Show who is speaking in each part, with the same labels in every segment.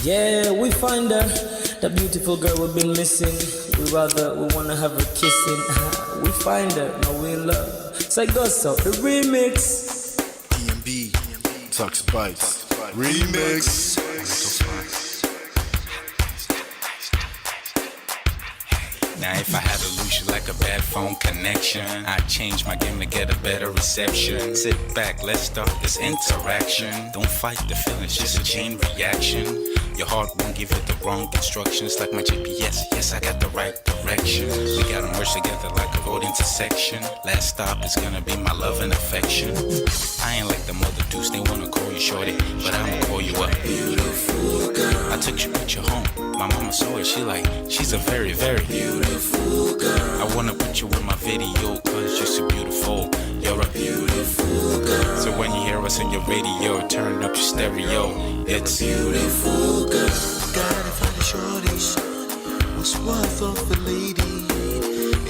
Speaker 1: Yeah, we find her, the beautiful girl we've been missing. We wanna have her kissing. We find her, now we in love. So it goes so, the remix.
Speaker 2: DMB, Tux Bites, remix.
Speaker 3: Now if I had to lose you like a bad phone connection, I'd change my game to get a better reception. Sit back, let's start this interaction. Don't fight the feelings, just a chain reaction. Your heart won't give you the wrong instructions. Like my GPS, yes I got the right direction. We gotta merge together like a road intersection. Last stop is gonna be my love and affection. I ain't like the mother dudes, they wanna call you shorty, but I'ma call you a beautiful girl. I took your picture home, my mama saw it, she's a very, very beautiful girl. I wanna put you in my video, cause you're so beautiful. You're a beautiful girl. So when you hear us on your radio, turn up your stereo. It's beautiful girl.
Speaker 4: Gotta find a shorty, what's worth of a lady.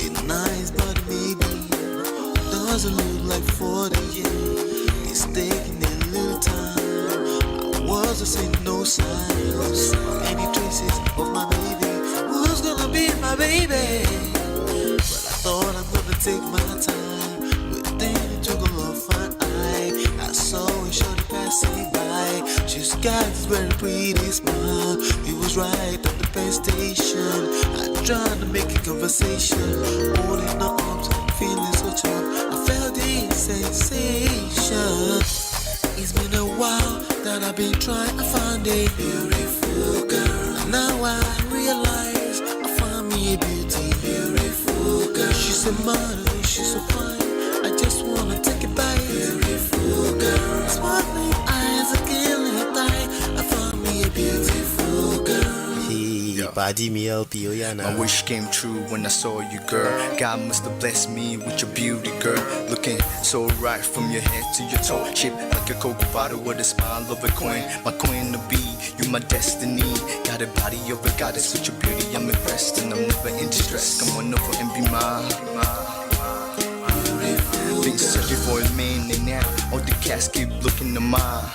Speaker 4: It's nice but maybe doesn't look like 40. It's taking a little time. I wasn't seeing no signs, any traces of my baby. Who's gonna be my baby? But I thought I'm gonna take my time. But then it took a long fine eye. I saw a shorty passing by. She's got this very pretty smile. He was right at the bus station. I tried to make a conversation, holding her arms, feeling so tough. I felt this sensation. It's been a while that I've been trying to find a beautiful girl. And now I realize I found me a beautiful girl. She's a model, she's so fine. I just wanna take it by. Beautiful girl. Sparkling eyes are killing tight. I found me a beautiful girl.
Speaker 2: My wish came true when I saw you, girl. God must have blessed me with your beauty, girl. Looking so right from your head to your toe, shaped like a cocoa bottle with a smile of a queen. My queen to be, you my destiny. Got a body of a goddess with your beauty, I'm impressed and I'm never in distress. Come on over and be mine. Been searching for a man and now all the cats keep looking to mine.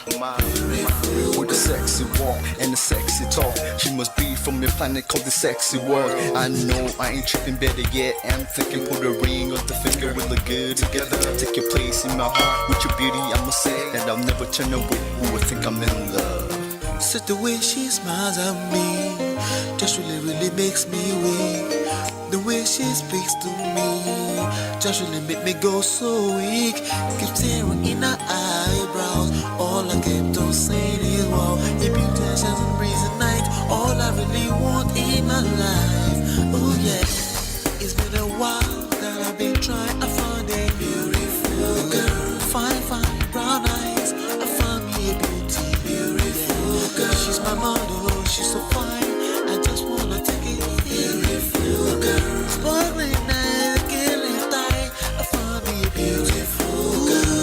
Speaker 2: With a sexy walk and a sexy talk, she must be from your planet called the sexy world. I know I ain't tripping, better yet I'm thinking put a ring on the finger, we look good together. Take your place in my heart with your beauty, I'ma say that I'll never turn away. Who would think I'm in love?
Speaker 4: Such the way she smiles at me just really makes me weak. The way she speaks to me just really make me go so weak. Keep staring in her eyebrows. All I kept on saying is wow. Your beauty shines and breeze at night. All I really want in my life. Oh yeah. It's been a while that I've been trying to find a beautiful girl. Fine brown eyes. I found me a beautiful girl. She's my model, she's so fine. I just wanna take it. Beautiful girl. Sparkling eyes, killing tight. I found me a beautiful girl.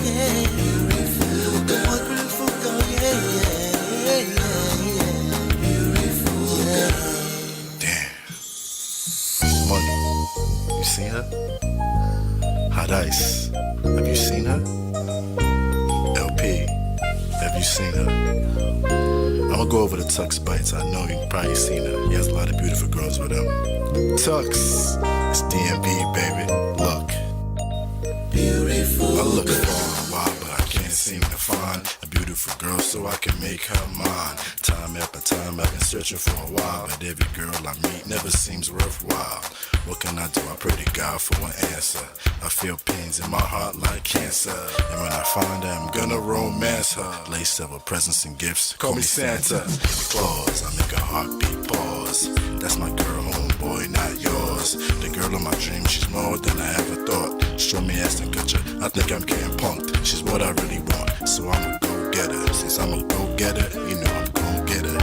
Speaker 4: Yeah, beautiful girl. One beautiful girl, yeah. Beautiful girl.
Speaker 2: Damn. Money, you seen her? Hot Ice, have you seen her? LP, have you seen her? I'ma go over to Tux Bites. I know you've probably seen her. He has a lot of beautiful girls with him. Tux, it's DMB, baby. Look. I look for a while, but I can't seem to find a beautiful girl so I can make her mine. Time after time, I've been searching for a while, but every girl I meet never seems worthwhile. What can I do? I pray to God for an answer. I feel pains in my heart like cancer, and when I find her, I'm gonna romance her. Lace several presents and gifts. Call me Santa Claus. I make a heartbeat pause. That's my girl, homeboy, not yours. The girl of my dreams, she's more than I ever thought. Show me ass and culture, I think I'm getting punked. She's what I really want, so I'ma go get her. Since I'm a go getter, you know I'm gon' get her.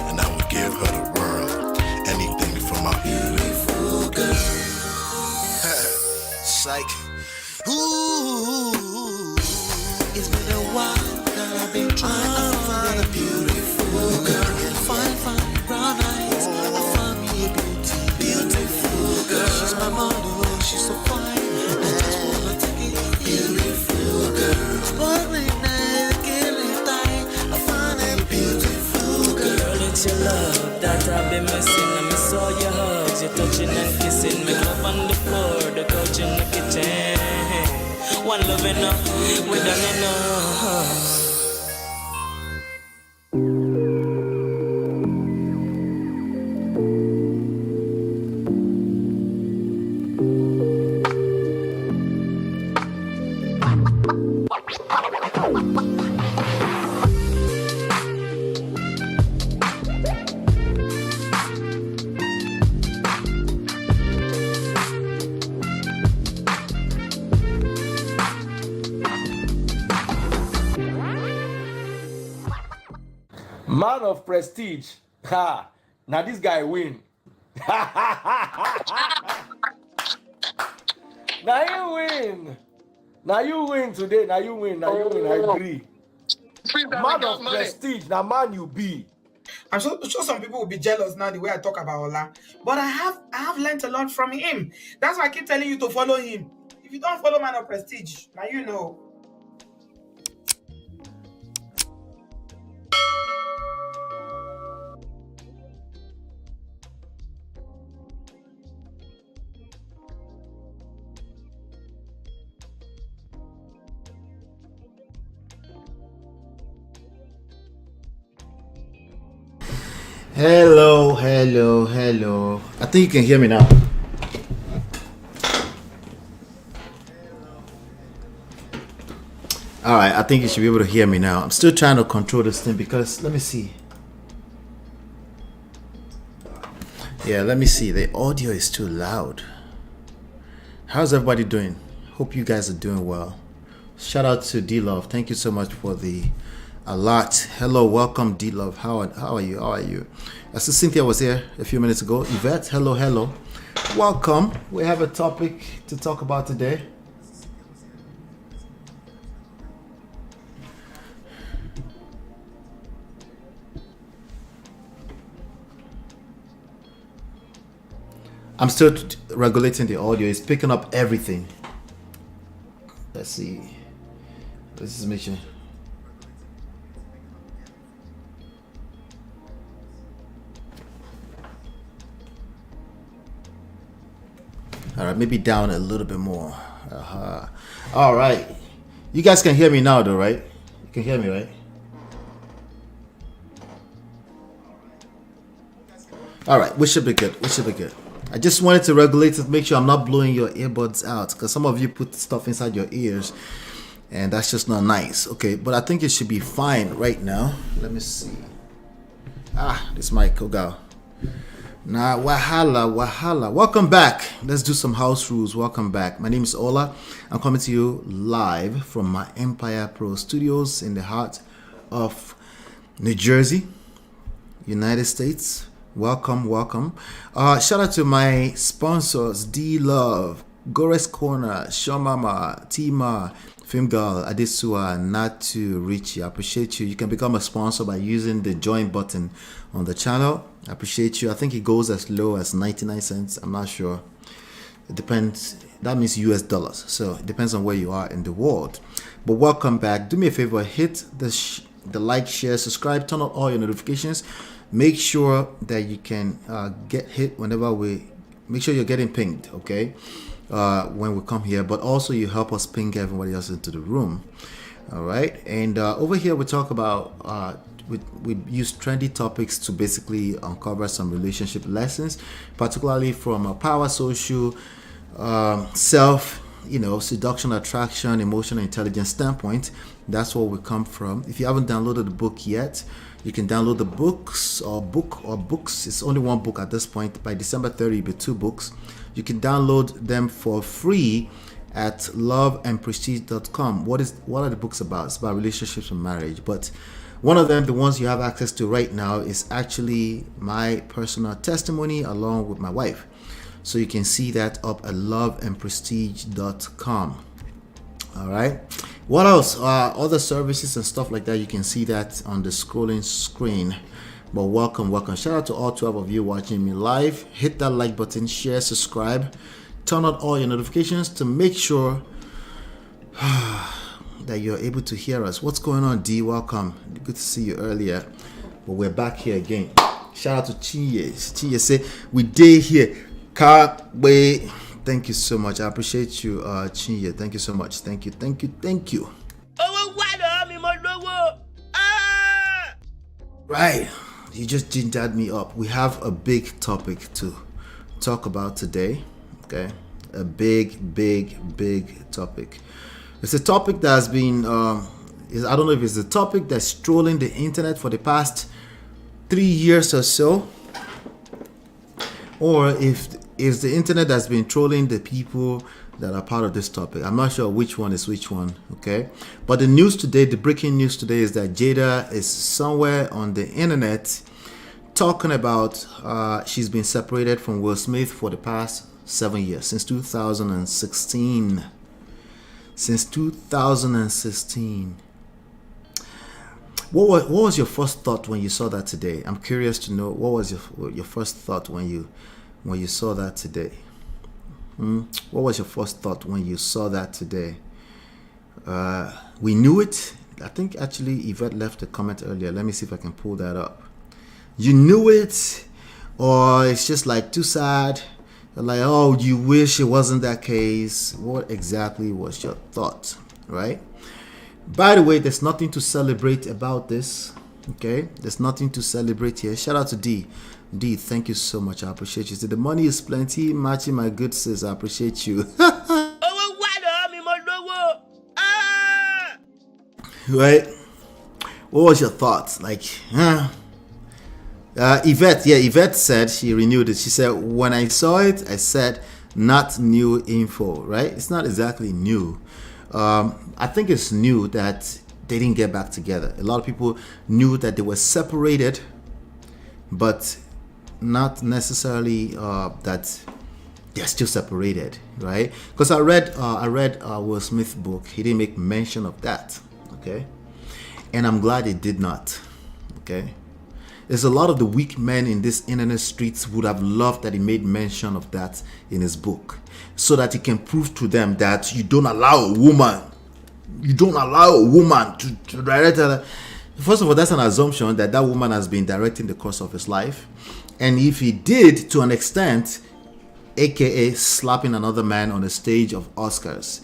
Speaker 2: And I will give her the world, anything for my beautiful girl.
Speaker 4: Psych. Ooh. It's been a while that I've been trying to find a beautiful girl. Fine brown eyes. I found me a beautiful girl. She's my model, she's so fine. I just wanna take it. Beautiful girl. Sparkling eyes, killing time.
Speaker 1: touching and kissing. Make love on the floor, the couch in the kitchen. One love enough, we done enough.
Speaker 5: Man of prestige. Ha! Now this guy win. Now you win. Now you win today. Now you win. Now you win. I agree. Man of prestige. Now man you be.
Speaker 6: I'm sure some people will be jealous now the way I talk about Ola. But I have learned a lot from him. That's why I keep telling you to follow him. If you don't follow Man of Prestige, now you know.
Speaker 7: Hello. I think you can hear me now. All right, I think you should be able to hear me now. I'm still trying to control this thing because let me see. Yeah, let me see. The audio is too loud. How's everybody doing? Hope you guys are doing well. Shout out to D-Love. Thank you so much for the alert. Hello, welcome D-Love. How are you? I see Cynthia was here a few minutes ago. Yvette, hello. Welcome. We have a topic to talk about today. I'm still regulating the audio. It's picking up everything. Let's see. Let's just make sure. All right, maybe down a little bit more. All right. You guys can hear me now, though, right? You can hear me, right? All right, we should be good. I just wanted to regulate it, make sure I'm not blowing your earbuds out, because some of you put stuff inside your ears, and that's just not nice. Okay, but I think it should be fine right now. Let me see. This mic, go. Nah, wahala. Welcome back. Let's do some house rules. Welcome back. My name is Ola. I'm coming to you live from my Empire Pro Studios in the heart of New Jersey, United States. Welcome. Shout out to my sponsors, D-Love, Gores Corner, Shomama, Tima, Filmgirl, Adesua, Natu, Richie. I appreciate you. You can become a sponsor by using the join button on the channel. I appreciate you. I think it goes as low as 99 cents. I'm not sure. It depends. That means US dollars. So it depends on where you are in the world. But welcome back. Do me a favor. Hit the like, share, subscribe, turn on all your notifications. Make sure that you can get hit whenever make sure you're getting pinged, okay, when we come here. But also you help us ping everybody else into the room. All right. And over here we talk about we use trendy topics to basically uncover some relationship lessons, particularly from a power, social, self, seduction, attraction, emotional intelligence standpoint. That's where we come from. If you haven't downloaded the book yet, you can download the books or books. It's only one book at this point. By December 30, it'll be 2 books. You can download them for free at loveandprestige.com. What are the books about? It's about relationships and marriage. But one of them, the ones you have access to right now, is actually my personal testimony along with my wife. So you can see that up at loveandprestige.com. All right. What else? Other services and stuff like that. You can see that on the scrolling screen. But welcome. Shout out to all 12 of you watching me live. Hit that like button, share, subscribe, turn on all your notifications to make sure that you're able to hear us. What's going on, D? Welcome. Good to see you earlier. But we're back here again. Shout out to Chiye. Chiye say, we day here. Wait. Thank you so much. I appreciate you, Chinye. Thank you so much. Thank you. Right. You just gingered me up. We have a big topic to talk about today. Okay. A big topic. It's a topic that has been, I don't know if it's a topic that's strolling the internet for the past 3 years or so, or if it's the internet that's been trolling the people that are part of this topic. I'm not sure which one is which one, okay? But the news today, the breaking news today is that Jada is somewhere on the internet talking about she's been separated from Will Smith for the past 7 years, since 2016. Since 2016. What was your first thought when you saw that today? I'm curious to know, what was your first thought when you saw that today? What was your first thought when you saw that today? We knew it. I think actually Yvette left a comment earlier. Let me see if I can pull that up. You knew it, or it's just like too sad? You're like, oh, you wish it wasn't that case. What exactly was your thought, right? By the way, there's nothing to celebrate about this. Okay, there's nothing to celebrate here. Shout out to D. D, thank you so much. I appreciate you. So the money is plenty, matching my good sis. I appreciate you. Right? What was your thoughts? Like, Yvette said she renewed it. She said, when I saw it, I said, not new info, right? It's not exactly new. I think it's new that they didn't get back together. A lot of people knew that they were separated, but not necessarily that they're still separated, right? Because I read Will Smith's book. He didn't make mention of that, okay? And I'm glad he did not, okay? There's a lot of the weak men in this internet streets would have loved that he made mention of that in his book, so that he can prove to them that you don't allow a woman to direct her. First of all, that's an assumption that woman has been directing the course of his life. And if he did, to an extent, aka slapping another man on the stage of Oscars,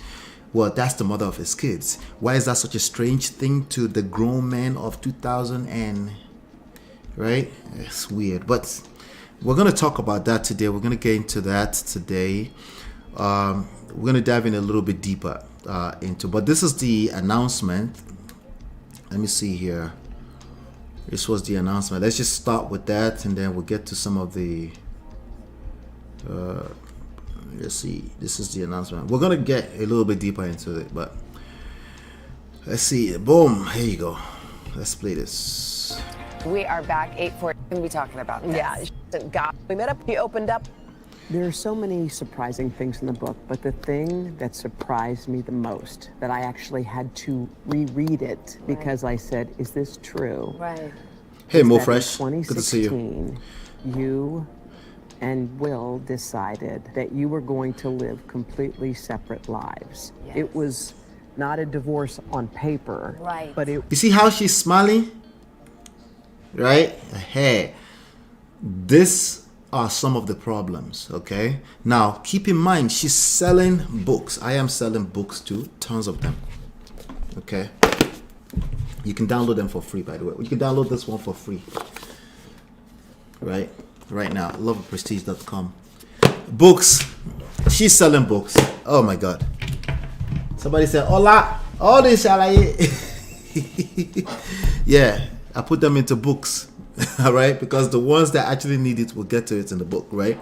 Speaker 7: well, that's the mother of his kids. Why is that such a strange thing to the grown men of 2000 and... right? It's weird. But we're going to talk about that today. We're going to get into that today. We're going to dive in a little bit deeper into... But this is the announcement. Let me see here. This was the announcement. Let's just start with that, and then we'll get to some of the... let's see. This is the announcement. We're going to get a little bit deeper into it, but... let's see. Boom. Here you go. Let's play this.
Speaker 8: We are back, 8:40. We're going to be talking about this. Yeah, God, we met up. He opened up.
Speaker 9: There are so many surprising things in the book, but the thing that surprised me the most, that I actually had to reread it because I said, is this true?
Speaker 8: Right.
Speaker 7: Hey, Mo Fresh. Good to see you.
Speaker 9: 2016, you and Will decided that you were going to live completely separate lives.
Speaker 8: Yes.
Speaker 9: It was not a divorce on paper,
Speaker 8: right?
Speaker 9: But it...
Speaker 7: You see how she's smiling? Right? Hey, this are some of the problems, okay? Now, keep in mind, she's selling books. I am selling books too, tons of them, okay? You can download them for free, by the way. You can download this one for free, right now. loveprestige.com. Books. She's selling books. Oh my God. Somebody said, hola, all this yeah, I put them into books. All right, because the ones that actually need it will get to it in the book, right?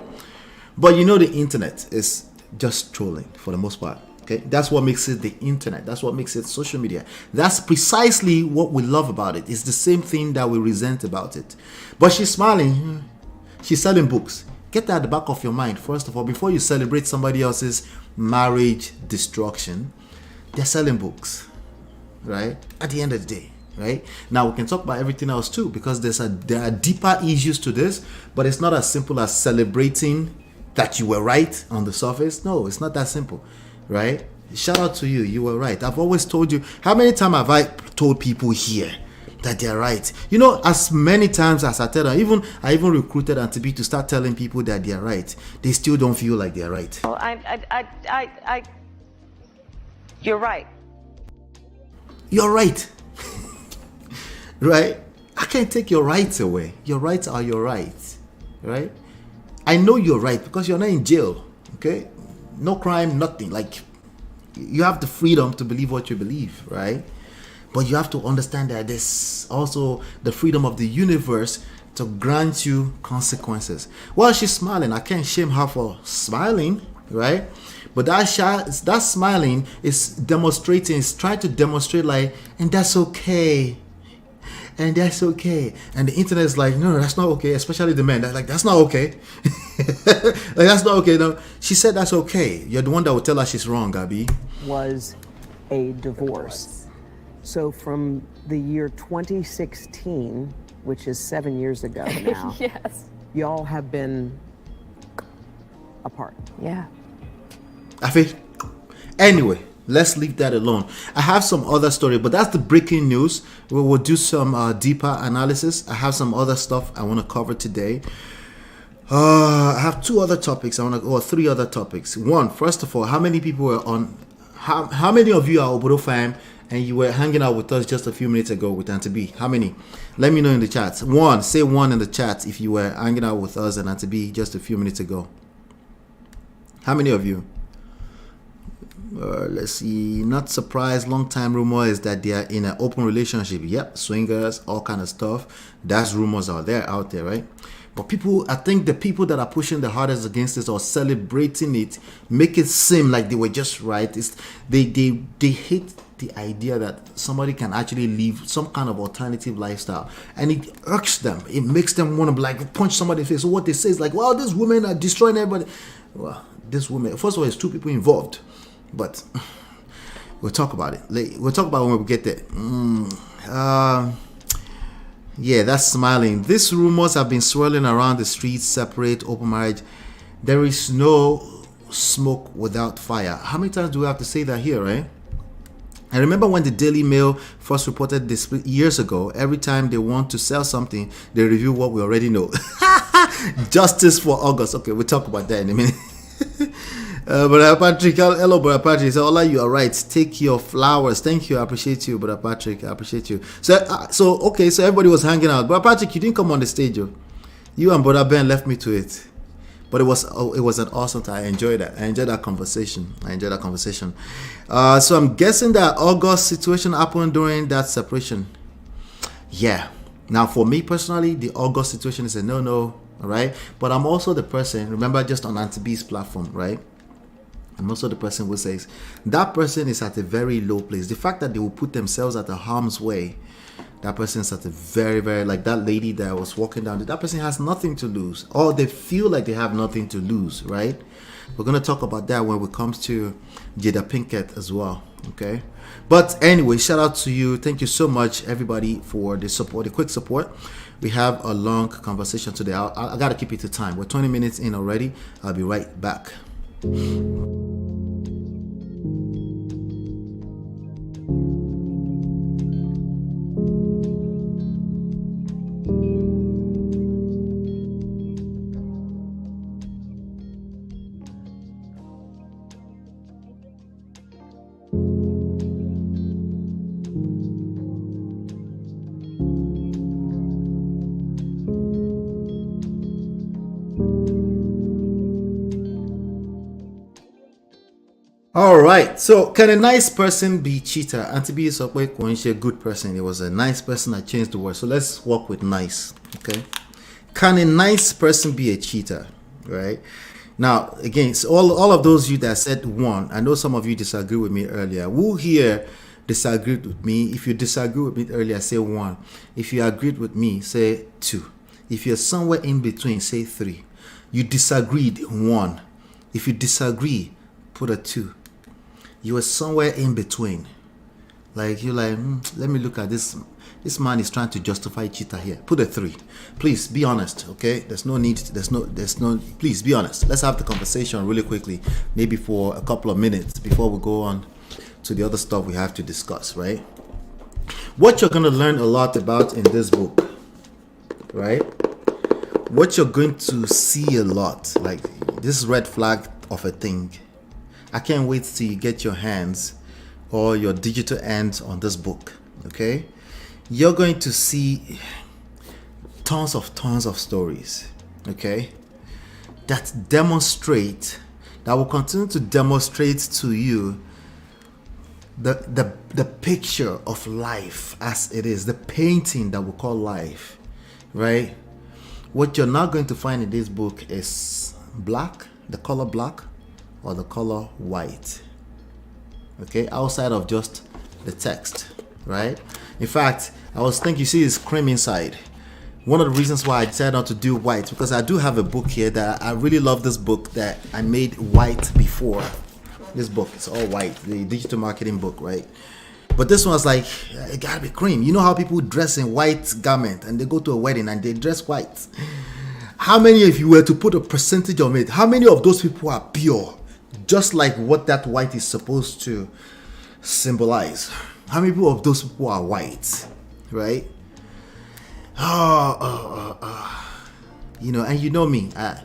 Speaker 7: But you know, the internet is just trolling for the most part. Okay, that's what makes it the internet. That's what makes it social media. That's precisely what we love about it. It's the same thing that we resent about it. But she's smiling. She's selling books. Get that at the back of your mind. First of all, before you celebrate somebody else's marriage destruction, they're selling books, right? At the end of the day. Right now, we can talk about everything else too, because there are deeper issues to this, but it's not as simple as celebrating that you were right on the surface. No, it's not that simple, right? Shout out to you. You were right. I've always told you. How many times have I told people here that they're right. You know, as many times as I tell them, I even recruited Auntie B to start telling people that they're right. They still don't feel like they're right.
Speaker 8: Well, you're right.
Speaker 7: You're right. Right? I can't take your rights away. Your rights are your rights. Right? I know you're right because you're not in jail. Okay? No crime, nothing. Like, you have the freedom to believe what you believe, right? But you have to understand that there's also the freedom of the universe to grant you consequences. Well, she's smiling. I can't shame her for smiling, right? But that smiling is demonstrating, is trying to demonstrate like, and that's okay. And that's okay. And the internet is like, no, that's not okay. Especially the men. They're like, that's not okay. Like, that's not okay. No, she said that's okay. You're the one that will tell her she's wrong, Gabby.
Speaker 9: Was a divorce. So from the year 2016, which is 7 years ago now,
Speaker 8: Yes.
Speaker 9: y'all have been apart.
Speaker 8: Yeah.
Speaker 7: I think. Anyway, let's leave that alone. I have some other story, but that's the breaking news. We will do some deeper analysis. I have some other stuff I want to cover today. I have three other topics. One, first of all, how many people were on? How many of you are Obodo fam and you were hanging out with us just a few minutes ago with Auntie B? How many? Let me know in the chat. Say one in the chat if you were hanging out with us and Auntie B just a few minutes ago. How many of you? Let's see. Not surprised. Long time rumor is that they are in an open relationship. Yep, swingers, all kind of stuff. That's rumors out there, right? But people, I think the people that are pushing the hardest against this or celebrating it, make it seem like they were just right. They hate the idea that somebody can actually live some kind of alternative lifestyle, and it irks them. It makes them want to like punch somebody in the face. So what they say is like, well, these women are destroying everybody. Well, this woman, first of all, it's two people involved, but we'll talk about it. We'll talk about it when we get there. Yeah, that's smiling. These rumors have been swirling around the streets, separate, open marriage. There is no smoke without fire. How many times do we have to say that here, right? I remember when the Daily Mail first reported this years ago. Every time they want to sell something, they review what we already know. Justice for August. Okay, we'll talk about that in a minute. Brother Patrick, hello, Brother Patrick. So, Ola, you are right. Take your flowers. Thank you. I appreciate you, Brother Patrick. I appreciate you. So everybody was hanging out. Brother Patrick, you didn't come on the stage. You and Brother Ben left me to it. But it was an awesome time. I enjoyed that. I enjoyed that conversation. So I'm guessing that August situation happened during that separation. Yeah. Now, for me personally, the August situation is a no-no. All right. But I'm also the person, remember, just on Auntie B's platform, right? I'm also the person who says that person is at a very low place. The fact that they will put themselves at a harm's way, that person is at a very, very, like that lady that was walking down, that person has nothing to lose, or they feel like they have nothing to lose, right? We're going to talk about that when it comes to Jada Pinkett as well, okay? But anyway, shout out to you. Thank you so much, everybody, for the support, the quick support. We have a long conversation today. I got to keep it to time. We're 20 minutes in already. I'll be right back. All right. So, can a nice person be cheater? Auntie B is a good person. It was a nice person. I changed the word. So let's work with nice. Okay. Can a nice person be a cheater? Right. Now, again, so all of those you that said one, I know some of you disagree with me earlier. Who here disagreed with me? If you disagree with me earlier, say one. If you agreed with me, say two. If you're somewhere in between, say three. You disagreed, one. If you disagree, put a two. You were somewhere in between. Like, you're like, let me look at this. This man is trying to justify cheater here. Put a three. Please be honest, okay? There's no, please be honest. Let's have the conversation really quickly, maybe for a couple of minutes before we go on to the other stuff we have to discuss, right? What you're going to learn a lot about in this book, right? What you're going to see a lot, like this red flag of a thing. I can't wait till you get your hands or your digital hands on this book, okay? You're going to see tons of stories, okay? That demonstrate, that will continue to demonstrate to you the picture of life as it is, the painting that we call life, right? What you're not going to find in this book is black, the color black, or the color white, okay, outside of just the text, right? In fact, I was thinking, you see this cream inside. One of the reasons why I decided not to do white, because I do have a book here that I really love, this book that I made white before. This book, it's all white, the digital marketing book, right? But this one's like, it gotta be cream. You know how people dress in white garment and they go to a wedding and they dress white? How many, if you were to put a percentage on it, how many of those people are pure? Just like what that white is supposed to symbolize. How many people of those people are white, right? You know, and you know me, I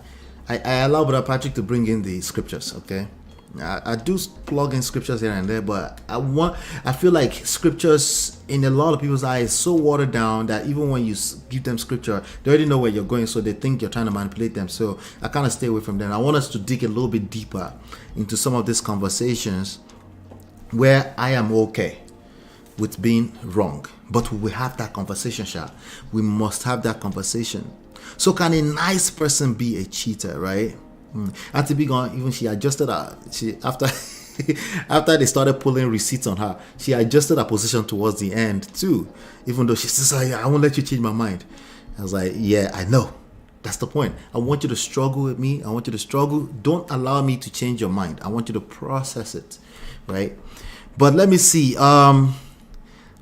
Speaker 7: allow Brother Patrick to bring in the scriptures, okay? I do plug in scriptures here and there, but I feel like scriptures in a lot of people's eyes is so watered down that even when you give them scripture, they already know where you're going, so they think you're trying to manipulate them. So I kind of stay away from them. I want us to dig a little bit deeper into some of these conversations where I am okay with being wrong, but we have that conversation, Sha. We must have that conversation. So can a nice person be a cheater, right? And to be gone, even she adjusted her. She after they started pulling receipts on her, she adjusted her position towards the end too. Even though she says, "I won't let you change my mind." I was like, "Yeah, I know. That's the point. I want you to struggle with me. I want you to struggle. Don't allow me to change your mind. I want you to process it, right?" But let me see.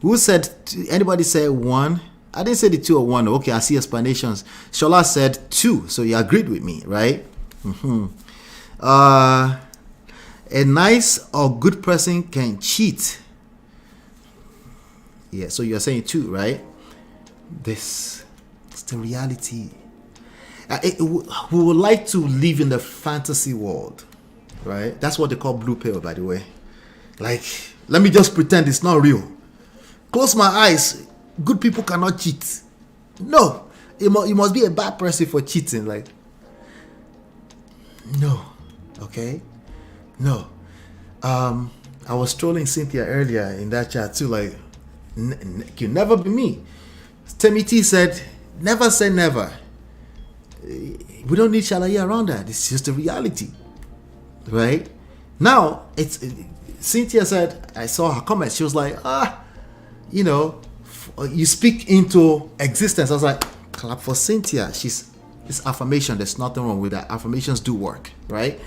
Speaker 7: Who said? Anybody say 1? I didn't say the 2 or 1. Okay, I see explanations. Shola said 2, so you agreed with me, right? A nice or good person can cheat. Yeah, so you're saying 2, right? This is the reality. We would like to live in the fantasy world, right? That's what they call blue pill, by the way. Like, let me just pretend it's not real. Close my eyes. Good people cannot cheat. No, you must be a bad person for cheating. Like, no, okay, no. I was trolling Cynthia earlier in that chat too. Like, you never be me. Timmy T said, "Never say never." We don't need Shalaya around that. It's just the reality, right? Now it's Cynthia said. I saw her comments. She was like, you know, you speak into existence. I was like, clap for Cynthia. It's affirmation. There's nothing wrong with that. Affirmations do work, right?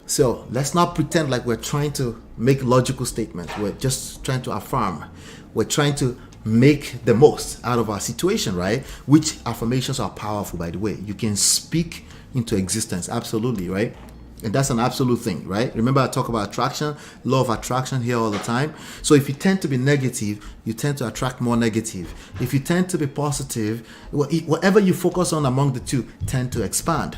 Speaker 7: So let's not pretend like we're trying to make logical statements. We're just trying to affirm. We're trying to make the most out of our situation, right? Which affirmations are powerful, by the way. You can speak into existence, absolutely, right? And that's an absolute thing, right? Remember, I talk about attraction, law of attraction here all the time. So if you tend to be negative, you tend to attract more negative. If you tend to be positive, whatever you focus on among the two tend to expand.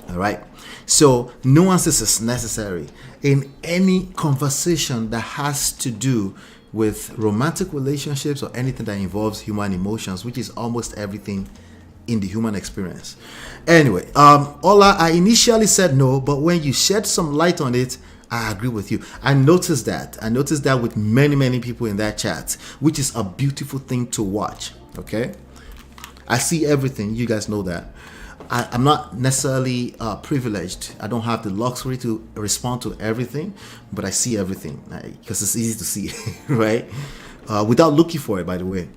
Speaker 7: All right. So nuances is necessary in any conversation that has to do with romantic relationships or anything that involves human emotions, which is almost everything in the human experience. Anyway, Ola, I initially said no, but when you shed some light on it, I agree with you. I noticed that with many people in that chat, which is a beautiful thing to watch. Okay, I see everything. You guys know that. I'm not necessarily privileged. I don't have the luxury to respond to everything, but I see everything because it's easy to see, right? Without looking for it, by the way.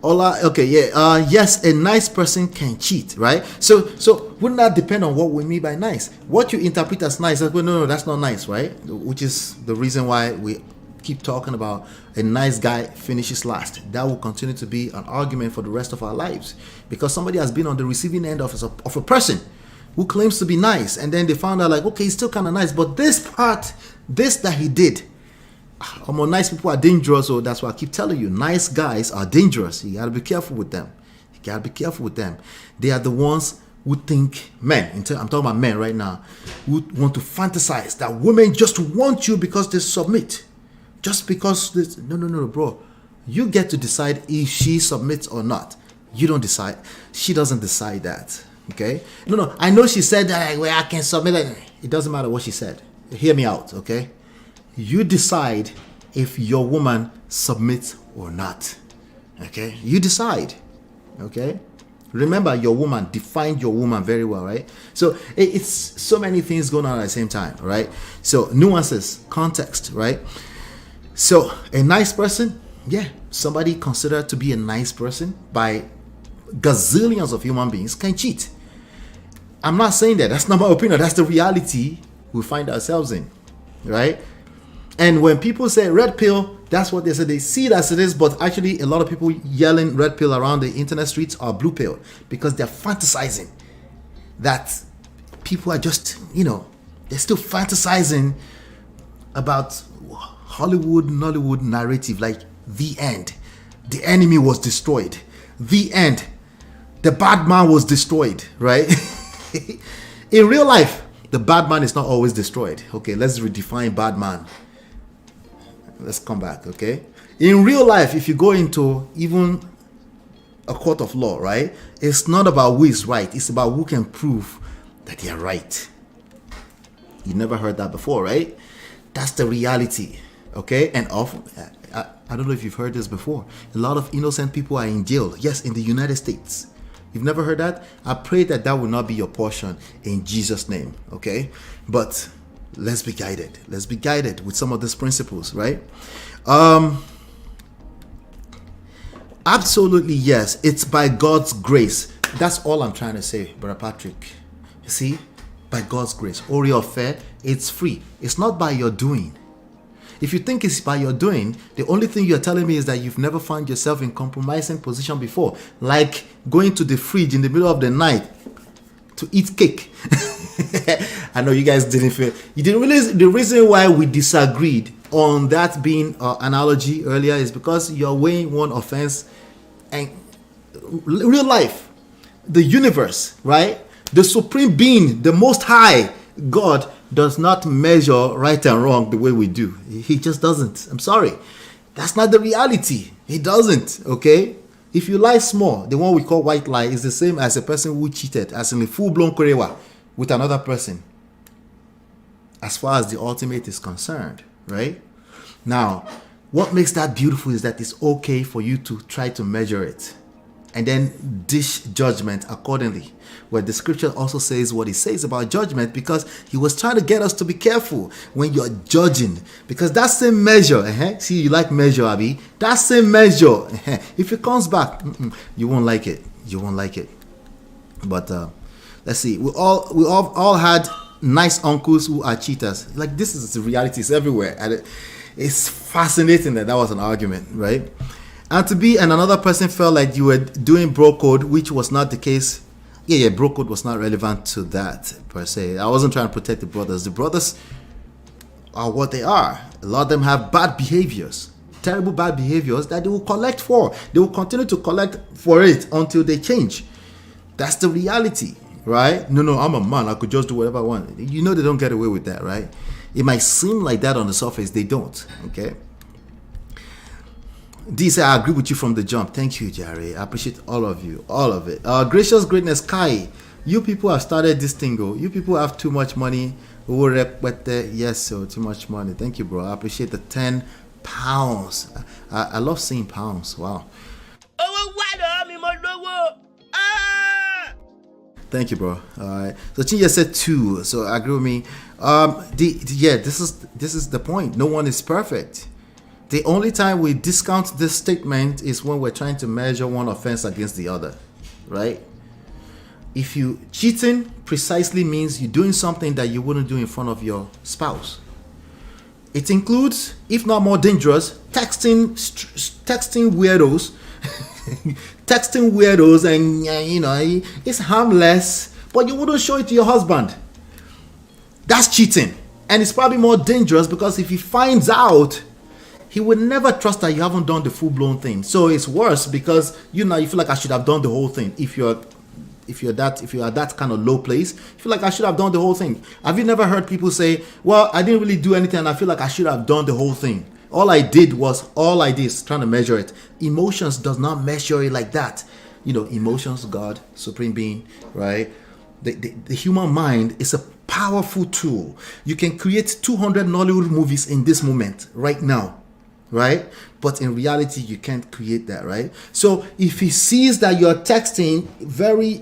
Speaker 7: Ola, okay, yeah, yes, a nice person can cheat, right? So wouldn't that depend on what we mean by nice? What you interpret as nice, like, well, no, that's not nice, right? Which is the reason why we keep talking about a nice guy finishes last. That will continue to be an argument for the rest of our lives, because somebody has been on the receiving end of a person who claims to be nice, and then they found out, like, okay, he's still kind of nice, but this that he did Nice people are dangerous, so that's why I keep telling you, nice guys are dangerous. You gotta be careful with them. They are the ones who think, men, I'm talking about men right now, who want to fantasize that women just want you because they submit. Just because no, bro. You get to decide if she submits or not. You don't decide. She doesn't decide that. Okay? No. I know she said that I can submit. It doesn't matter what she said. Hear me out, okay? You decide if your woman submits or not. Okay? You decide. Okay? Remember your woman. Define your woman very well, right? So it's so many things going on at the same time, right? So nuances, context, right? So a nice person, somebody considered to be a nice person by gazillions of human beings can cheat. I'm not saying that. That's not my opinion. That's the reality we find ourselves in, right? And when people say red pill, that's what they say. They see it as it is, but actually a lot of people yelling red pill around the internet streets are blue pill because they're fantasizing that people are just, they're still fantasizing about Hollywood, Nollywood narrative, like the end. The enemy was destroyed. The end. The bad man was destroyed, right? In real life, the bad man is not always destroyed. Okay, let's redefine bad man. Let's come back, okay? In real life, if you go into even a court of law, right? It's not about who is right. It's about who can prove that they are right. You never heard that before, right? That's the reality, okay? And often, I don't know if you've heard this before. A lot of innocent people are in jail. Yes, in the United States. You've never heard that? I pray that that will not be your portion in Jesus' name, okay? But let's be guided. Let's be guided with some of these principles, right? Absolutely, yes. It's by God's grace. That's all I'm trying to say, Brother Patrick. You see? By God's grace. Ori affair, it's free. It's not by your doing. If you think it's by your doing, the only thing you're telling me is that you've never found yourself in compromising position before. Like going to the fridge in the middle of the night to eat cake. I know you guys didn't feel. You didn't realize the reason why we disagreed on that being analogy earlier is because you're weighing one offense and real life, the universe, right? The supreme being, the most high God does not measure right and wrong the way we do. He just doesn't. I'm sorry. That's not the reality. He doesn't, okay? If you lie small, the one we call white lie is the same as a person who cheated, as in a full-blown korewa with another person. As far as the ultimate is concerned, right? Now, what makes that beautiful is that it's okay for you to try to measure it and then dish judgment accordingly. Where the scripture also says what it says about judgment, because he was trying to get us to be careful when you're judging. Because that same measure, see, you like measure, Abby? That same measure, if it comes back, you won't like it. You won't like it. But let's see. We all had nice uncles who are cheaters. Like, this is the reality. It's everywhere. And it's fascinating that was an argument, right? And to be and another person felt like you were doing bro code, which was not the case. Yeah, bro code was not relevant to that per se. I wasn't trying to protect the brothers. The brothers are what they are. A lot of them have bad behaviors, terrible bad behaviors that they will collect for. They will continue to collect for it until they change. That's the reality, right? No, I'm a man. I could just do whatever I want. You know they don't get away with that, right? It might seem like that on the surface. They don't, okay? D said, I agree with you from the jump. Thank you, Jerry. I appreciate all of you. All of it. Gracious greatness, Kai. You people have started this thing. You people have too much money. Yes, so too much money. Thank you, bro. I appreciate the 10 pounds. I love seeing pounds. Wow. Thank you, bro. All right. So Chinja said 2. So agree with me. This is the point. No one is perfect. The only time we discount this statement is when we're trying to measure one offense against the other, right? If you cheating precisely means you're doing something that you wouldn't do in front of your spouse. It includes, if not more dangerous, texting weirdos, texting weirdos, and it's harmless, but you wouldn't show it to your husband. That's cheating, and it's probably more dangerous because if he finds out he would never trust that you haven't done the full-blown thing. So it's worse because you feel like I should have done the whole thing. If you're at that kind of low place, you feel like I should have done the whole thing. Have you never heard people say, well, I didn't really do anything and I feel like I should have done the whole thing? All I did is trying to measure it. Emotions does not measure it like that. Emotions, God, supreme being, right? The human mind is a powerful tool. You can create 200 Nollywood movies in this moment, right now, right? But in reality, you can't create that, right? So if he sees that you're texting very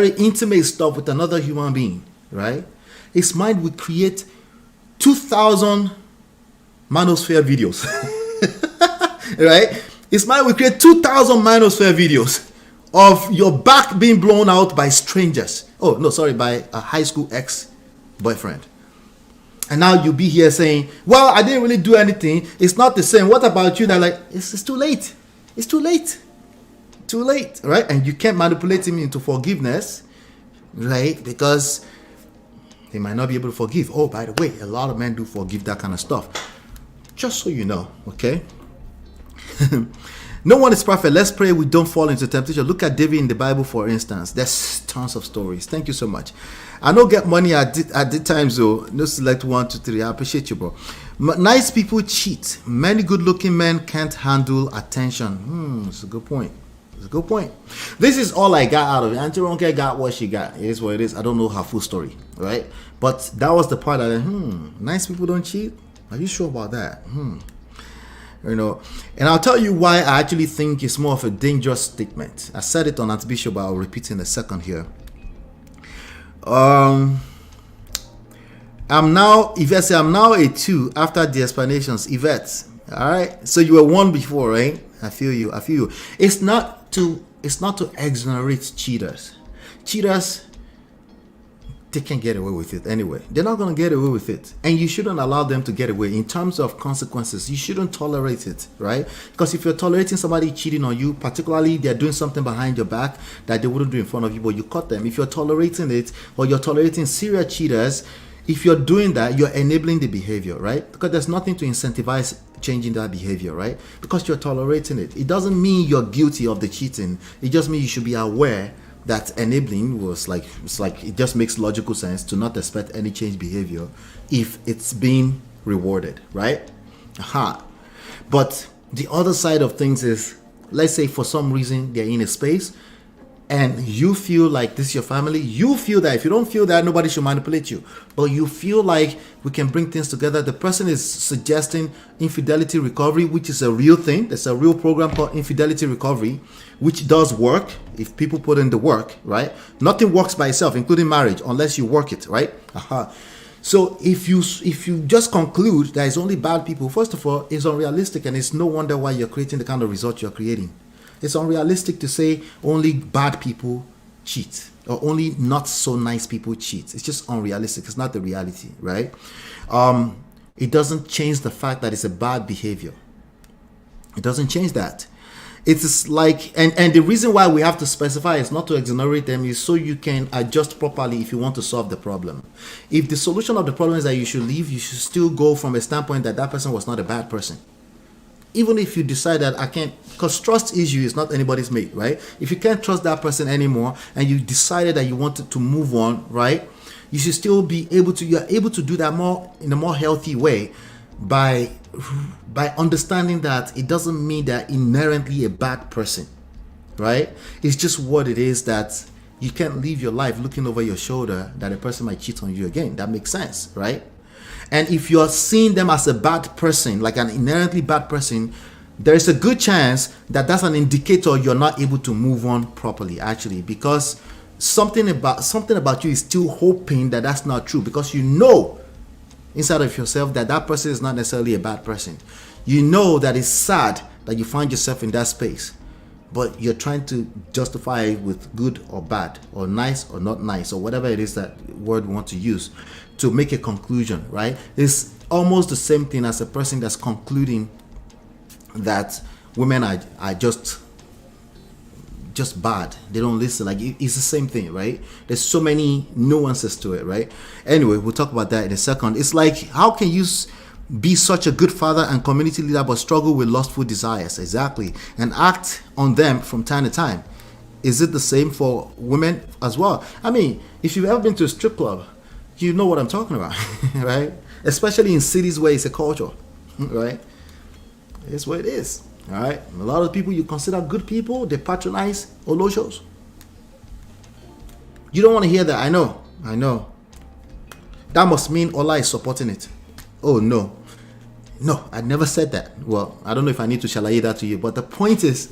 Speaker 7: intimate stuff with another human being, right? His mind will create 2,000 manosphere videos, right? His mind will create 2,000 manosphere videos of your back being blown out by strangers. Oh, no, sorry, by a high school ex-boyfriend. And now you'll be here saying, well, I didn't really do anything. It's not the same. What about you? They're like, it's too late. It's too late. Too late, right? And you can't manipulate him into forgiveness, right? Because they might not be able to forgive. Oh, by the way, a lot of men do forgive that kind of stuff. Just so you know, okay? No one is perfect. Let's pray we don't fall into temptation. Look at David in the Bible, for instance. There's tons of stories. Thank you so much. I don't get money at the times, though. No select 1, 2, 3. I appreciate you, bro. Nice people cheat. Many good-looking men can't handle attention. It's a good point. It's a good point. This is all I got out of it. Auntie Ronke got what she got. It is what it is. I don't know her full story, right? But that was the part that, nice people don't cheat? Are you sure about that? And I'll tell you why I actually think it's more of a dangerous statement. I said it on Archbishop, but I'll repeat in a second here. I'm now a 2 after the explanations. Yvette, all right. So you were 1 before, right? I feel you. It's not to exonerate cheaters. Cheaters, they can get away with it anyway. They're not going to get away with it. And you shouldn't allow them to get away. In terms of consequences, you shouldn't tolerate it, right? Because if you're tolerating somebody cheating on you, particularly they're doing something behind your back that they wouldn't do in front of you, but you caught them. If you're tolerating it, or you're tolerating serial cheaters, if you're doing that, you're enabling the behavior, right? Because there's nothing to incentivize changing that behavior, right? Because you're tolerating it. It doesn't mean you're guilty of the cheating. It just means you should be aware that enabling it just makes logical sense to not expect any change behavior if it's being rewarded, right? But the other side of things is, let's say for some reason they're in a space and you feel like this is your family. You feel that. If you don't feel that, nobody should manipulate you. But you feel like we can bring things together. The person is suggesting infidelity recovery, which is a real thing. There's a real program called Infidelity Recovery, which does work if people put in the work, right? Nothing works by itself, including marriage, unless you work it, right? So if you just conclude that it's only bad people, first of all, it's unrealistic, and it's no wonder why you're creating the kind of result you're creating. It's unrealistic to say only bad people cheat or only not so nice people cheat. It's just unrealistic. It's not the reality, right? It doesn't change the fact that it's a bad behavior. It doesn't change that. It's like, and the reason why we have to specify is not to exonerate them, is so you can adjust properly if you want to solve the problem. If the solution of the problem is that you should leave, you should still go from a standpoint that that person was not a bad person. Even if you decide that I can't, because trust issue is not anybody's mate, right? If you can't trust that person anymore and you decided that you wanted to move on, right? You should still be able to, you're able to do that more in a more healthy way by understanding that it doesn't mean that inherently a bad person, right? It's just what it is, that you can't live your life looking over your shoulder that a person might cheat on you again. That makes sense, right? And if you're seeing them as a bad person, like an inherently bad person, there is a good chance that that's an indicator you're not able to move on properly, actually, because something about you is still hoping that that's not true, because you know inside of yourself that that person is not necessarily a bad person. You know that it's sad that you find yourself in that space, but you're trying to justify it with good or bad, or nice or not nice, or whatever it is that word we want to use to make a conclusion, right? It's almost the same thing as a person that's concluding that women are just bad. They don't listen. Like, it's the same thing, right? There's so many nuances to it, right? Anyway, we'll talk about that in a second. It's like, how can you be such a good father and community leader but struggle with lustful desires. Exactly. And act on them from time to time. Is it the same for women as well? I mean, if you've ever been to a strip club, you know what I'm talking about, right? Especially in cities where it's a culture, right? It's what it is, all right? A lot of people you consider good people, they patronize Oloshos. You don't want to hear that. I know. That must mean Ola is supporting it. Oh, no. No, I never said that. Well, I don't know if I need to shalaye that to you, but the point is,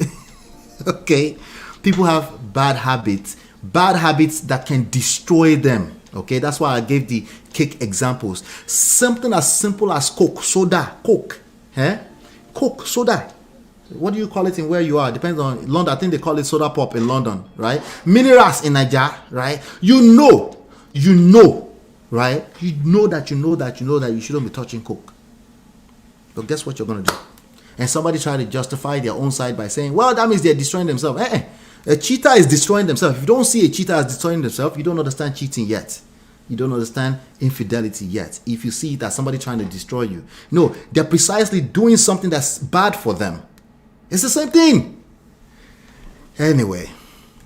Speaker 7: okay, people have bad habits that can destroy them. Okay, that's why I gave the cake examples. Something as simple as Coke, soda, Coke. Coke, soda. What do you call it in where you are? Depends on London. I think they call it soda pop in London, right? Minerals in Nigeria, right? You know, right? You know that you shouldn't be touching Coke. But guess what you're going to do? And somebody try to justify their own side by saying, well, that means they're destroying themselves. A cheater is destroying themselves. If you don't see a cheater as destroying themselves, you don't understand cheating yet. You don't understand infidelity yet. If you see it as somebody trying to destroy you. No, they're precisely doing something that's bad for them. It's the same thing. Anyway,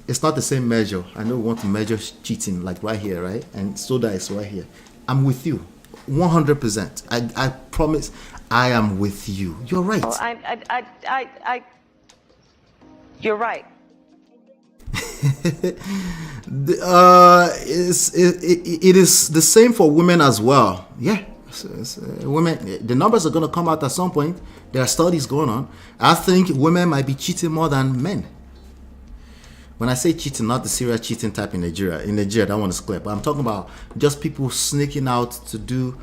Speaker 7: it's not the same measure. I know we want to measure cheating like right here, right? And soda is right here. I'm with you 100%. I promise I am with you. You're right.
Speaker 8: You're right.
Speaker 7: It is the same for women as well. Yeah, women, the numbers are going to come out at some point. There are studies going on. I think women might be cheating more than men. When I say cheating, not the serial cheating type in Nigeria. In Nigeria, that one is clear. But I'm talking about just people sneaking out to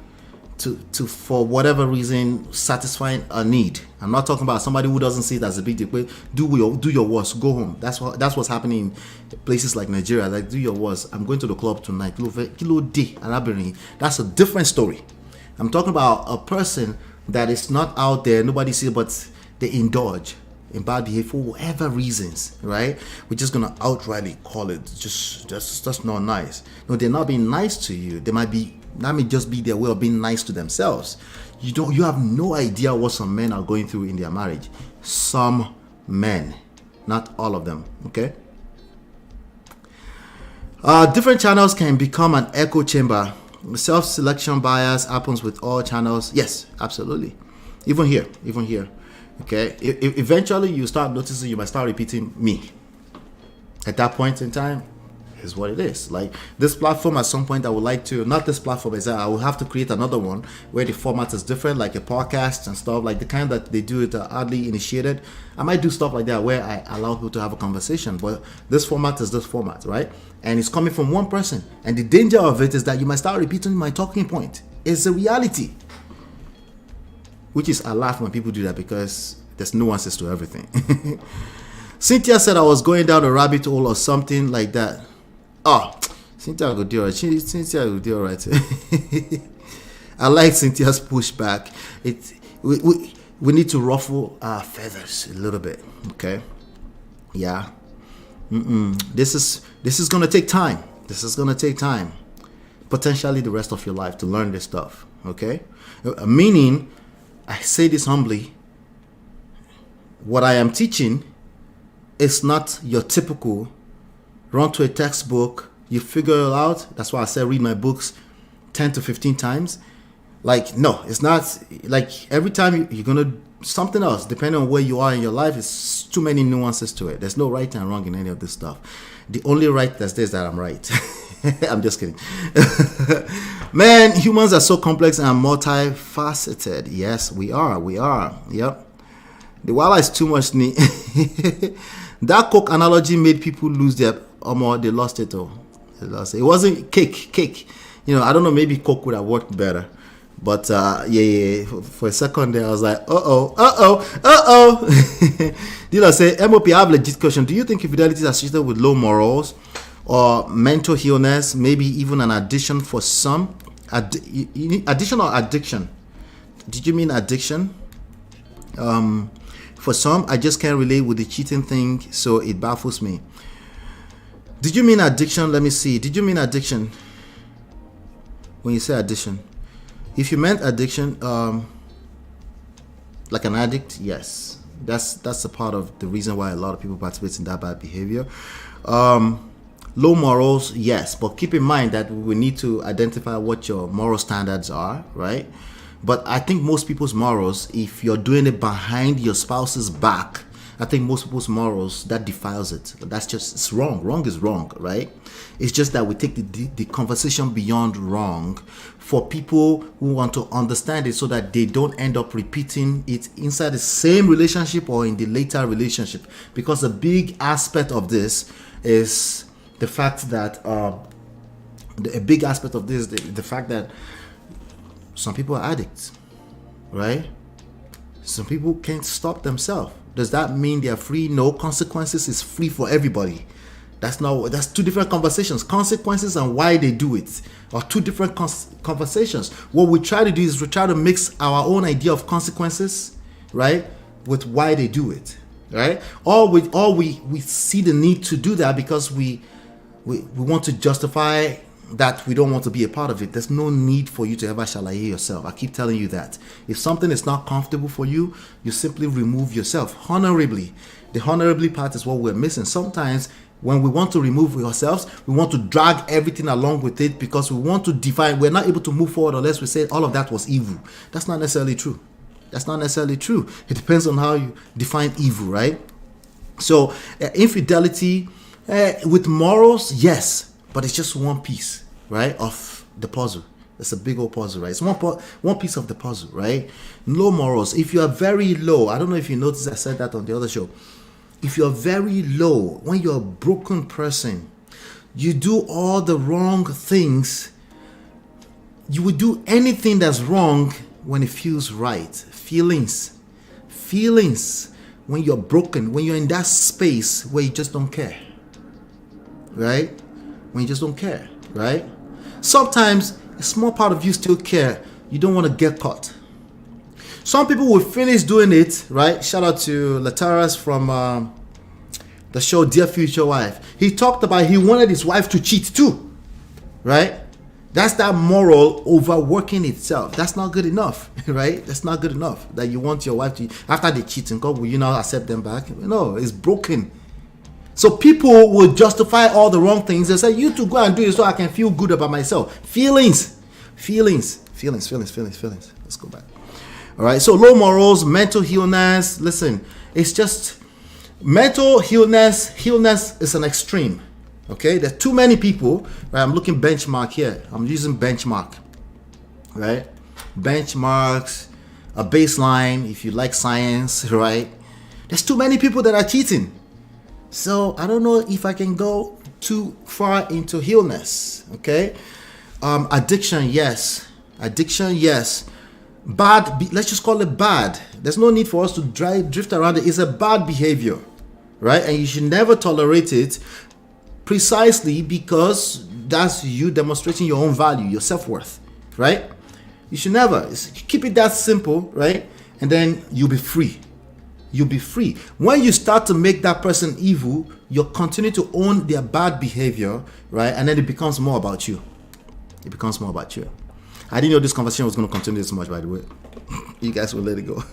Speaker 7: for whatever reason satisfying a need. I'm not talking about somebody who doesn't see it as a big deal. Do your worst, go home. That's what's happening in places like Nigeria. Like, do your worst. I'm going to the club tonight. That's a different story. I'm talking about a person that is not out there, nobody sees, but they indulge in bad behavior for whatever reasons, right? We're just gonna outrightly call it just not nice. No, they're not being nice to you. That may just be their way of being nice to themselves. You have no idea what some men are going through in their marriage. Some men, not all of them, okay? Different channels can become an echo chamber. Self-selection bias happens with all channels. Yes, absolutely. Even here. Okay, eventually you start noticing you might start repeating me. At that point in time, is what it is. Like this platform at some point I would like to, not this platform, is that I will have to create another one where the format is different, like a podcast and stuff, like the kind that they do it hardly initiated. I might do stuff like that where I allow people to have a conversation, but this format is this format, right? And it's coming from one person. And the danger of it is that you might start repeating my talking point. It's a reality. Which is, I laugh when people do that because there's nuances to everything. Cynthia said I was going down a rabbit hole or something like that. Oh, Cynthia will do alright. Cynthia will do alright. I like Cynthia's pushback. We need to ruffle our feathers a little bit. Okay. Yeah. This is gonna take time. This is gonna take time. Potentially the rest of your life to learn this stuff. Okay. Meaning, I say this humbly, what I am teaching is not your typical run to a textbook, you figure it out. That's why I say read my books 10 to 15 times. Like, no, it's not like every time you're going to something else, depending on where you are in your life, it's too many nuances to it. There's no right and wrong in any of this stuff. The only right that's there is that I'm right. I'm just kidding. Man, humans are so complex and multifaceted. Yes, we are. Yep. The wala is too much. That Coke analogy made people lose their they lost it all. It wasn't cake. You know, I don't know, maybe Coke would have worked better. But yeah. For a second there, I was like, uh-oh. Dila say, MOP, I have a legit question. Do you think infidelity is associated with low morals or mental illness, maybe even an addiction for some? Addiction or addiction? Did you mean addiction? For some, I just can't relate with the cheating thing, so it baffles me. Did you mean addiction? Let me see. Did you mean addiction? When you say addiction. If you meant addiction, like an addict, yes, that's a part of the reason why a lot of people participate in that bad behavior. Low morals, yes, but keep in mind that we need to identify what your moral standards are, right? But I think most people's morals, if you're doing it behind your spouse's back, I think most people's morals, that defiles it. That's just, it's wrong. Wrong is wrong, right? It's just that we take the conversation beyond wrong for people who want to understand it so that they don't end up repeating it inside the same relationship or in the later relationship. Because a big aspect of this is the fact that, the fact that some people are addicts, right? Some people can't stop themselves. Does that mean they are free? No, consequences is free for everybody. That's two different conversations. Consequences and why they do it are two different conversations. What we try to do is we try to mix our own idea of consequences, right, with why they do it, right? We see the need to do that because we want to justify that we don't want to be a part of it. There's no need for you to ever shalaye yourself. I keep telling you that. If something is not comfortable for you, you simply remove yourself honorably. The honorably part is what we're missing. Sometimes when we want to remove ourselves, we want to drag everything along with it because we want to define. We're not able to move forward unless we say all of that was evil. That's not necessarily true. That's not necessarily true. It depends on how you define evil, right? So infidelity with morals, yes, but it's just one piece, right, of the puzzle. It's a big old puzzle, right? It's one piece of the puzzle, right? Low morals. If you are very low, I don't know if you noticed I said that on the other show. If you're very low, when you're a broken person, you do all the wrong things. You would do anything that's wrong when it feels right. Feelings. When you're broken, when you're in that space where you just don't care, right? When you just don't care, right? Sometimes a small part of you still care. You don't want to get caught. Some people will finish doing it, right? Shout out to Lataras from the show Dear Future Wife. He talked about he wanted his wife to cheat too, right? That's that moral overworking itself. That's not good enough, right? That's not good enough that you want your wife to, after they cheat, and God, will you now accept them back? No, it's broken. So people will justify all the wrong things. They say, you to go and do it so I can feel good about myself. Feelings. Let's go back. All right. So low morals, mental illness. Listen, it's just mental illness. Illness is an extreme. Okay. There's too many people. Right. I'm looking benchmark here. I'm using benchmark. Right. Benchmarks, a baseline. If you like science, right. There's too many people that are cheating. So I don't know if I can go too far into illness. Okay. Addiction, yes. Bad, let's just call it bad. There's no need for us to drift around it. It's a bad behavior, right? And you should never tolerate it, precisely because that's you demonstrating your own value, your self-worth, right? You should never. Keep it that simple, right? And then you'll be free. When you start to make that person evil, you continue to own their bad behavior, right? And then it becomes more about you. I didn't know this conversation was going to continue this much, by the way. You guys will let it go.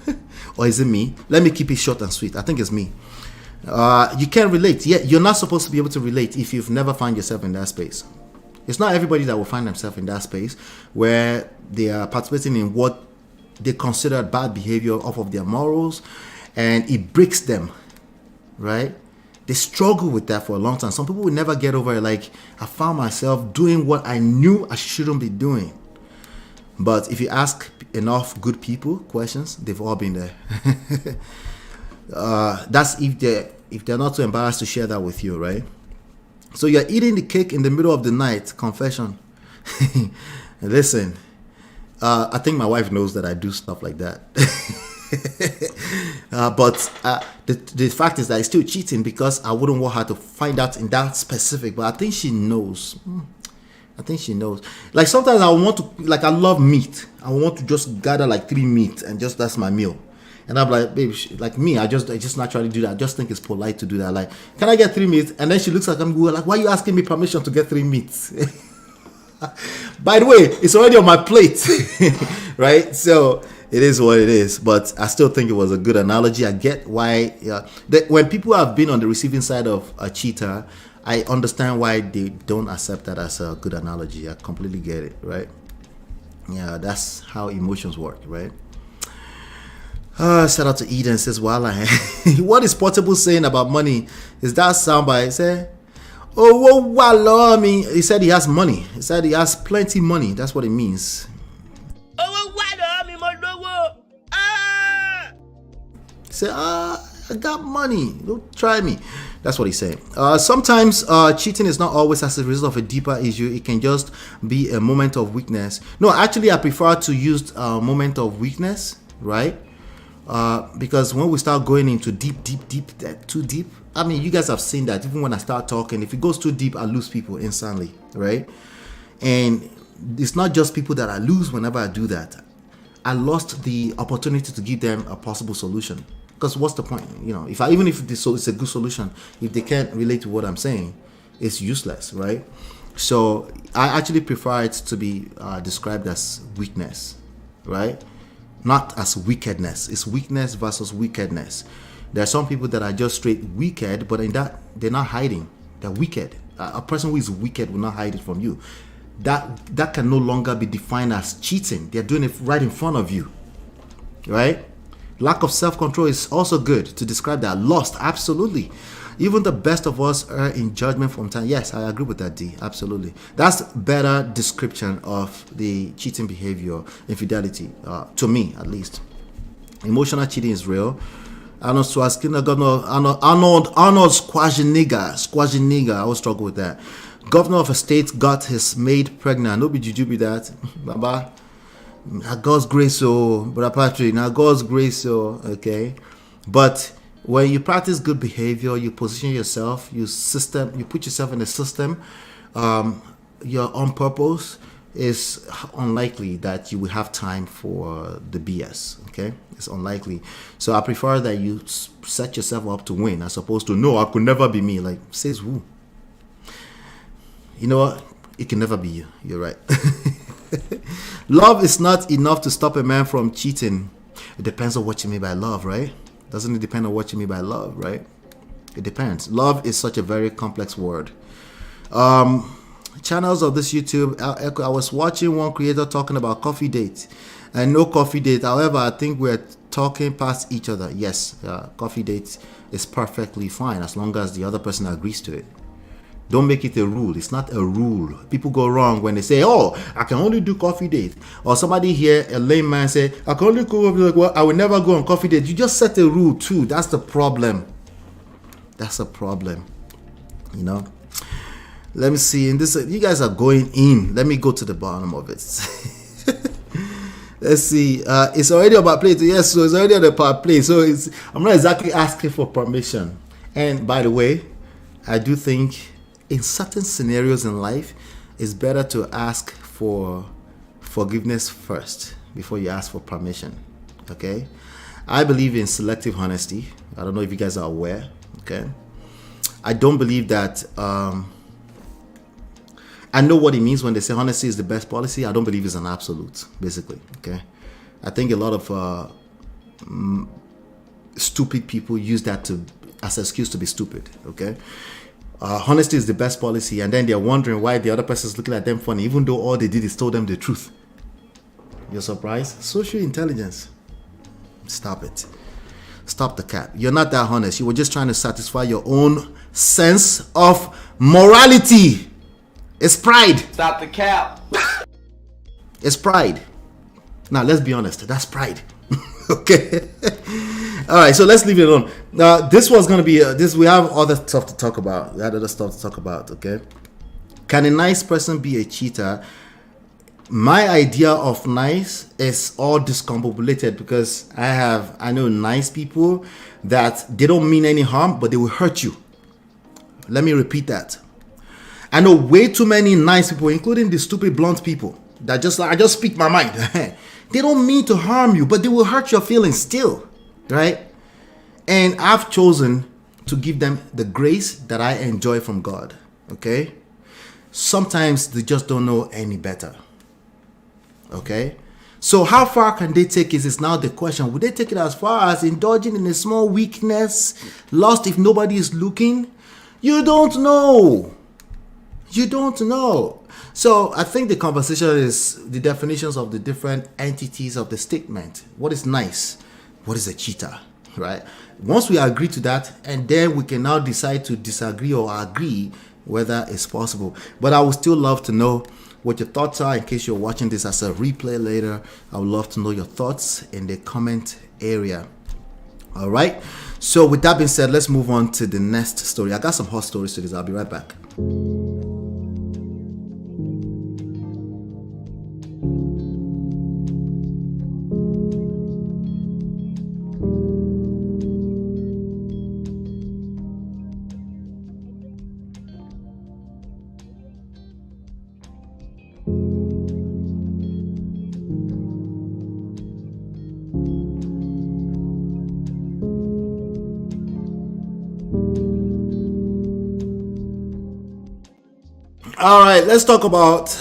Speaker 7: Or is it me? Let me keep it short and sweet. I think it's me. You can't relate. Yeah, you're not supposed to be able to relate if you've never found yourself in that space. It's not everybody that will find themselves in that space where they are participating in what they consider bad behavior off of their morals, and it breaks them, right? They struggle with that for a long time. Some people will never get over it. Like, I found myself doing what I knew I shouldn't be doing. But if you ask enough good people questions, they've all been there. That's if they're not too embarrassed to share that with you, right? So you're eating the cake in the middle of the night. Confession. Listen, I think my wife knows that I do stuff like that. But the fact is that I'm still cheating because I wouldn't want her to find out in that specific. But I think she knows. Like sometimes I want to, like I love meat. I want to just gather like 3 meat and just that's my meal. And I'm like, babe, like me, I just naturally do that. I just think it's polite to do that. Like, can I get 3 meat? And then she looks like I'm like, why are you asking me permission to get 3 meats? By the way, it's already on my plate, right? So it is what it is. But I still think it was a good analogy. I get why when people have been on the receiving side of a cheater, I understand why they don't accept that as a good analogy. I completely get it, right? Yeah, that's how emotions work, right? Shout out to Eden, says, Wala. What is Portable saying about money? Is that soundbite? Say, oh, Wala. I mean, he said he has money. He said he has plenty money. That's what it means. He said, I got money. Don't try me. That's what he's saying. Sometimes cheating is not always as a result of a deeper issue. It can just be a moment of weakness. No, actually, I prefer to use a moment of weakness, right? Because when we start going into too deep, I mean, you guys have seen that. Even when I start talking, if it goes too deep, I lose people instantly, right? And it's not just people that I lose whenever I do that. I lost the opportunity to give them a possible solution. Because what's the point? You know, even if it's a good solution, if they can't relate to what I'm saying, it's useless, right? So I actually prefer it to be described as weakness, right? Not as wickedness. It's weakness versus wickedness. There are some people that are just straight wicked, but in that they're not hiding. They're wicked. A person who is wicked will not hide it from you. That can no longer be defined as cheating. They're doing it right in front of you, right? Lack of self-control is also good to describe that. Lust, absolutely. Even the best of us are in judgment from time. Yes, I agree with that, D. Absolutely. That's better description of the cheating behavior, infidelity, to me at least. Emotional cheating is real. Arnold Schwarzenegger, Arnold Schwarzenegger, I always struggle with that. Governor of a state got his maid pregnant. No be juju be that. Baba. Now God's grace, Brother Patrick. Now God's grace, okay. But when you practice good behavior, you position yourself, you put yourself in a system, you're on purpose, it's unlikely that you will have time for the BS, okay? It's unlikely. So I prefer that you set yourself up to win as opposed to, no, I could never be me. Like, says who? You know what? It can never be you. You're right. Love is not enough to stop a man from cheating. It depends on what you mean by love, right? Doesn't it depend on what you mean by love, right? It depends. Love is such a very complex word. Channels of this YouTube, I was watching one creator talking about coffee date and no coffee date. However, I think we're talking past each other. Yes, coffee date is perfectly fine as long as the other person agrees to it. Don't make it a rule. It's not a rule. People go wrong when they say, oh, I can only do coffee date. Or somebody here, a lame man, say, I can only go, like, well, I will never go on coffee date. You just set a rule too. That's the problem. That's a problem. You know? Let me see. In this, you guys are going in. Let me go to the bottom of it. Let's see. It's already on my plate. Yes, so it's already on the plate. So I'm not exactly asking for permission. And by the way, I do think in certain scenarios in life, it's better to ask for forgiveness first before you ask for permission. Okay? I believe in selective honesty. I don't know if you guys are aware. Okay? I don't believe that. I know what it means when they say honesty is the best policy. I don't believe it's an absolute, basically. Okay? I think a lot of stupid people use that as an excuse to be stupid. Okay? Honesty is the best policy, and then they're wondering why the other person is looking at them funny, even though all they did is told them the truth. You're surprised? Social intelligence. Stop it. Stop the cap. You're not that honest. You were just trying to satisfy your own sense of morality. It's pride.
Speaker 5: Stop the cap.
Speaker 7: It's pride. Now, let's be honest. That's pride. Okay. All right, so let's leave it alone. Now, this was going to be this. We have other stuff to talk about. We had other stuff to talk about. Okay. Can a nice person be a cheater? My idea of nice is all discombobulated because I know nice people that they don't mean any harm, but they will hurt you. Let me repeat that. I know way too many nice people, including the stupid blunt people that just like I just speak my mind. They don't mean to harm you, but they will hurt your feelings still, right? And I've chosen to give them the grace that I enjoy from God, okay? sometimes they just don't know any better. Okay? So how far can they take it is now the question. Would they take it as far as indulging in a small weakness, lost if nobody is looking? You don't know. You don't know. So I think the conversation is the definitions of the different entities of the statement. What is nice? What is a cheater? Right? Once we agree to that, and then we can now decide to disagree or agree whether it's possible. But I would still love to know what your thoughts are in case you're watching this as a replay later. I would love to know your thoughts in the comment area. All right. So with that being said, let's move on to the next story. I got some hot stories to this. I'll be right back. All right, let's talk about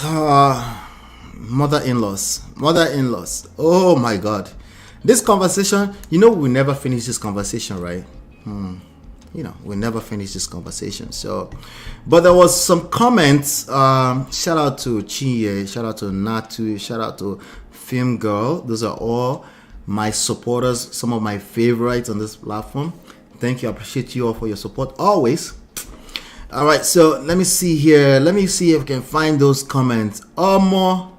Speaker 7: mother-in-laws. Mother-in-laws. Oh my God. This conversation, we never finish this conversation, right? We never finish this conversation. So, but there was some comments. Shout out to Chinye, shout out to Natu, shout out to Film Girl. Those are all my supporters, some of my favorites on this platform. Thank you. I appreciate you all for your support always. All right, so let me see here. Let me see if I can find those comments. More.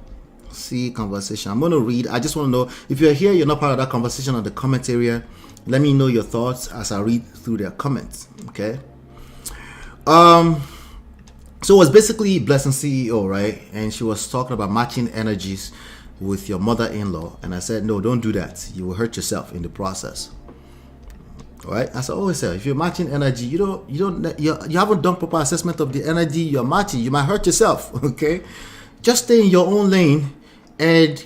Speaker 7: See conversation. I'm going to read. I just want to know if you're here, you're not part of that conversation on the comment area. Let me know your thoughts as I read through their comments. Okay. So it was basically Blessing CEO, right? And she was talking about matching energies with your mother-in-law. And I said, no, don't do that. You will hurt yourself in the process. All right, as I always say, if you're matching energy, you haven't done proper assessment of the energy you're matching. You might hurt yourself. Okay, just stay in your own lane and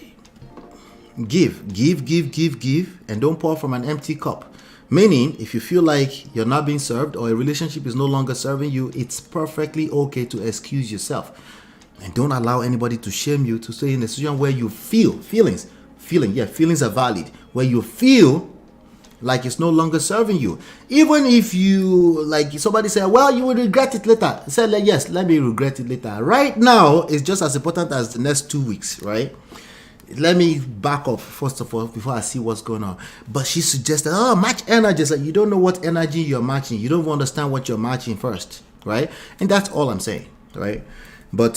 Speaker 7: give, and don't pour from an empty cup. Meaning, if you feel like you're not being served or a relationship is no longer serving you, it's perfectly okay to excuse yourself, and don't allow anybody to shame you to stay in a situation where you feel feelings are valid, where you feel like it's no longer serving you. Even if you, like somebody said, well, you will regret it later. I said, like, yes, let me regret it later. Right now, it's just as important as the next 2 weeks, right? Let me back up first of all before I see what's going on. But she suggested, match energies. Like, you don't know what energy you're matching. You don't understand what you're matching first, right? And that's all I'm saying, right? But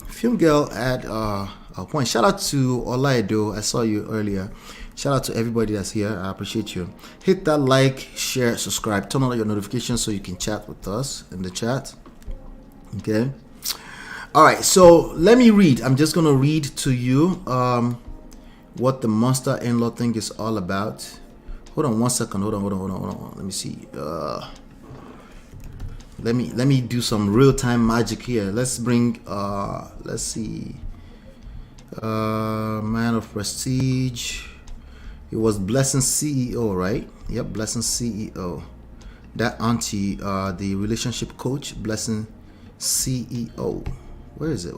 Speaker 7: Film Girl had a point. Shout out to Olaido. I saw you earlier. Shout out to everybody that's here. I appreciate you. Hit that like, share, subscribe, turn on your notifications so you can chat with us in the chat. Okay. All right. So let me read. I'm just going to read to you what the monster-in-law thing is all about. Hold on 1 second. Hold on. Let me see. Let me do some real-time magic here. Let's bring, let's see. Man of Prestige. It was Blessing CEO, right? Yep, Blessing CEO. That auntie, the relationship coach, Blessing CEO. Where is it?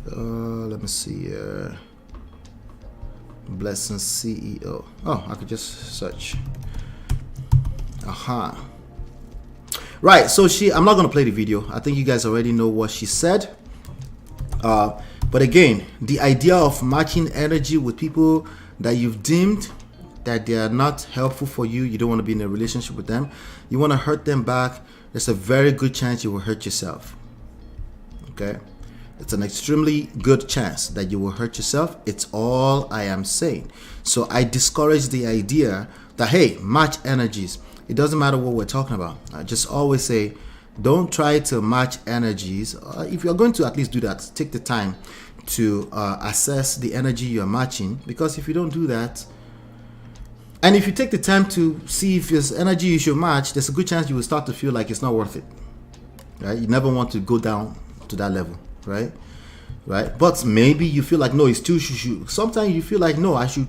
Speaker 7: Let me see. Blessing CEO. Oh, I could just search. Aha. Right. So I'm not gonna play the video. I think you guys already know what she said. But again, the idea of matching energy with people that you've deemed that they are not helpful for you, you don't want to be in a relationship with them, you want to hurt them back, there's a very good chance you will hurt yourself. Okay? It's an extremely good chance that you will hurt yourself. It's all I am saying. So I discourage the idea that, hey, match energies. It doesn't matter what we're talking about. I just always say, don't try to match energies. If you're going to at least do that, take the time to assess the energy you're matching. Because if you don't do that, and if you take the time to see if there's energy you should match, there's a good chance you will start to feel like it's not worth it. Right? You never want to go down to that level, right? But maybe you feel like, no, it's too shoo. Sometimes you feel like, no, I should.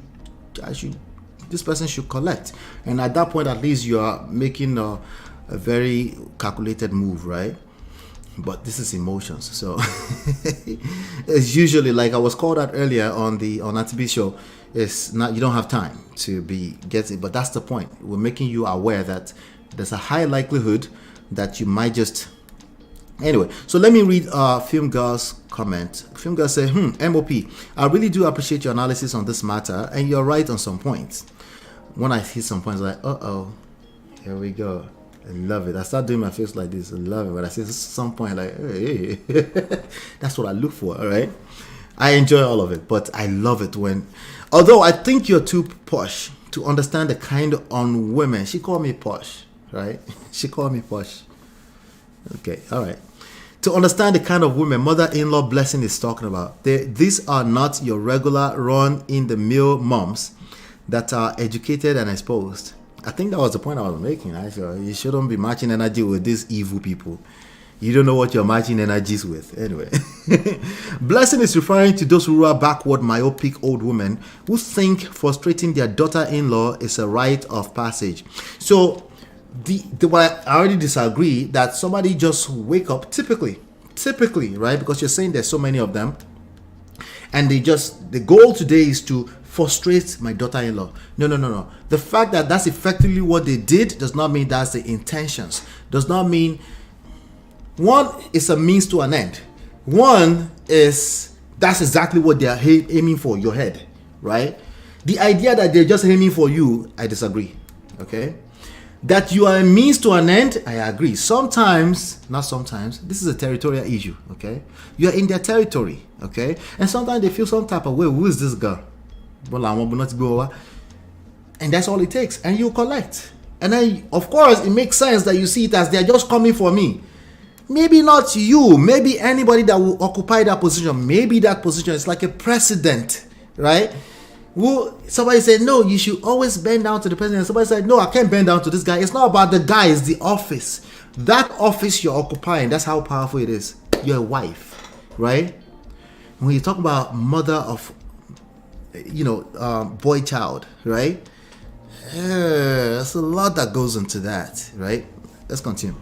Speaker 7: This person should collect, and at that point, at least you are making a very calculated move, right? but this is emotions. So it's usually, like I was called out earlier on ATB show, it's not, you don't have time to be getting, but that's the point. We're making you aware that there's a high likelihood that you might just, anyway. So let me read Film Girl's comment. Film Girl said, MOP, I really do appreciate your analysis on this matter, and you're right on some points. When I hit some points, like, here we go. I love it. I start doing my face like this. I love it. But I say some point, like, hey. That's what I look for, all right? I enjoy all of it, but I love it when, although I think you're too posh to understand the kind of women. She called me posh, right? She called me posh. Okay, all right. To understand the kind of women mother-in-law Blessing is talking about. These are not your regular run-in-the-mill moms that are educated and exposed. I think that was the point I was making. Actually, you shouldn't be matching energy with these evil people. You don't know what you're matching energies with. Anyway, Blessing is referring to those rural, backward, myopic old women who think frustrating their daughter-in-law is a rite of passage. So, I already disagree that somebody just wake up, typically, right? Because you're saying there's so many of them, and the goal today is to frustrate my daughter-in-law. No. The fact that that's effectively what they did does not mean that's the intentions. Does not mean one is a means to an end. One is that's exactly what they are aiming for, your head, right? The idea that they're just aiming for you, I disagree. Okay? That you are a means to an end, I agree. Sometimes, not sometimes, this is a territorial issue, okay? You're in their territory, okay? And sometimes they feel some type of way, who is this girl? And that's all it takes, and you collect. And then, of course, it makes sense that you see it as they're just coming for me. Maybe not you, maybe anybody that will occupy that position. Maybe that position is like a precedent, right? Somebody said, no, you should always bend down to the president. Somebody said, no, I can't bend down to this guy. It's not about the guy, it's the office. That office you're occupying, that's how powerful it is. You're a wife, right? When you talk about mother of, boy child, right? There's a lot that goes into that, right? Let's continue.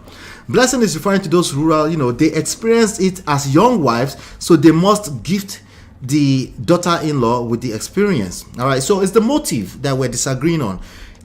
Speaker 7: Blessing is referring to those rural, they experienced it as young wives, so they must gift the daughter-in-law with the experience. All right, so it's the motive that we're disagreeing on.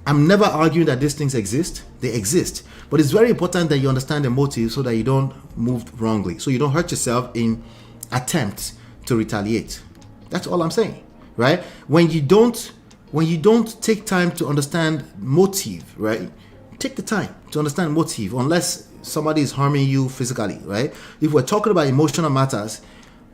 Speaker 7: I'm never arguing that these things exist. They exist. But it's very important that you understand the motive so that you don't move wrongly, so you don't hurt yourself in attempts to retaliate. That's all I'm saying, right? When you don't take time to understand motive, right? Take the time to understand motive, unless somebody is harming you physically, right? If we're talking about emotional matters,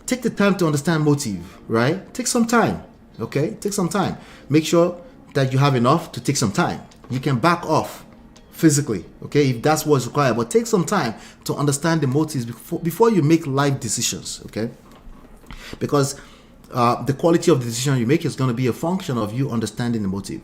Speaker 7: take the time to understand motive, right? Take some time, okay? Take some time. Make sure that you have enough to take some time. You can back off physically, okay, if that's what's required, but take some time to understand the motives before you make life decisions, okay? Because the quality of the decision you make is going to be a function of you understanding the motive.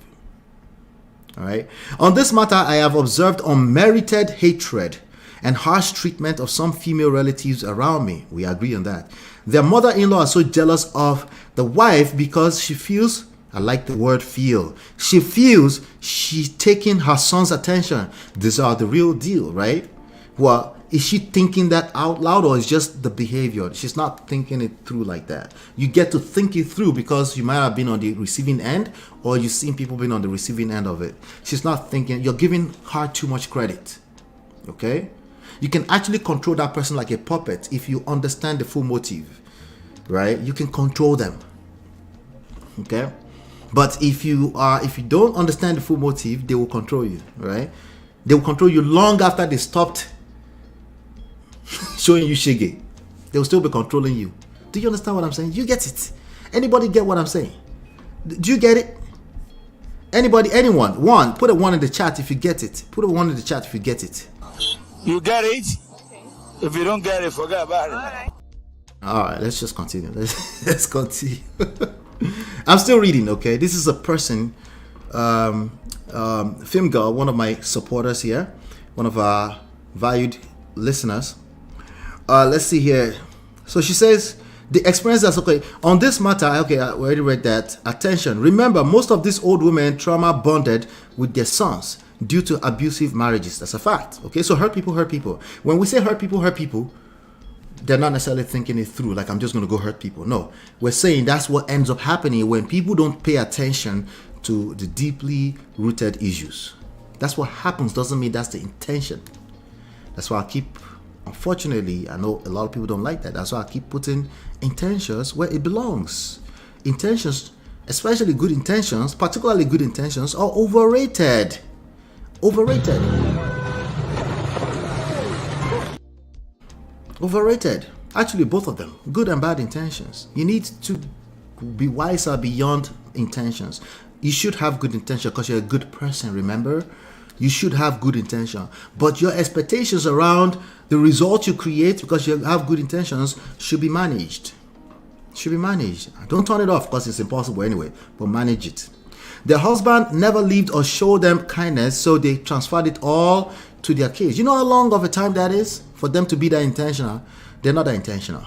Speaker 7: All right. On this matter, I have observed unmerited hatred and harsh treatment of some female relatives around me. We agree on that. Their mother-in-law is so jealous of the wife because she feels, I like the word feel, she feels she's taking her son's attention. These are the real deal, right? Well, is she thinking that out loud, or is just the behavior? She's not thinking it through like that. You get to think it through because you might have been on the receiving end, or you've seen people being on the receiving end of it. She's not thinking. You're giving her too much credit. Okay? You can actually control that person like a puppet if you understand the full motive, right? You can control them. Okay? But if you don't understand the full motive, they will control you, right? They will control you long after they stopped showing you shiggy. They will still be controlling you. Do you understand what I'm saying? You get it? Anybody get what I'm saying? Do you get it? Anybody? Anyone? One. Put a 1 in the chat if you get it. Put a 1 in the chat if you get it.
Speaker 10: You get it? If you don't get it, forget about it.
Speaker 7: All right, let's just continue. Let's continue. I'm still reading, okay? This is a person, Film Girl, one of my supporters here, one of our valued listeners. Let's see here. So she says, the experience that's okay. On this matter, okay, I already read that. Attention. Remember, most of these old women trauma bonded with their sons due to abusive marriages. That's a fact. Okay, so hurt people. When we say hurt people, they're not necessarily thinking it through, like I'm just going to go hurt people. No, we're saying that's what ends up happening when people don't pay attention to the deeply rooted issues. That's what happens. Doesn't mean that's the intention. That's why I keep, unfortunately, I know a lot of people don't like that. That's why I keep putting intentions where it belongs. Intentions, especially good intentions, particularly good intentions, are overrated. Overrated. Overrated. Actually, both of them, good and bad intentions. You need to be wiser beyond intentions. You should have good intention because you're a good person, remember? You should have good intention. But your expectations around the result you create because you have good intentions should be managed. Should be managed. Don't turn it off because it's impossible anyway, but manage it. The husband never lived or showed them kindness, so they transferred it all to their kids. You know how long of a time that is for them to be that intentional? They're not that intentional.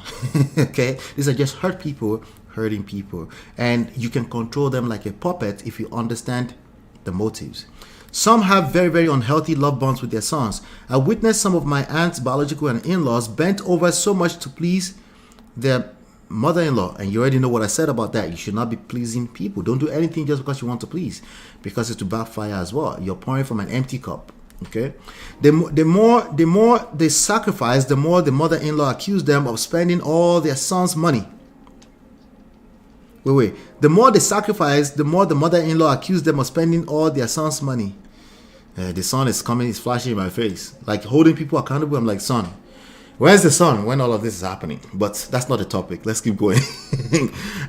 Speaker 7: Okay? These are just hurt people hurting people. And you can control them like a puppet if you understand the motives. Some have very, very unhealthy love bonds with their sons. I witnessed some of my aunts, biological and in-laws, bent over so much to please their mother-in-law, and you already know what I said about that. You should not be pleasing people. Don't do anything just because you want to please, because it's to backfire as well. You're pouring from an empty cup. Okay, the more they sacrifice, the more the mother-in-law accused them of spending all their son's money. Wait. The more they sacrifice, the more the mother-in-law accused them of spending all their son's money. The son is coming, he's flashing in my face, like holding people accountable. I'm like, son, where's the son when all of this is happening? But that's not the topic. Let's keep going.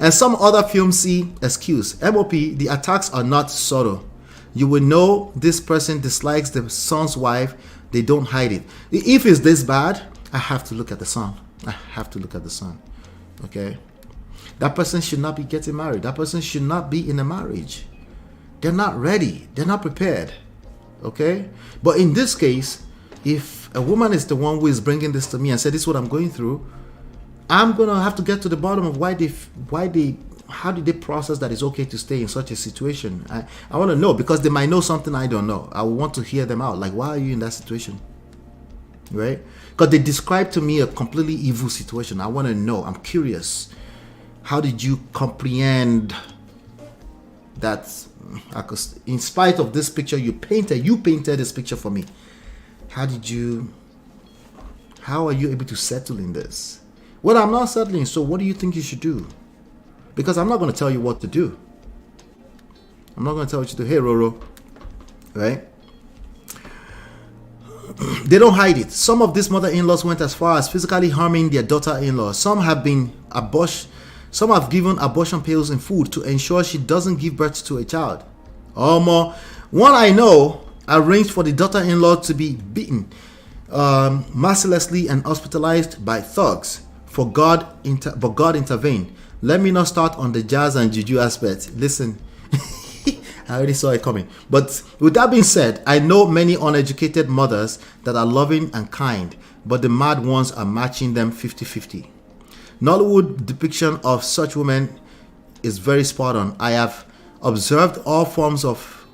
Speaker 7: And some other films see excuse. MOP, the attacks are not subtle. You will know this person dislikes the son's wife. They don't hide it. If it's this bad, I have to look at the son. I have to look at the son. Okay? That person should not be getting married. That person should not be in a marriage. They're not ready. They're not prepared. Okay? But in this case, if a woman is the one who is bringing this to me and said, this is what I'm going through, I'm going to have to get to the bottom of how did they process that it's okay to stay in such a situation. I want to know, because they might know something I don't know. I want to hear them out. Like, why are you in that situation? Right? Because they described to me a completely evil situation. I want to know. I'm curious. How did you comprehend that? In spite of this picture you painted this picture for me. How are you able to settle in this? Well, I'm not settling, so what do you think you should do? Because I'm not going to tell you what to do. I'm not going to tell you to do. Hey, Roro. Right? They don't hide it. Some of these mother-in-laws went as far as physically harming their daughter-in-law. Some have given abortion pills and food to ensure she doesn't give birth to a child. One I know arranged for the daughter-in-law to be beaten mercilessly and hospitalized by thugs. But God intervened. Let me not start on the jazz and juju aspect. Listen, I already saw it coming. But with that being said, I know many uneducated mothers that are loving and kind, but the mad ones are matching them 50-50. Nollywood depiction of such women is very spot on. I have observed all forms of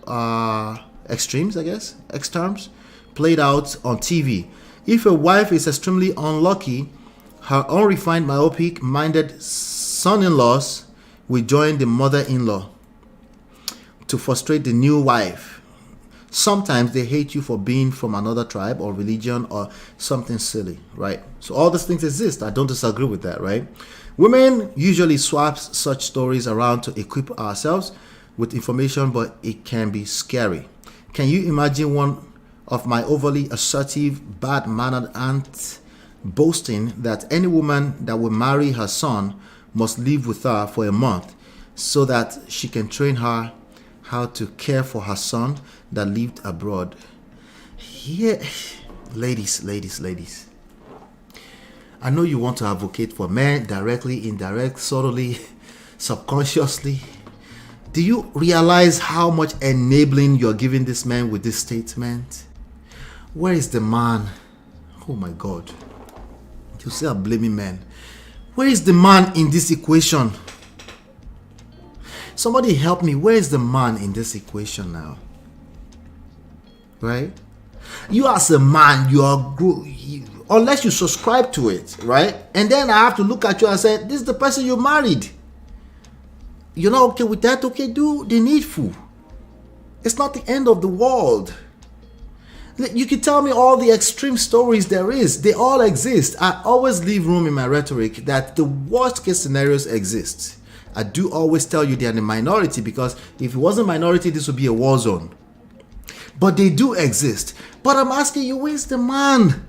Speaker 7: extremes, extremes, played out on TV. If a wife is extremely unlucky, her unrefined, myopic-minded son-in-laws will join the mother-in-law to frustrate the new wife. Sometimes they hate you for being from another tribe or religion or something silly, right? So all these things exist. I don't disagree with that, right? Women usually swap such stories around to equip ourselves with information, but it can be scary. Can you imagine one of my overly assertive, bad-mannered aunt boasting that any woman that will marry her son must live with her for a month so that she can train her how to care for her son that lived abroad? Yeah, ladies. I know you want to advocate for men directly, indirect, subtly, subconsciously. Do you realize how much enabling you're giving this man with this statement? Where is the man? Oh my God. You say I'm blaming men. Where is the man in this equation? Somebody help me. Where is the man in this equation now? Right? You as a man, you are unless you subscribe to it, right? And then I have to look at you and say, this is the person you married. You're not okay with that? Okay, do the needful. It's not the end of the world. You can tell me all the extreme stories there is. They all exist. I always leave room in my rhetoric that the worst case scenarios exist. I do always tell you they're in the minority, because if it wasn't minority, this would be a war zone. But they do exist. But I'm asking you, where's the man?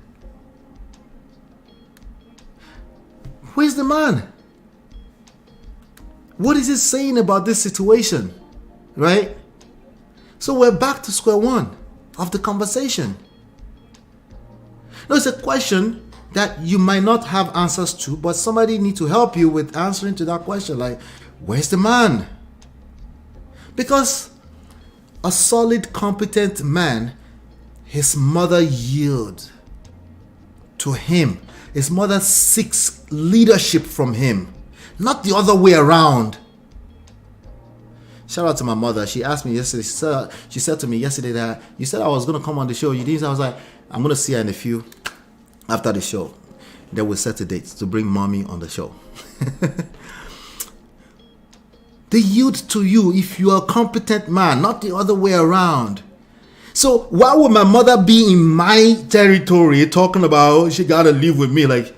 Speaker 7: Where's the man? What is it saying about this situation? Right? So we're back to square one of the conversation. Now, it's a question that you might not have answers to, but somebody needs to help you with answering to that question. Like, where's the man? Because a solid, competent man, his mother yields to him. His mother seeks leadership from him, not the other way around. Shout out to my mother. She asked me yesterday, she said to me yesterday that you said I was going to come on the show. You didn't. I was like, I'm going to see her in a few after the show. Then we'll set a date to bring mommy on the show. They yield to you if you are a competent man, not the other way around. So why would my mother be in my territory talking about she gotta live with me? Like,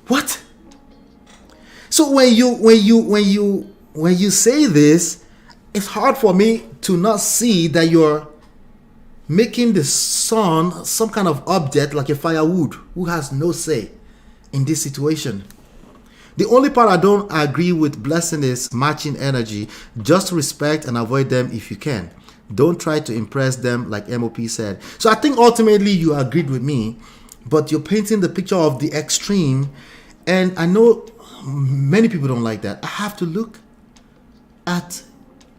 Speaker 7: what? So when you say this, it's hard for me to not see that you're making the son some kind of object, like a firewood who has no say in this situation. The only part I don't agree with blessing is matching energy. Just respect and avoid them if you can. Don't try to impress them, like MOP said. So I think ultimately you agreed with me, but you're painting the picture of the extreme. And I know many people don't like that. I have to look at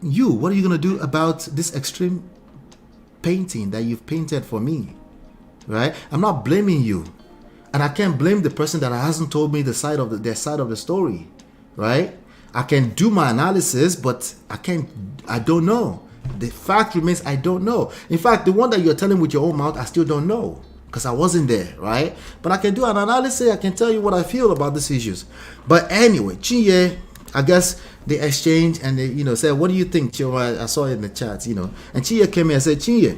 Speaker 7: you. What are you going to do about this extreme painting that you've painted for me? Right? I'm not blaming you. And I can't blame the person that hasn't told me their side of the story, right? I can do my analysis, but I don't know. The fact remains, I don't know. In fact, the one that you're telling with your own mouth, I still don't know, because I wasn't there, right? But I can do an analysis. I can tell you what I feel about these issues. But anyway, Chinye, I guess they exchanged and they, said, what do you think, Chioma? I saw it in the chat, And Chinye came here and said, Chinye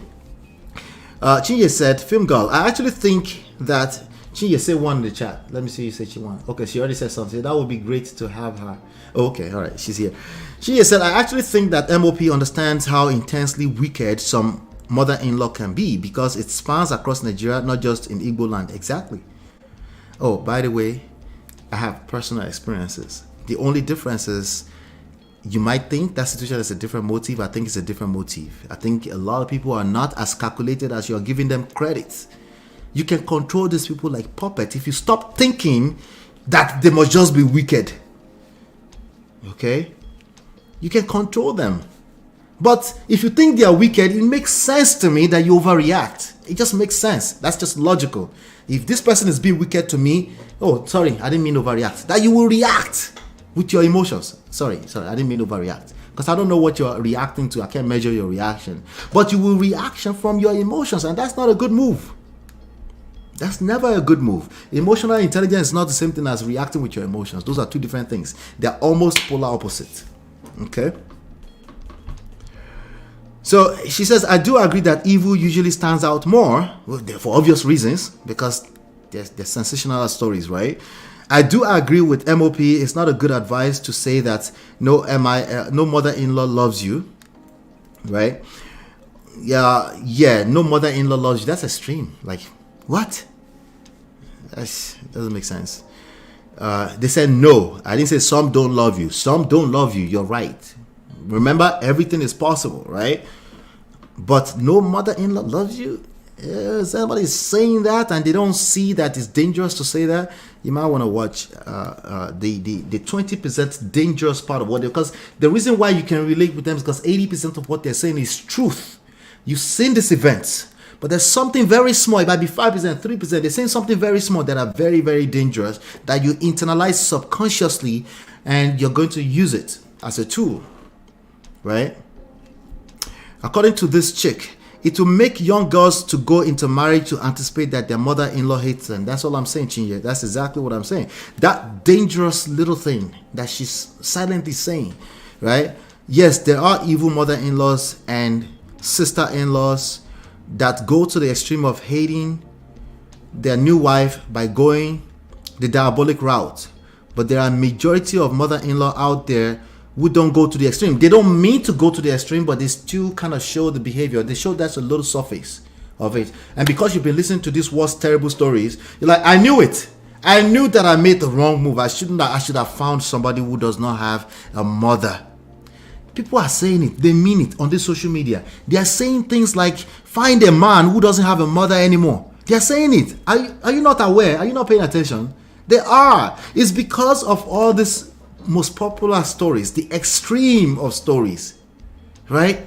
Speaker 7: said, Film Girl, I actually think that Chinye said one in the chat. Let me see. You said she won. Okay, she already said something. That would be great to have her. Okay, all right. She's here. Chinye said, I actually think that MOP understands how intensely wicked some mother-in-law can be, because it spans across Nigeria, not just in Igbo land. Exactly. Oh, by the way, I have personal experiences. The only difference is you might think that situation is a different motive. I think it's a different motive. I think a lot of people are not as calculated as you're giving them credit. You can control these people like puppets if you stop thinking that they must just be wicked. Okay? You can control them. But if you think they are wicked, it makes sense to me that you overreact. It just makes sense. That's just logical. If this person is being wicked to me, oh, sorry, I didn't mean overreact. That you will react with your emotions. Sorry, I didn't mean overreact. Because I don't know what you're reacting to. I can't measure your reaction. But you will reaction from your emotions, and that's not a good move. That's never a good move. Emotional intelligence is not the same thing as reacting with your emotions. Those are two different things. They're almost polar opposite. Okay? So she says, I do agree that evil usually stands out more, for obvious reasons, because they're sensational stories, right? I do agree with MOP. It's not a good advice to say that no mother-in-law loves you, right? Yeah, no mother-in-law loves you. That's extreme. Like, what? That doesn't make sense. They said no. I didn't say some don't love you. Some don't love you. You're right. Remember, everything is possible, right? But no mother-in-law loves you. Somebody's saying that and they don't see that it's dangerous to say that. You might want to watch the 20% dangerous part of what they, because the reason why you can relate with them is because 80% of what they're saying is truth. You've seen this event. But there's something very small, it might be 5%, 3%. They're saying something very small that are very, very dangerous that you internalize subconsciously and you're going to use it as a tool, right? According to this chick, It will make young girls to go into marriage to anticipate that their mother-in-law hates them. That's all I'm saying, Chinye. That's exactly what I'm saying. That dangerous little thing that she's silently saying, right? Yes, there are evil mother-in-laws and sister-in-laws that go to the extreme of hating their new wife by going the diabolic route. But there are a majority of mother-in-law out there who don't go to the extreme. They don't mean to go to the extreme, but they still kind of show the behavior. They show that's a little surface of it. And because you've been listening to these worst terrible stories, you're like, I knew it. I knew that I made the wrong move. I should have found somebody who does not have a mother. People are saying it. They mean it on this social media. They are saying things like, find a man who doesn't have a mother anymore. They are saying it. Are you not aware? Are you not paying attention? They are. It's because of all these most popular stories, the extreme of stories, right?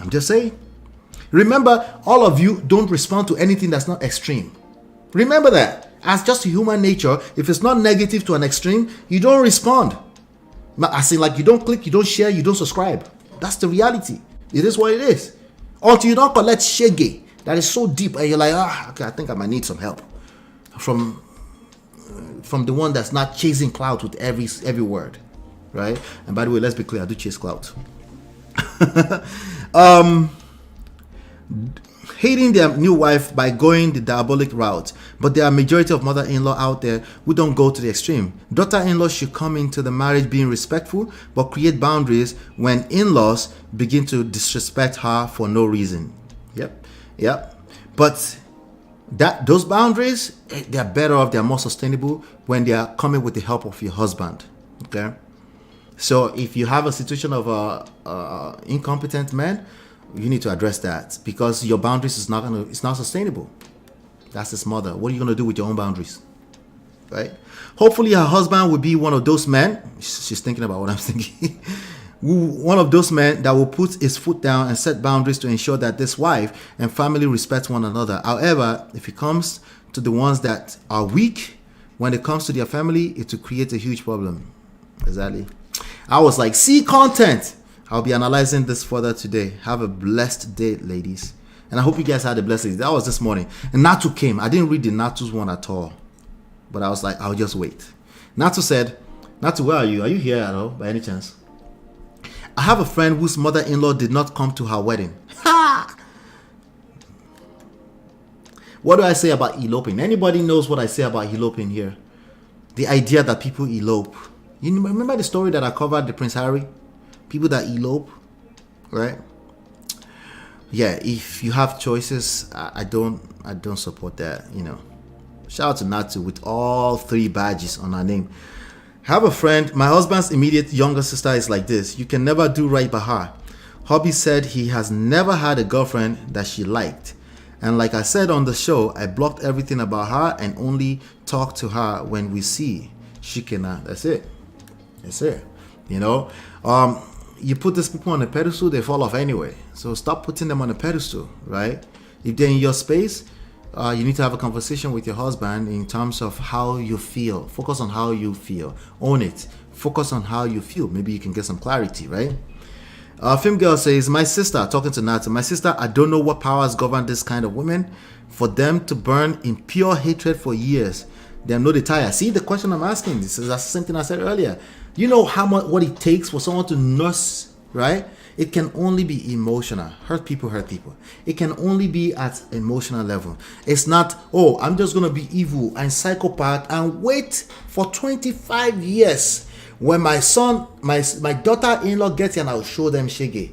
Speaker 7: I'm just saying. Remember, all of you don't respond to anything that's not extreme. Remember that. As just human nature, if it's not negative to an extreme, you don't respond. I say, like, you don't click, you don't share, you don't subscribe. That's the reality. It is what it is. Until you don't collect shege that is so deep, and you're like, okay, I think I might need some help from the one that's not chasing clout with every word, right? And by the way, let's be clear, I do chase clout. Hating their new wife by going the diabolic route, but there are a majority of mother-in-law out there who don't go to the extreme. Daughter-in-law should come into the marriage being respectful, but create boundaries when in-laws begin to disrespect her for no reason. Yep. But those boundaries, they're better off, they're more sustainable when they are coming with the help of your husband. Okay, so if you have a situation of a incompetent man, you need to address that, because your boundaries it's not sustainable. That's his mother. What are you gonna do with your own boundaries, right? Hopefully her husband will be one of those men. She's thinking about what I'm thinking. One of those men that will put his foot down and set boundaries to ensure that this wife and family respect one another. However, if it comes to the ones that are weak, when it comes to their family, it will create a huge problem. Exactly. I was like, see content. I'll be analyzing this further today. Have a blessed day, ladies. And I hope you guys had a blessed day. That was this morning. And Natu came. I didn't read the Natu's one at all. But I was like, I'll just wait. Natu said, Natu, where are you? Are you here at all, by any chance? I have a friend whose mother-in-law did not come to her wedding. Ha! What do I say about eloping? Anybody knows what I say about eloping here? The idea that people elope. You remember the story that I covered, the Prince Harry? People that elope, right? Yeah, if you have choices, I don't support that, you know. Shout out to Natu with all 3 badges on her name. Have a friend, my husband's immediate younger sister is like this. You can never do right by her. Hobby said he has never had a girlfriend that she liked. And like I said on the show, I blocked everything about her and only talk to her when we see. Shikena, that's it. You know, you put these people on a pedestal, they fall off anyway. So stop putting them on a pedestal, right? If they're in your space, you need to have a conversation with your husband in terms of how you feel. Focus on how you feel. Own it. Focus on how you feel. Maybe you can get some clarity, right? Film Girl says, my sister, talking to Nata, my sister, I don't know what powers govern this kind of women. For them to burn in pure hatred for years. Them know they tire. See the question I'm asking? That's the same thing I said earlier. You know how much what it takes for someone to nurse, right? It can only be emotional. Hurt people. It can only be at emotional level. It's not, oh, I'm just going to be evil and psychopath and wait for 25 years when my daughter-in-law gets here and I'll show them shege.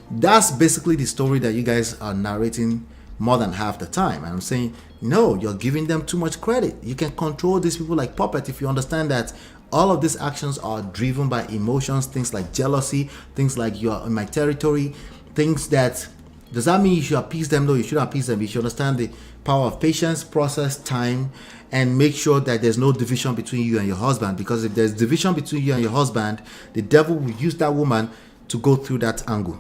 Speaker 7: That's basically the story that you guys are narrating more than half the time. And I'm saying, no, you're giving them too much credit. You can control these people like puppet if you understand that all of these actions are driven by emotions, things like jealousy, things like you're in my territory, things that, does that mean you should appease them? No, you shouldn't appease them. You should understand the power of patience, process, time, and make sure that there's no division between you and your husband. Because if there's division between you and your husband, the devil will use that woman to go through that angle.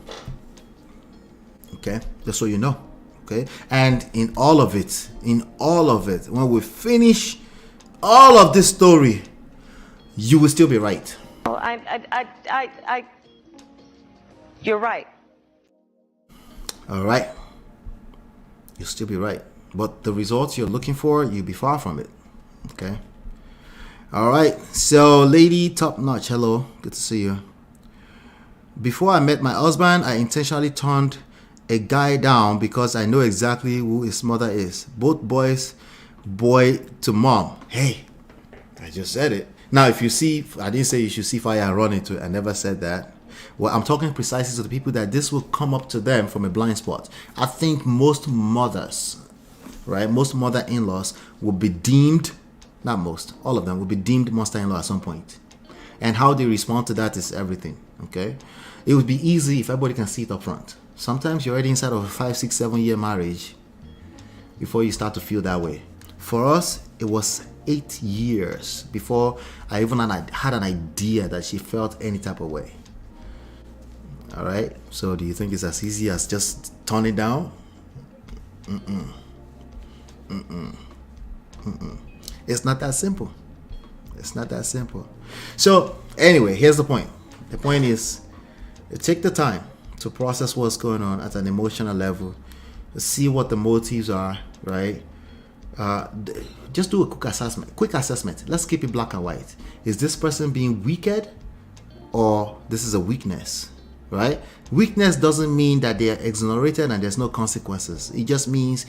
Speaker 7: Okay, just so you know. Okay, and in all of it, when we finish all of this story, you will still be right.
Speaker 8: Well, you're right.
Speaker 7: All right. you'll still be right. But the results you're looking for, you'll be far from it. Okay. All right. So, lady top notch, hello. Good to see you. Before I met my husband, I intentionally turned a guy down because I know exactly who his mother is. Both boys, boy to mom. Hey, I just said it. Now, if you see, I didn't say you should see fire and run into it. I never said that. Well, I'm talking precisely to the people that this will come up to them from a blind spot. I think most mothers, right, most mother-in-laws will be deemed, not most, all of them will be deemed monster-in-law at some point. And how they respond to that is everything, okay? It would be easy if everybody can see it up front. Sometimes you're already inside of a 5, 6, 7 year marriage before you start to feel that way. For us, it was 8 years before I even had an idea that she felt any type of way. All right. So do you think it's as easy as just turning down? It's not that simple. It's not that simple. So anyway, here's the point. The point is, take the time to process what's going on at an emotional level, see what the motives are, right? Just do a quick assessment. Let's keep it black and white. Is this person being wicked, or this is a weakness, right? Weakness doesn't mean that they are exonerated and there's no consequences. It just means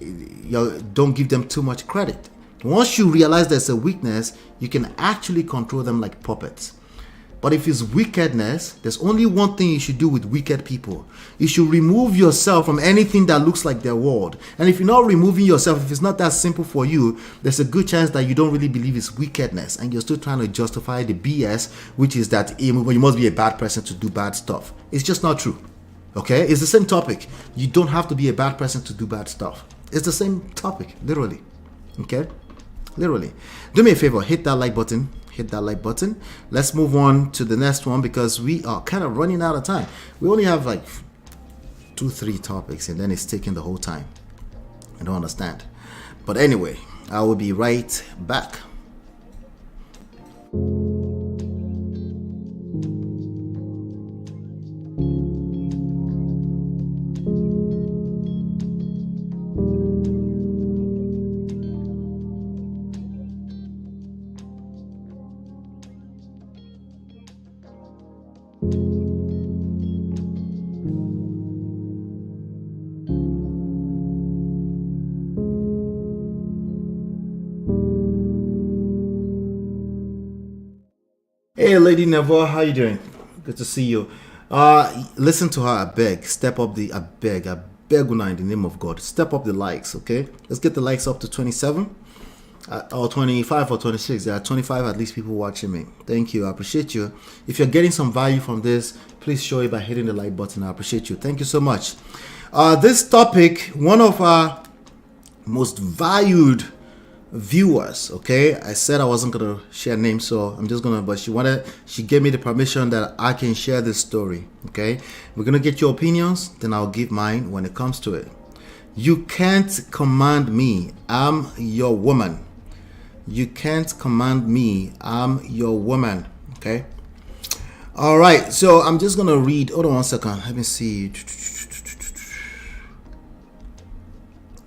Speaker 7: you don't give them too much credit. Once you realize there's a weakness, you can actually control them like puppets. But if it's wickedness, there's only one thing you should do with wicked people. You should remove yourself from anything that looks like their world. And if you're not removing yourself, if it's not that simple for you, there's a good chance that you don't really believe it's wickedness. And you're still trying to justify the BS, which is that you must be a bad person to do bad stuff. It's just not true. Okay? It's the same topic. You don't have to be a bad person to do bad stuff. It's the same topic, literally. Okay? Literally. Do me a favor, hit that like button. Hit that like button. Let's move on to the next one because we are kind of running out of time. We only have like 2-3 topics and then it's taking the whole time. I don't understand. But anyway, I will be right back. Hey, Lady Never, how you doing? Good to see you. Listen to her, I beg. Step up the, I beg una in the name of God. Step up the likes, okay? Let's get the likes up to 27 or 25 or 26. There are 25 at least people watching me. Thank you, I appreciate you. If you're getting some value from this, please show it by hitting the like button. I appreciate you. Thank you so much. This topic, one of our most valued viewers, okay, I said I wasn't gonna share names, so I'm just gonna, but she gave me the permission that I can share this story. Okay, we're gonna get your opinions, then I'll give mine when it comes to it. You can't command me, I'm your woman. You can't command me, I'm your woman. Okay, all right, so I'm just gonna read. Hold on one second, let me see.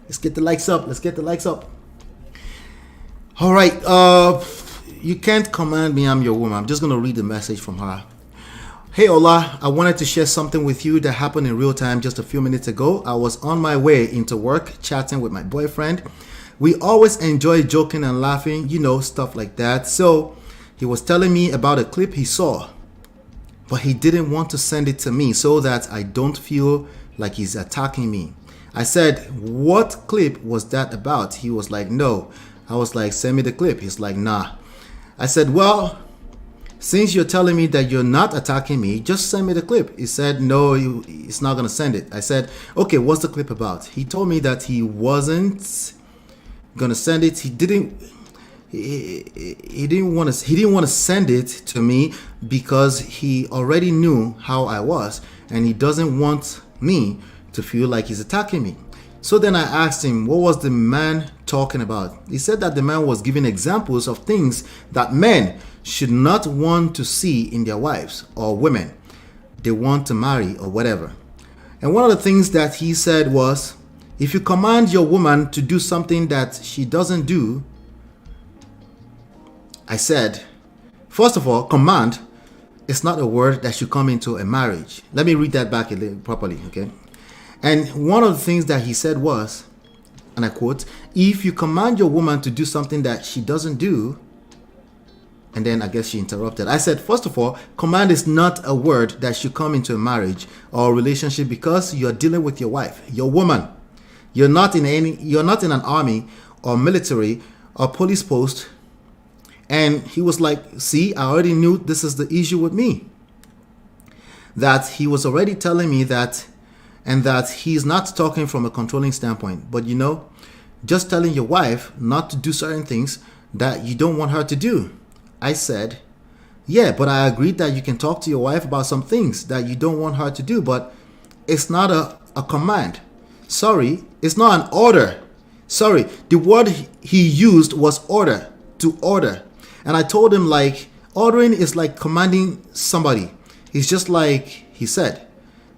Speaker 7: Let's get the likes up. Let's get the likes up. All right, you can't command me, I'm your woman. I'm just going to read the message from her. Hey, Ola, I wanted to share something with you that happened in real time just a few minutes ago. I was on my way into work, chatting with my boyfriend. We always enjoy joking and laughing, you know, stuff like that. So he was telling me about a clip he saw, but he didn't want to send it to me so that I don't feel like he's attacking me. I said, what clip was that about? He was like, no. I was like, send me the clip. He's like, nah. I said, well, since you're telling me that you're not attacking me, just send me the clip. He said, no, he's not going to send it. I said, okay, what's the clip about? He told me that he wasn't going to send it. He didn't want to send it to me because he already knew how I was and he doesn't want me to feel like he's attacking me. So then I asked him, what was the man talking about? He said that the man was giving examples of things that men should not want to see in their wives or women they want to marry or whatever. And one of the things that he said was, If you command your woman to do something that she doesn't do, I said, first of all, command is not a word that should come into a marriage. Let me read that back a little properly, okay? And one of the things that he said was, and I quote, if you command your woman to do something that she doesn't do, and then I guess she interrupted. I said, first of all, command is not a word that should come into a marriage or a relationship because you're dealing with your wife, your woman. You're not in an army or military or police post. And he was like, see, I already knew this is the issue with me. That he was already telling me that, and that he's not talking from a controlling standpoint. But you know, just telling your wife not to do certain things that you don't want her to do. I said, yeah, but I agreed that you can talk to your wife about some things that you don't want her to do, but it's not a command. Sorry, it's not an order. Sorry, the word he used was order, to order. And I told him, like, ordering is like commanding somebody. It's just like he said,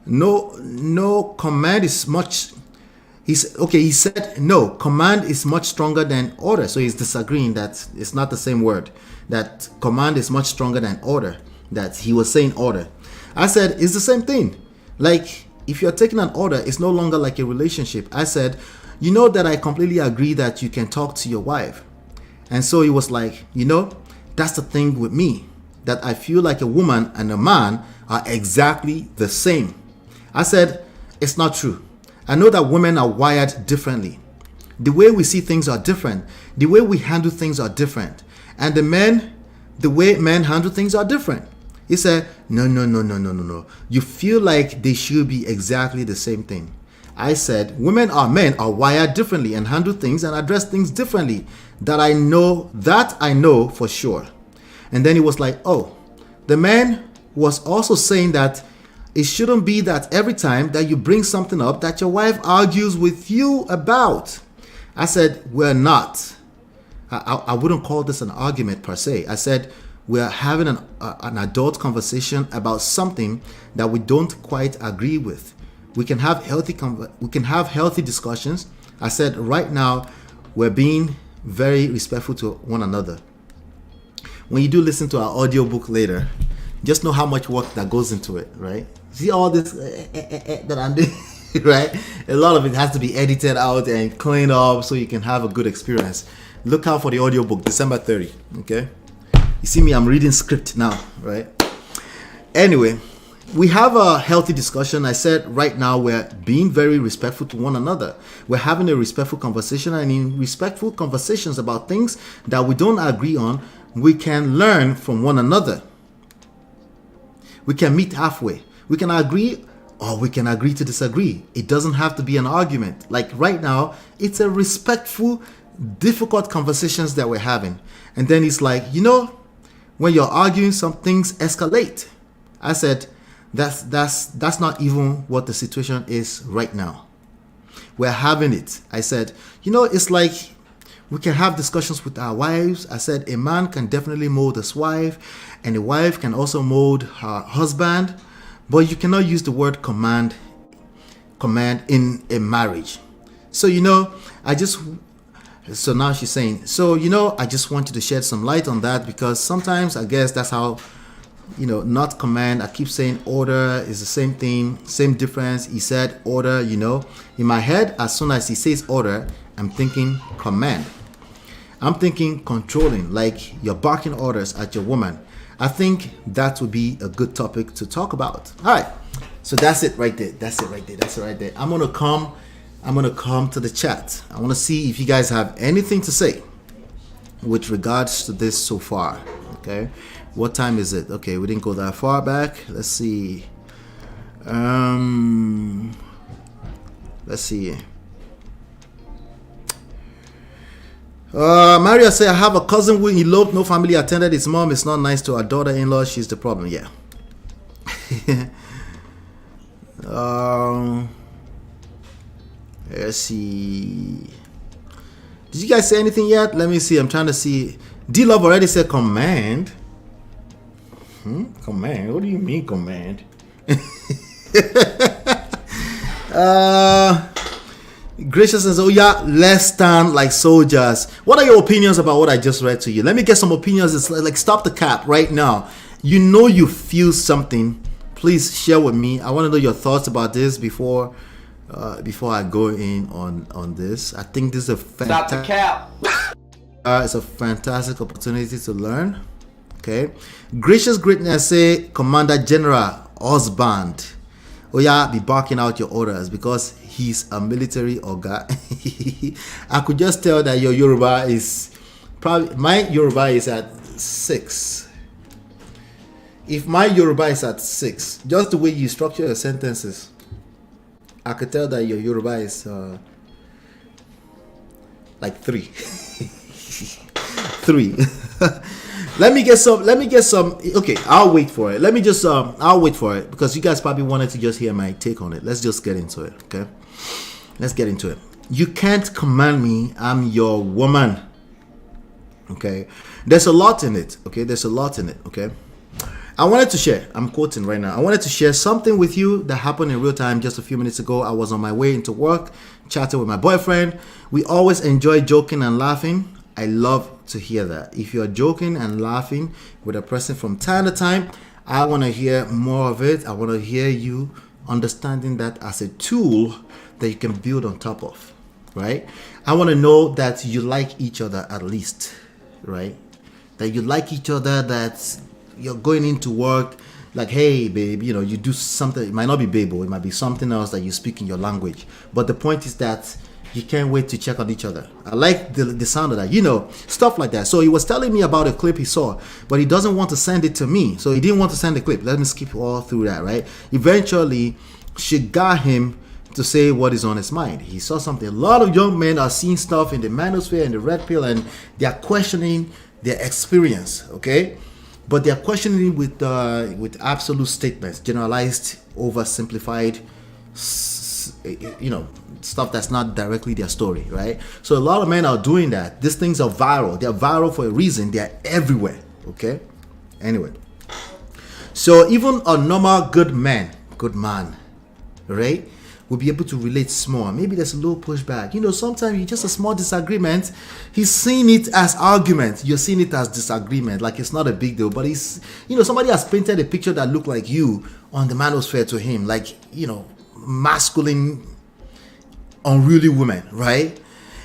Speaker 7: no command is much. He said, no, command is much stronger than order. So he's disagreeing that it's not the same word. That command is much stronger than order. That he was saying order. I said, it's the same thing. Like, if you're taking an order, it's no longer like a relationship. I said, you know that I completely agree that you can talk to your wife. And so he was like, you know, that's the thing with me. That I feel like a woman and a man are exactly the same. I said, it's not true. I know that women are wired differently. The way we see things are different. The way we handle things are different. And the way men handle things are different. He said, no. You feel like they should be exactly the same thing. I said, men are wired differently and handle things and address things differently. That I know for sure. And then he was like, oh, the man was also saying that it shouldn't be that every time that you bring something up that your wife argues with you about. I said, we're not. I wouldn't call this an argument per se. I said, we're having an adult conversation about something that we don't quite agree with. We can have healthy discussions. I said, right now, we're being very respectful to one another. When you do listen to our audiobook later, just know how much work that goes into it, right? See all this that I'm doing, right? A lot of it has to be edited out and cleaned up so you can have a good experience. Look out for the audiobook, December 30, okay? You see me, I'm reading script now, right? Anyway, we have a healthy discussion. I said right now we're being very respectful to one another. We're having a respectful conversation, and in respectful conversations about things that we don't agree on, we can learn from one another. We can meet halfway. We can agree or we can agree to disagree. It doesn't have to be an argument. Like right now, it's a respectful, difficult conversations that we're having. And then it's like, you know, when you're arguing, some things escalate. I said, that's not even what the situation is right now. We're having it. I said, you know, it's like we can have discussions with our wives. I said a man can definitely mold his wife, and a wife can also mold her husband, but you cannot use the word command in a marriage. So, you know, so now she's saying, so, you know, I just wanted to shed some light on that, because sometimes I guess that's how, you know, not command. I keep saying order is the same thing, same difference. He said order, you know. In my head, as soon as he says order, I'm thinking command. I'm thinking controlling, like you're barking orders at your woman. I think that would be a good topic to talk about. All right. So that's it right there. I'm gonna come to the chat. I want to see if you guys have anything to say with regards to this so far. Okay. What time is it? Okay, we didn't go that far back. Let's see. Let's see. Maria say, I have a cousin who eloped, no family attended. His mom is not nice to her daughter-in-law. She's the problem. Yeah. Let's see. Did you guys say anything yet? Let me see. I'm trying to see. D-Love already said command. Command? What do you mean Gracious says, oh yeah, let's stand like soldiers. What are your opinions about what I just read to you? Let me get some opinions. It's like stop the cap right now. You know you feel something. Please share with me. I want to know your thoughts about this before I go in on this. I think this is a
Speaker 5: Stop the cap.
Speaker 7: It's a fantastic opportunity to learn. Okay. Gracious Greatness say Commander General husband. Oh yeah, be barking out your orders because he's a military oga. I could just tell that your Yoruba is probably, my Yoruba is at 6. If my Yoruba is at 6, just the way you structure your sentences, I could tell that your Yoruba is like 3. 3. Let me get some. Okay, I'll wait for it. I'll wait for it because you guys probably wanted to just hear my take on it. Let's just get into it, okay? Let's get into it. You can't command me. I'm your woman. Okay? There's a lot in it, okay? Okay? I wanted to share. I'm quoting right now. I wanted to share something with you that happened in real time just a few minutes ago. I was on my way into work, chatting with my boyfriend. We always enjoy joking and laughing. I love to hear that. If you're joking and laughing with a person from time to time, I want to hear more of it. I want to hear you understanding that as a tool that you can build on top of, right? I want to know that you like each other at least, right? That you like each other, that you're going into work like, hey, babe, you know, you do something. It might not be babe, it might be something else that you speak in your language. But the point is that you can't wait to check on each other. I like the sound of that, you know, stuff like that. So he was telling me about a clip he saw, but he doesn't want to send it to me. So he didn't want to send the clip. Let me skip all through that, right? Eventually, she got him to say what is on his mind. He saw something. A lot of young men are seeing stuff in the manosphere and the red pill, and they are questioning their experience, okay? But they are questioning with absolute statements, generalized, oversimplified, you know, stuff that's not directly their story, right? So a lot of men are doing that. These things are viral. They're viral for a reason. They're everywhere, okay? Anyway, so even a normal good man, right, will be able to relate small. Maybe there's a little pushback. You know, sometimes it's just a small disagreement. He's seeing it as argument. You're seeing it as disagreement. Like it's not a big deal. But it's, you know, somebody has painted a picture that looked like you on the manosphere to him. Like, you know, masculine, unruly woman, right?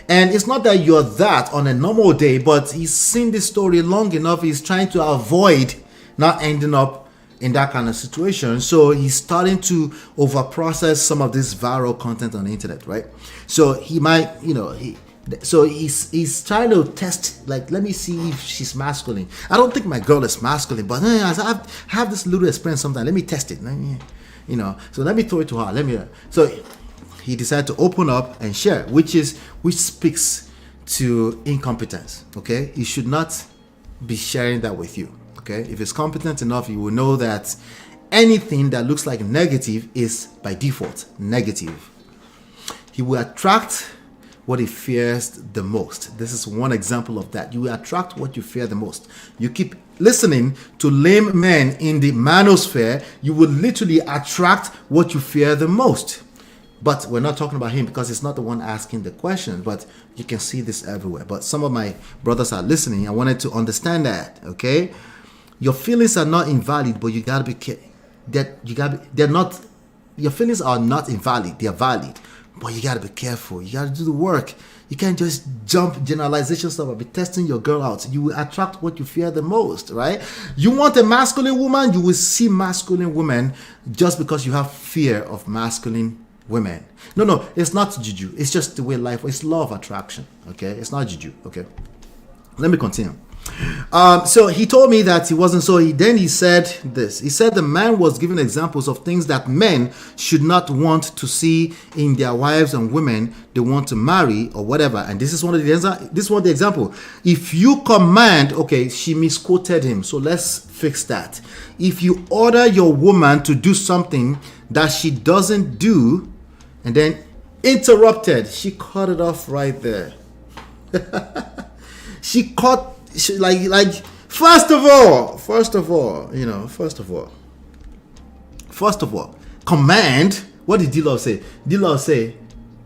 Speaker 7: And it's not that you're that on a normal day, but he's seen this story long enough. He's trying to avoid not ending up in that kind of situation. So he's starting to overprocess some of this viral content on the internet, right? So he might, you know, he's trying to test, like, let me see if she's masculine. I don't think my girl is masculine, but I have this little experience sometimes. Let me test it. You know, so let me throw it to her. So he decided to open up and share, which speaks to incompetence. Okay, he should not be sharing that with you. Okay, if it's competent enough, you will know that anything that looks like negative is by default negative. He will attract what he fears the most. This is one example of that. You will attract what you fear the most. You keep listening to lame men in the manosphere, you will literally attract what you fear the most. But we're not talking about him because it's not the one asking the question, but you can see this everywhere. But some of my brothers are listening. I wanted to understand that, okay? Your feelings are not invalid, but you gotta be careful. They're not. Your feelings are not invalid. They're valid, but you gotta be careful. You gotta do the work. You can't just jump generalization stuff and be testing your girl out. You will attract what you fear the most, right? You want a masculine woman, you will see masculine women just because you have fear of masculine women. No, it's not juju. It's just the way life. It's law of attraction. Okay, it's not juju. Okay, let me continue. So he told me that he wasn't. So he said this. He said the man was giving examples of things that men should not want to see in their wives and women they want to marry or whatever. And this is one of the example. If you command, okay, she misquoted him. So let's fix that. If you order your woman to do something that she doesn't do, and then interrupted, she cut it off right there. First of all, command. What did D-Love say? D-Love say,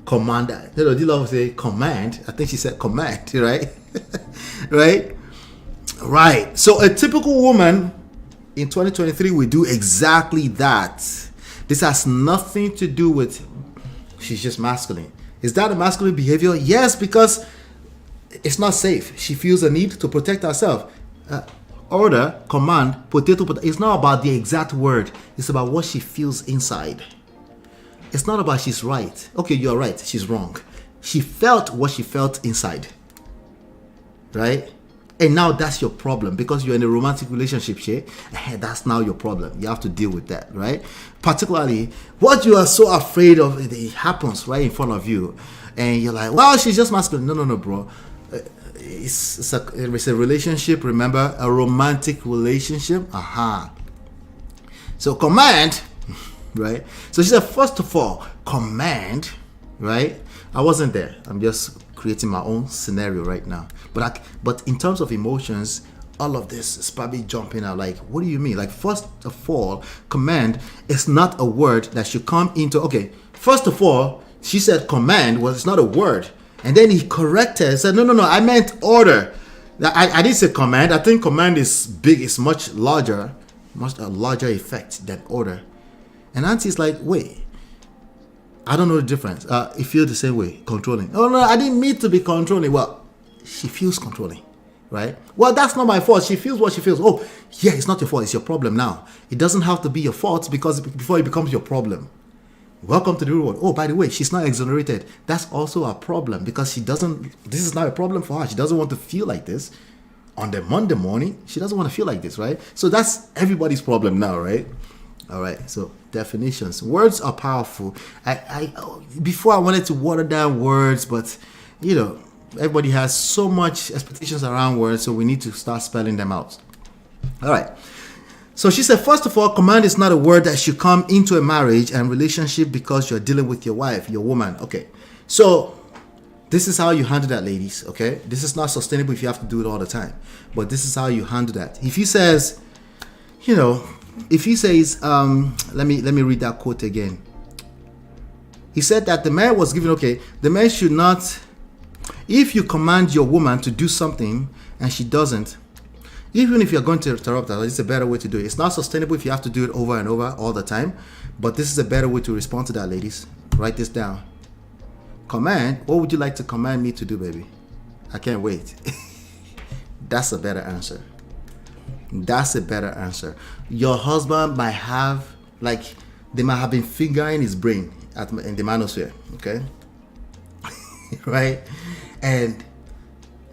Speaker 7: commander. You know, Dila would say command. I think she said command, right? Right? Right. So a typical woman in 2023 will do exactly that. This has nothing to do with she's just masculine. Is that a masculine behavior? Yes, because it's not safe. She feels a need to protect herself. Order, command, potato. It's not about the exact word. It's about what she feels inside. It's not about she's right. Okay, you're right. She's wrong. She felt what she felt inside. Right? And now that's your problem because you're in a romantic relationship, that's now your problem. You have to deal with that, right? Particularly, what you are so afraid of, it happens right in front of you. And you're like, well, she's just masculine. No, bro. It's a relationship, remember? A romantic relationship. So command, right? So she said, first of all, command, right? I wasn't there. I'm just creating my own scenario right now. But in terms of emotions, all of this is probably jumping out. Like, what do you mean? Like, first of all, command is not a word that should come into. Okay, first of all, she said command was not a word, and then he corrected and said, no, I meant order. I didn't say command. I think command is big. It's much a larger effect than order. And Auntie's like, wait, I don't know the difference. You feel the same way, controlling. Oh no, I didn't mean to be controlling. Well, she feels controlling, right? Well, that's not my fault. She feels what she feels. Oh, yeah, it's not your fault. It's your problem now. It doesn't have to be your fault because before it becomes your problem. Welcome to the real world. Oh, by the way, she's not exonerated. That's also a problem because this is not a problem for her. She doesn't want to feel like this on the Monday morning. She doesn't want to feel like this, right? So that's everybody's problem now, right? All right, so definitions. Words are powerful. Before I wanted to water down words, but you know, everybody has so much expectations around words, so we need to start spelling them out. All right. So she said, first of all, command is not a word that should come into a marriage and relationship because you're dealing with your wife, your woman. Okay. So this is how you handle that, ladies. Okay. This is not sustainable if you have to do it all the time, but this is how you handle that. If he says, let me read that quote again. He said that the man was given, the man should not, if you command your woman to do something and she doesn't, even if you're going to interrupt her, it's a better way to do it. It's not sustainable if you have to do it over and over all the time, but this is a better way to respond to that, ladies. Write this down. Command, what would you like to command me to do, baby? I can't wait. That's a better answer. That's a better answer. Your husband might have, they might have been fingering his brain in the manosphere, okay? Right? And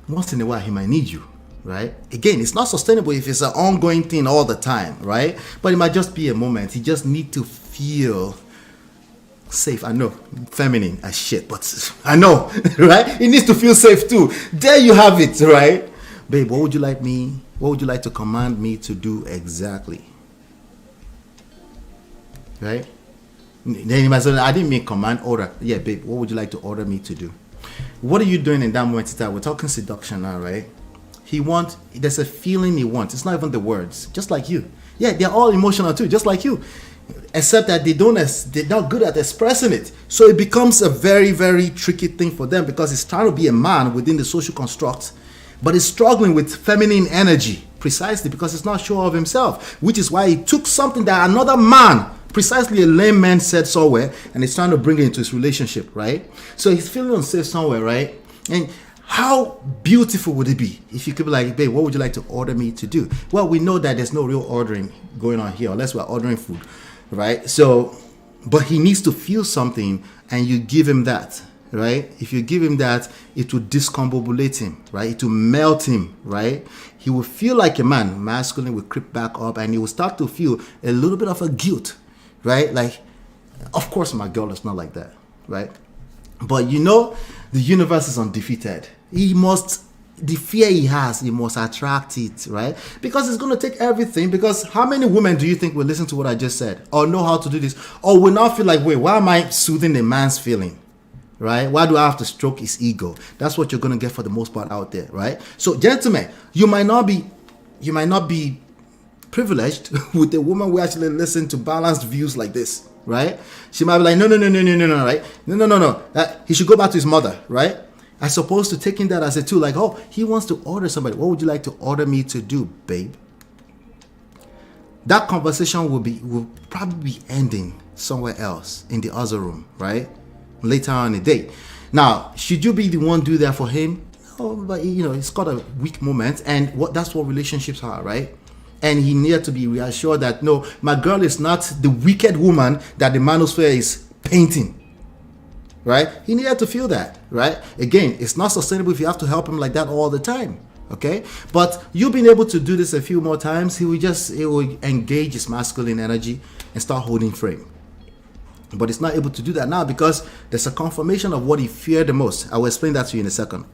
Speaker 7: once in a while, he might need you, right? Again, it's not sustainable if it's an ongoing thing all the time, right? But it might just be a moment. He just need to feel safe. I know, feminine as shit, but I know, right? He needs to feel safe too. There you have it, right? Babe, what would you like to command me to do exactly? Right? Then you might say, I didn't mean command, order. Yeah, babe, what would you like to order me to do? What are you doing in that moment? We're talking seduction now, right? There's a feeling he wants. It's not even the words, just like you. Yeah, they're all emotional too, just like you. Except that they're not good at expressing it. So it becomes a very, very tricky thing for them because it's trying to be a man within the social construct, but it's struggling with feminine energy precisely because it's not sure of himself, which is why he took something that another man, precisely a lame man, said somewhere, and he's trying to bring it into his relationship, right? So he's feeling unsafe somewhere, right? And how beautiful would it be if you could be like, babe, what would you like to order me to do? Well, we know that there's no real ordering going on here unless we're ordering food, right? So, but he needs to feel something and you give him that, right? If you give him that, it will discombobulate him, right? It will melt him, right? He will feel like a man. Masculine will creep back up and he will start to feel a little bit of a guilt, right? Like, of course my girl is not like that, right? But the universe is undefeated. The fear he has, he must attract it, right? Because it's going to take everything. Because how many women do you think will listen to what I just said or know how to do this or will not feel like, wait, why am I soothing a man's feeling, right? Why do I have to stroke his ego? That's what you're going to get for the most part out there, right? So gentlemen, you might not be privileged with a woman who actually listen to balanced views like this, right? She might be like, no, right? No. He should go back to his mother, right? As opposed to taking that as a tool, like, oh, he wants to order somebody. What would you like to order me to do, babe? That conversation will probably be ending somewhere else in the other room, right? Later on in the day. Now, should you be the one do that for him? No, but it's got a weak moment, and that's what relationships are, right? And he needed to be reassured that no, my girl is not the wicked woman that the manosphere is painting. Right? He needed to feel that, right? Again, it's not sustainable if you have to help him like that all the time. Okay? But you being able to do this a few more times, he will engage his masculine energy and start holding frame. But it's not able to do that now because there's a confirmation of what he feared the most. I will explain that to you in a second.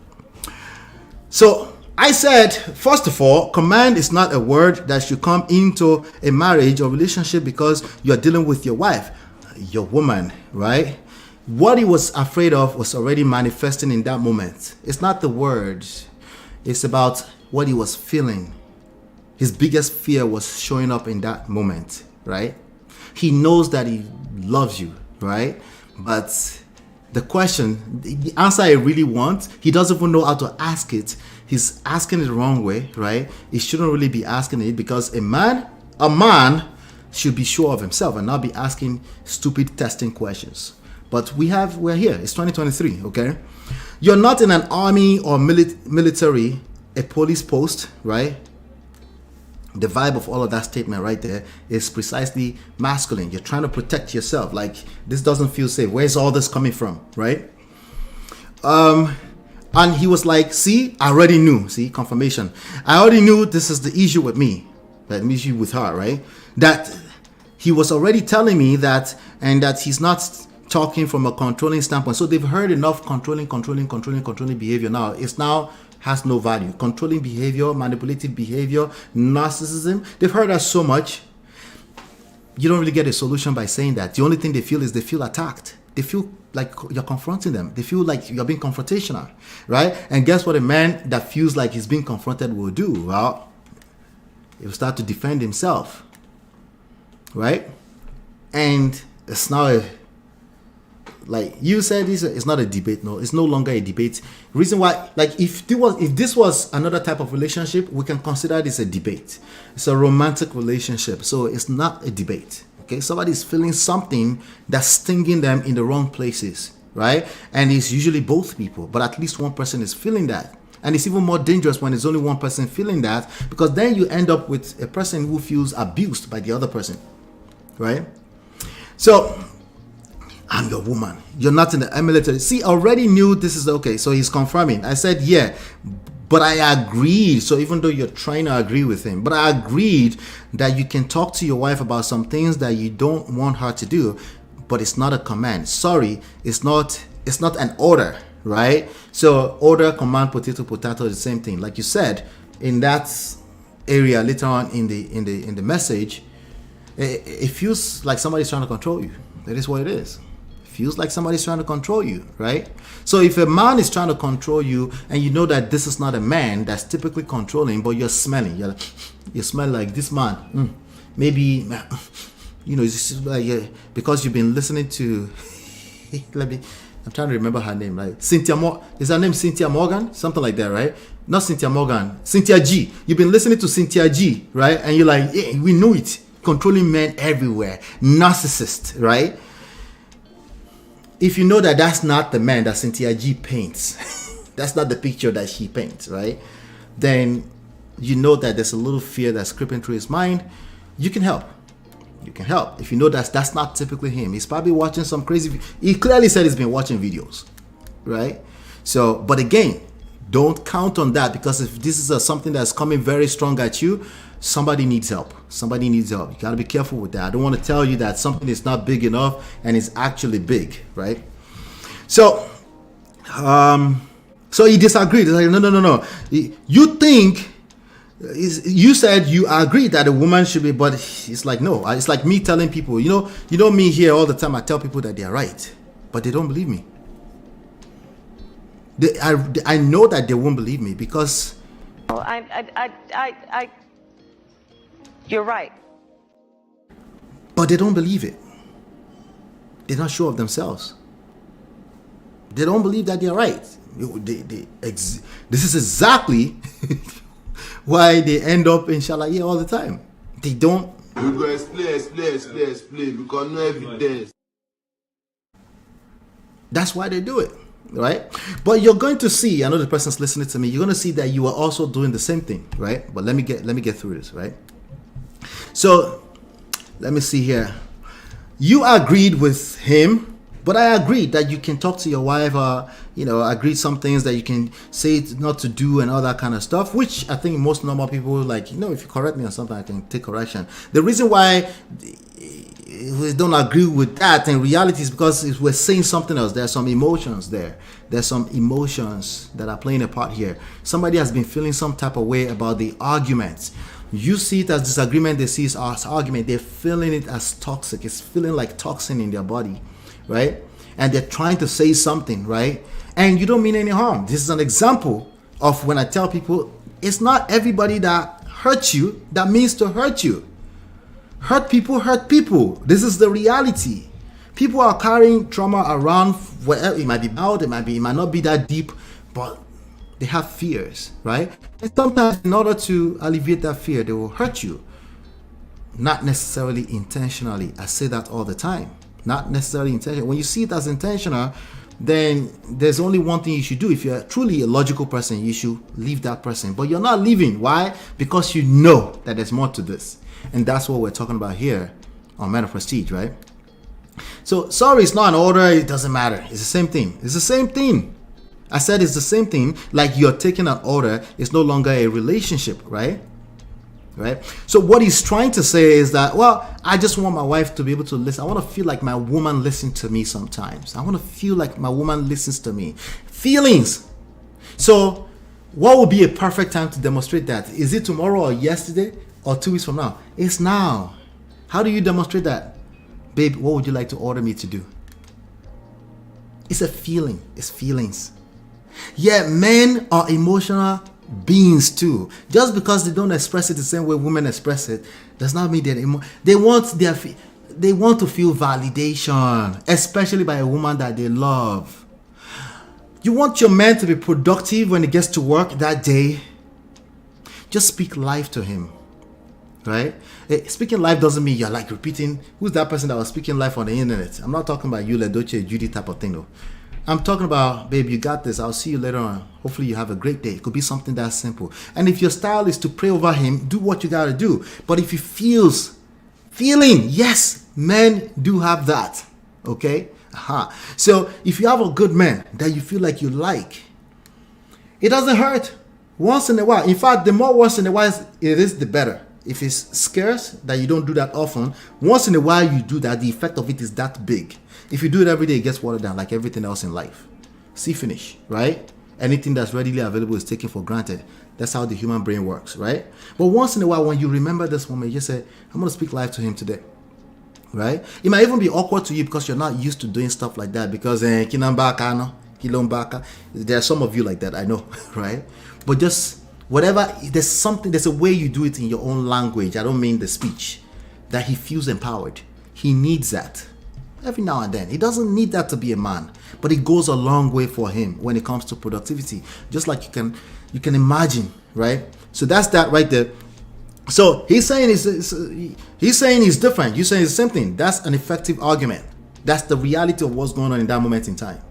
Speaker 7: So I said, first of all, command is not a word that should come into a marriage or relationship because you're dealing with your wife, your woman, right? What he was afraid of was already manifesting in that moment. It's not the words. It's about what he was feeling. His biggest fear was showing up in that moment, right? He knows that he loves you, right? But the question, the answer I really want, he doesn't even know how to ask it. He's asking it the wrong way, right? He shouldn't really be asking it because a man should be sure of himself and not be asking stupid testing questions. But we're here. It's 2023, okay? You're not in an army or military, a police post, right? The vibe of all of that statement right there is precisely masculine. You're trying to protect yourself. Like, this doesn't feel safe. Where's all this coming from, right? And he was like, see, I already knew. See, confirmation. I already knew this is the issue with me. The issue with her, right? That he was already telling me that, and that he's not talking from a controlling standpoint. So they've heard enough controlling behavior. Now it's now has no value. Controlling behavior, manipulative behavior, narcissism. They've heard that so much. You don't really get a solution by saying that. The only thing they feel is they feel attacked. They feel like you're confronting them. They feel like you're being confrontational, right? And guess what a man that feels like he's being confronted will do? Well, he will start to defend himself, right? And it's now like you said, it's not a debate. No, it's no longer a debate. Reason why, like, if this was another type of relationship, we can consider this a debate. It's a romantic relationship, so it's not a debate. Okay, somebody's feeling something that's stinging them in the wrong places, right? And it's usually both people, but at least one person is feeling that. And it's even more dangerous when it's only one person feeling that, because then you end up with a person who feels abused by the other person, right? So, I'm your woman. You're not in the military. See, I already knew this is okay. So he's confirming. I said, yeah, but I agreed. So even though you're trying to agree with him, but I agreed that you can talk to your wife about some things that you don't want her to do, but it's not a command. Sorry, it's not an order, right? So order, command, potato, the same thing. Like you said, in that area later on in the message, it feels like somebody's trying to control you. That is what it is. Feels like somebody's trying to control you, right? So if a man is trying to control you and you know that this is not a man that's typically controlling, but you're smelling, you smell like this man, maybe, it's just like, because you've been listening to, I'm trying to remember her name, right? Is her name Cynthia Morgan? Something like that, right? Not Cynthia Morgan, Cynthia G. You've been listening to Cynthia G, right? And you're like, yeah, we know it. Controlling men everywhere, narcissist, right? If you know that that's not the man that Cynthia G paints, that's not the picture that she paints, right? Then you know that there's a little fear that's creeping through his mind. You can help. You can help. If you know that's not typically him. He's probably watching some crazy. He clearly said he's been watching videos, right? So, but again, don't count on that, because if this is something that's coming very strong at you, somebody needs help. Somebody needs help. You gotta be careful with that. I don't want to tell you that something is not big enough and it's actually big, right? So, so he disagreed. He's like, no. You think, you said you agree that a woman should be, but it's like, no. It's like me telling people, you know me here all the time. I tell people that they're right, but they don't believe me. I know that they won't believe me because.
Speaker 11: I
Speaker 8: You're right.
Speaker 7: But they don't believe it. They're not sure of themselves. They don't believe that they're right. This is exactly why they end up in Shalaye all the time. They don't.
Speaker 11: We go explain because no evidence.
Speaker 7: That's why they do it, right? But you're going to see, I know the person's listening to me, you're going to see that you are also doing the same thing, right? But let me get through this, right? So, let me see here. You agreed with him, but I agreed that you can talk to your wife, agreed some things that you can say not to do and all that kind of stuff, which I think most normal people like, if you correct me on something, I can take correction. The reason why we don't agree with that in reality is because we're saying something else. There's some emotions there. There's some emotions that are playing a part here. Somebody has been feeling some type of way about the arguments. You see it as disagreement, they see it as argument. They're feeling it as toxic. It's feeling like toxin in their body, right? And they're trying to say something, right? And you don't mean any harm. This is an example of when I tell people, it's not everybody that hurts you that means to hurt you. Hurt people. This is the reality. People are carrying trauma around wherever it might be out, it might not be that deep, but they have fears, right? And sometimes in order to alleviate that fear, they will hurt you. Not necessarily intentionally. I say that all the time. Not necessarily intentional. When you see it as intentional, then there's only one thing you should do. If you're truly a logical person, you should leave that person. But you're not leaving. Why? Because you know that there's more to this. And that's what we're talking about here on Men of Prestige, right? So, sorry, it's not an order. It doesn't matter. It's the same thing. It's the same thing. I said it's the same thing. Like you're taking an order. It's no longer a relationship, right? Right? So what he's trying to say is that, well, I just want my wife to be able to listen. I want to feel like my woman listens to me sometimes. I want to feel like my woman listens to me. Feelings. So what would be a perfect time to demonstrate that? Is it tomorrow or yesterday or 2 weeks from now? It's now. How do you demonstrate that? Babe, what would you like to order me to do? It's a feeling. It's feelings. Yeah, men are emotional beings too. Just because they don't express it the same way women express it does not mean they want to feel validation, especially by a woman that they love. You want your man to be productive when he gets to work that day. Just speak life to him, right? Speaking life doesn't mean you're like repeating who's that person that was speaking life on the internet. I'm not talking about you, Ledoche, Judy type of thing though. I'm talking about, babe, you got this. I'll see you later on. Hopefully you have a great day. It could be something that simple. And if your style is to pray over him, do what you got to do. But if he feeling, yes, men do have that. Okay? So if you have a good man that you feel like you like, it doesn't hurt. Once in a while. In fact, the more once in a while it is, the better. If it's scarce, that you don't do that often, once in a while you do that, the effect of it is that big. If you do it every day, it gets watered down like everything else in life. See finish, right? Anything that's readily available is taken for granted. That's how the human brain works, right? But once in a while, when you remember this moment, you just say, I'm going to speak life to him today, right? It might even be awkward to you because you're not used to doing stuff like that because there are some of you like that, I know, right? But just whatever, there's a way you do it in your own language. I don't mean the speech, that he feels empowered. He needs that. Every now and then. He doesn't need that to be a man, but it goes a long way for him when it comes to productivity. Just like you can imagine, right? So that's that right there. So he's saying he's different. You're saying it's the same thing. That's an effective argument. That's the reality of what's going on in that moment in time.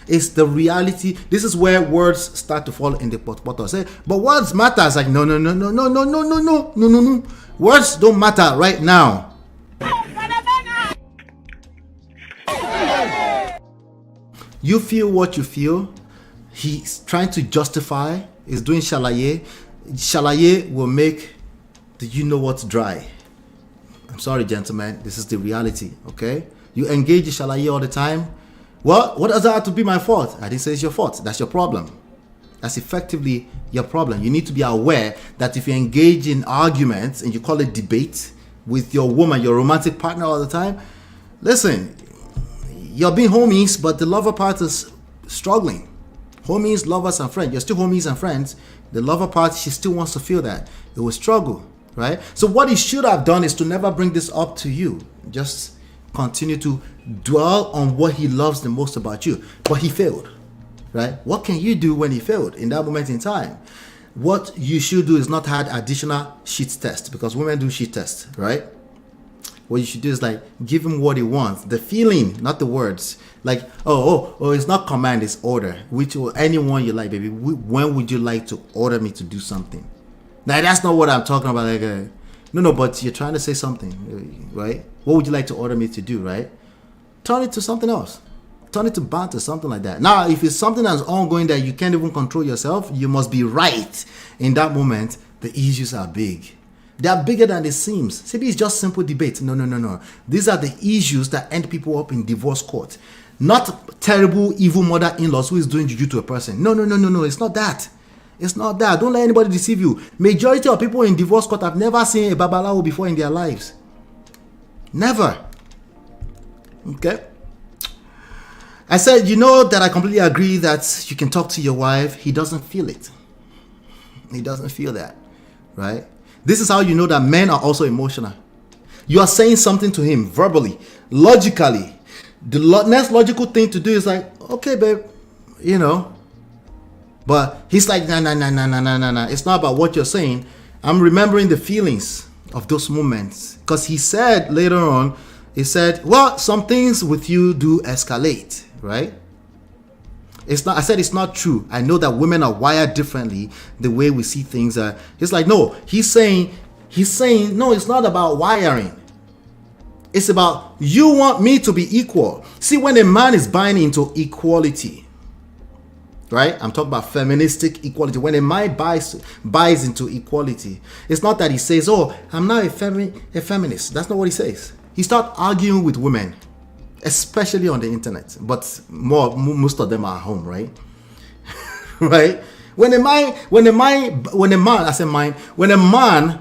Speaker 7: It's the reality. This is where words start to fall in the pot. Say, but words matter. It's like no. Words don't matter right now. You feel what you feel. He's trying to justify. He's doing shalaye. Shalaye will make the you know what's dry. I'm sorry, gentlemen. This is the reality, okay? You engage in shalaye all the time. Well, what does that have to be my fault? I didn't say it's your fault. That's your problem. That's effectively your problem. You need to be aware that if you engage in arguments and you call it debate with your woman, your romantic partner all the time, listen, you're being homies, but the lover part is struggling. Homies, lovers, and friends. You're still homies and friends. The lover part, she still wants to feel that. It will struggle, right? So what he should have done is to never bring this up to you. Just continue to dwell on what he loves the most about you. But he failed, right? What can you do when he failed in that moment in time? What you should do is not add additional sheet test, because women do sheet test, right? What you should do is like give him what he wants, the feeling, not the words. Like, oh, it's not command, it's order. Anyone you like, baby. When would you like to order me to do something? Now that's not what I'm talking about. Like, no, but you're trying to say something, right? What would you like to order me to do, right? Turn it to something else. Turn it to banter, something like that. Now, if it's something that's ongoing that you can't even control yourself, you must be right. In that moment, the issues are big. They are bigger than it seems. Maybe it's just simple debate. No. These are the issues that end people up in divorce court. Not terrible, evil mother-in-laws who is doing juju to a person. No. It's not that. It's not that. Don't let anybody deceive you. Majority of people in divorce court have never seen a babalawo before in their lives. Never. Okay? I said, you know that I completely agree that you can talk to your wife. He doesn't feel it. He doesn't feel that. Right? This is how you know that men are also emotional. You are saying something to him verbally, logically. The next logical thing to do is like, okay, babe, you know. But he's like, nah. It's not about what you're saying. I'm remembering the feelings of those moments. Because he said later on, he said, well, some things with you do escalate, right? I said it's not true. I know that women are wired differently, the way we see things. It's like, no, he's saying, no, it's not about wiring. It's about, you want me to be equal. See, when a man is buying into equality, right? I'm talking about feministic equality. When a man buys into equality, it's not that he says, oh, I'm not a feminist. That's not what he says. He starts arguing with women, especially on the internet, but most of them are at home, right? Right? When a man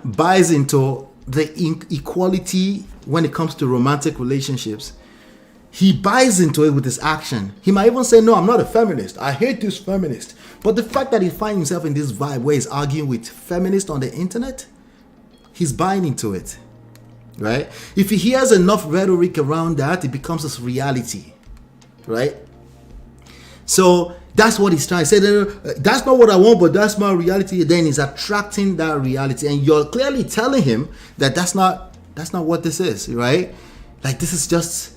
Speaker 7: buys into the equality when it comes to romantic relationships, he buys into it with his action. He might even say, no, I'm not a feminist. I hate this feminist. But the fact that he finds himself in this vibe where he's arguing with feminists on the internet, he's buying into it. Right? If he hears enough rhetoric around that, it becomes his reality. Right? So that's what he's trying to say. That's not what I want, but that's my reality. Then he's attracting that reality. And you're clearly telling him that that's not what this is, right? Like, this is just,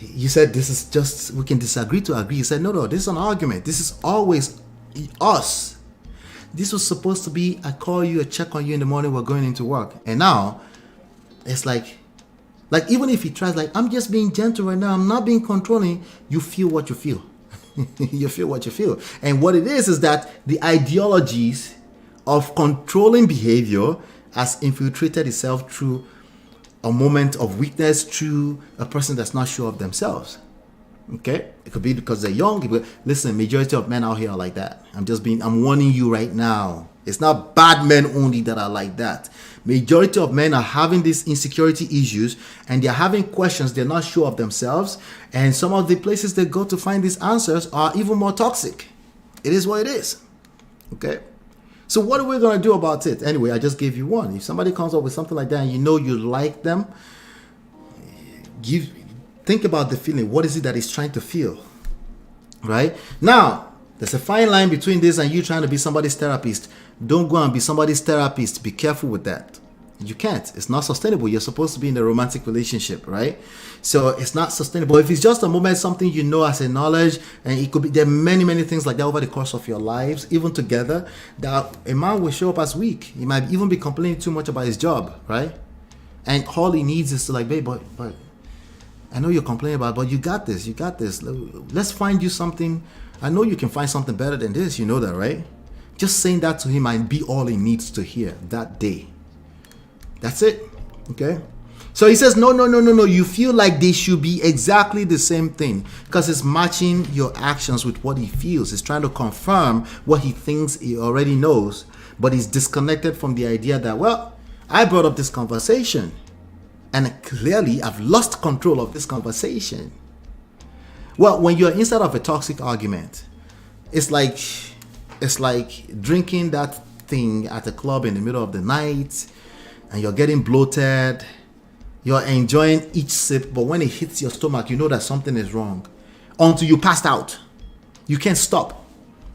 Speaker 7: you said this is just, we can disagree to agree. He said, no, this is an argument. This is always us. This was supposed to be, I call you, I check on you in the morning, we're going into work. And now, it's like even if he tries, like, I'm just being gentle right now, I'm not being controlling, you feel what you feel. You feel what you feel. And what it is that the ideologies of controlling behavior has infiltrated itself through a moment of weakness, through a person that's not sure of themselves. Okay? It could be because they're young. Listen, majority of men out here are like that. I'm warning you right now. It's not bad men only that are like that. Majority of men are having these insecurity issues and they're having questions. They're not sure of themselves. And some of the places they go to find these answers are even more toxic. It is what it is. Okay? So what are we going to do about it? Anyway, I just gave you one. If somebody comes up with something like that and you know you like them, think about the feeling. What is it that he's trying to feel? Right? Now, there's a fine line between this and you trying to be somebody's therapist. Don't go and be somebody's therapist. Be careful with that. You can't. It's not sustainable. You're supposed to be in a romantic relationship, right? So it's not sustainable. If it's just a moment, something you know as a knowledge, and it could be, there are many, many things like that over the course of your lives, even together, that a man will show up as weak. He might even be complaining too much about his job, right? And all he needs is to like, babe, but I know you're complaining about it, but you got this. Let's find you something. I know you can find something better than this. You know that, right? Just saying that to him might be all he needs to hear that day. That's it. Okay? So he says, no. You feel like they should be exactly the same thing because it's matching your actions with what he feels. It's trying to confirm what he thinks he already knows, but he's disconnected from the idea that, well, I brought up this conversation and clearly I've lost control of this conversation. Well, when you're inside of a toxic argument, it's like drinking that thing at a club in the middle of the night. and you're getting bloated. You're enjoying each sip, but when it hits your stomach, you know that something is wrong. Until you passed out. You can't stop.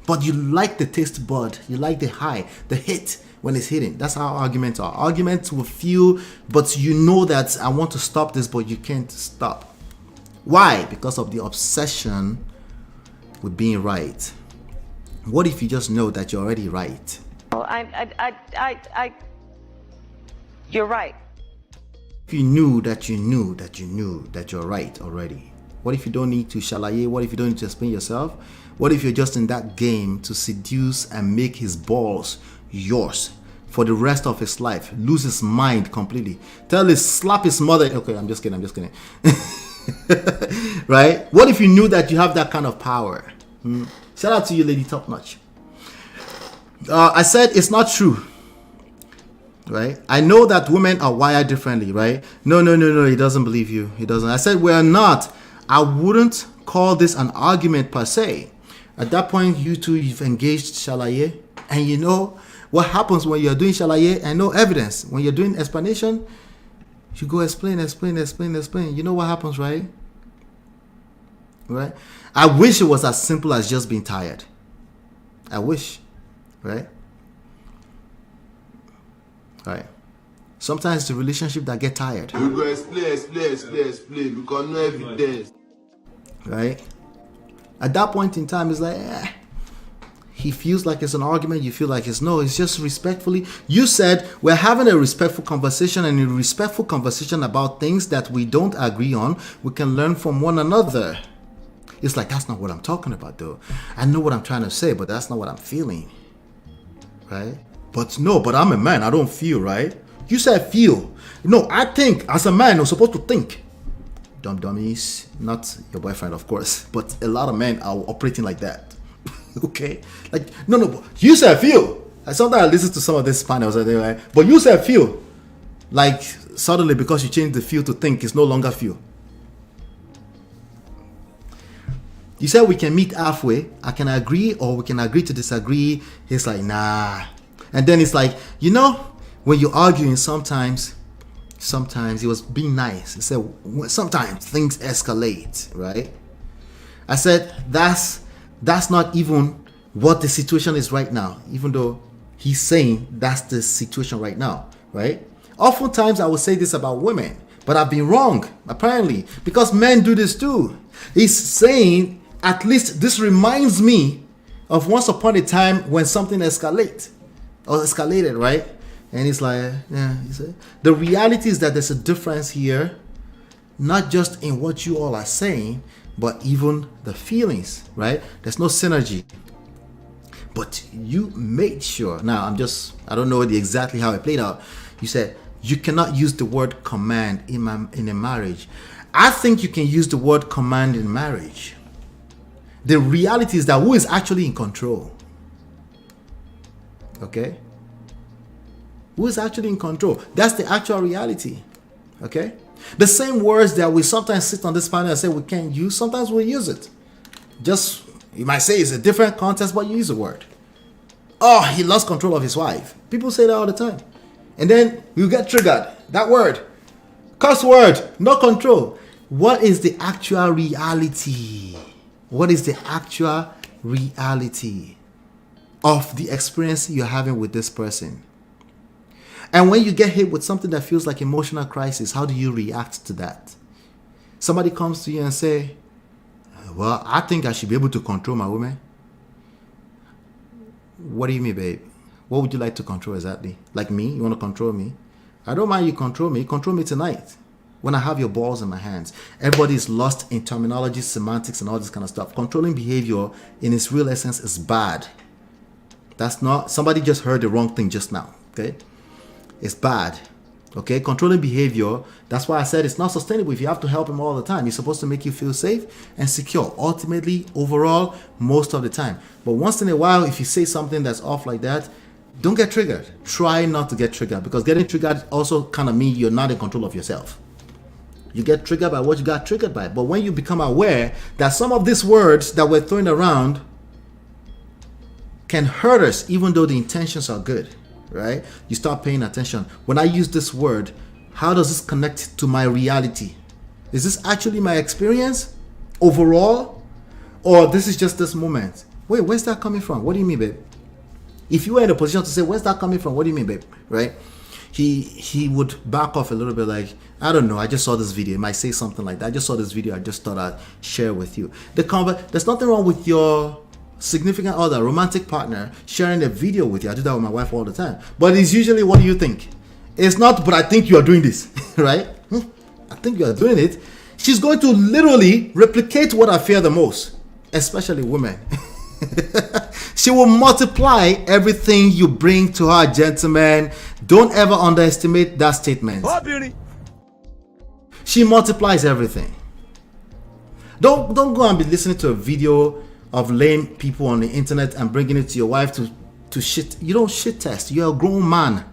Speaker 7: But you like the taste bud. You like the high, the hit when it's hitting. That's how arguments are. Arguments will feel, but you know that I want to stop this, but you can't stop. Why? Because of the obsession with being right. What if you just know that you're already right?
Speaker 8: Well, you're right.
Speaker 7: If you knew that you knew that you knew that you're right already. What if you don't need to shalaye? What if you don't need to explain yourself? What if you're just in that game to seduce and make his balls yours for the rest of his life? Lose his mind completely. Slap his mother. Okay, I'm just kidding. Right? What if you knew that you have that kind of power? Shout out to you, Lady Top Notch. I said it's not true. Right? I know that women are wired differently, right? No, he doesn't believe you. He doesn't. I said we're not. I wouldn't call this an argument per se. At that point, you two, you've engaged shalaye. And you know what happens when you're doing shalaye and no evidence. When you're doing explanation, you go explain. You know what happens, right? Right? I wish it was as simple as just being tired. I wish. Right? Right. Sometimes it's the relationship that get tired.
Speaker 11: You go explain because no evidence.
Speaker 7: Right? At that point in time, it's like, he feels like it's an argument. You feel like it's no. It's just respectfully. You said we're having a respectful conversation, and a respectful conversation about things that we don't agree on. We can learn from one another. It's like, that's not what I'm talking about, though. I know what I'm trying to say, but that's not what I'm feeling. Right? But I'm a man. I don't feel, right? You said feel. No, I think. As a man, you're supposed to think. Dummies. Not your boyfriend, of course. But a lot of men are operating like that. Okay? Like, no. You said feel. Sometimes I listen to some of these panels, right? But you said feel. Like, suddenly, because you changed the feel to think, it's no longer feel. You said we can meet halfway. I can agree, or we can agree to disagree. He's like, nah. And then it's like, when you're arguing, sometimes he was being nice. He said, sometimes things escalate, right? I said, that's not even what the situation is right now, even though he's saying that's the situation right now, right? Oftentimes I would say this about women, but I've been wrong, apparently, because men do this too. He's saying, at least this reminds me of once upon a time when something escalated, right? And it's like, the reality is that there's a difference here, not just in what you all are saying, but even the feelings, right? There's no synergy. But you made sure. Now, I don't know exactly how it played out. You said, you cannot use the word command in a marriage. I think you can use the word command in marriage. The reality is that who is actually in control? Okay? Who is actually in control? That's the actual reality. Okay? The same words that we sometimes sit on this panel and say we can't use, sometimes we use it. Just, you might say it's a different context, but you use the word. Oh, he lost control of his wife. People say that all the time. And then you get triggered. That word. Curse word. No control. What is the actual reality? What is the actual reality of the experience you're having with this person? And when you get hit with something that feels like emotional crisis, how do you react to that? Somebody comes to you and say, well, I think I should be able to control my woman. What do you mean, babe? What would you like to control exactly? Like me? You want to control me? I don't mind you control me. Control me tonight when I have your balls in my hands. Everybody is lost in terminology, semantics, and all this kind of stuff. Controlling behavior in its real essence is bad. That's not, somebody just heard the wrong thing just now, okay? It's bad, okay? Controlling behavior, that's why I said it's not sustainable if you have to help him all the time. He's supposed to make you feel safe and secure, ultimately, overall, most of the time. But once in a while, if you say something that's off like that, don't get triggered. Try not to get triggered, because getting triggered also kind of means you're not in control of yourself. You get triggered by what you got triggered by. But when you become aware that some of these words that we're throwing around can hurt us, even though the intentions are good. right? You start paying attention. When I use this word, how does this connect to my reality? Is this actually my experience overall? Or this is just this moment? Wait, where's that coming from? What do you mean, babe? If you were in a position to say, where's that coming from? What do you mean, babe? Right? He would back off a little bit, like, I don't know, I just saw this video. He might say something like that. I just saw this video. I just thought I'd share with you. There's nothing wrong with your significant other, romantic partner, sharing a video with you. I do that with my wife all the time. But it's usually, what do you think? It's not, but I think you are doing this, right? I think you are doing it. She's going to literally replicate what I fear the most, especially women. She will multiply everything you bring to her, gentlemen. Don't ever underestimate that statement.
Speaker 10: Oh, beauty.
Speaker 7: She multiplies everything. Don't go and be listening to a video of lame people on the internet and bringing it to your wife to shit. You don't shit test. You're a grown man.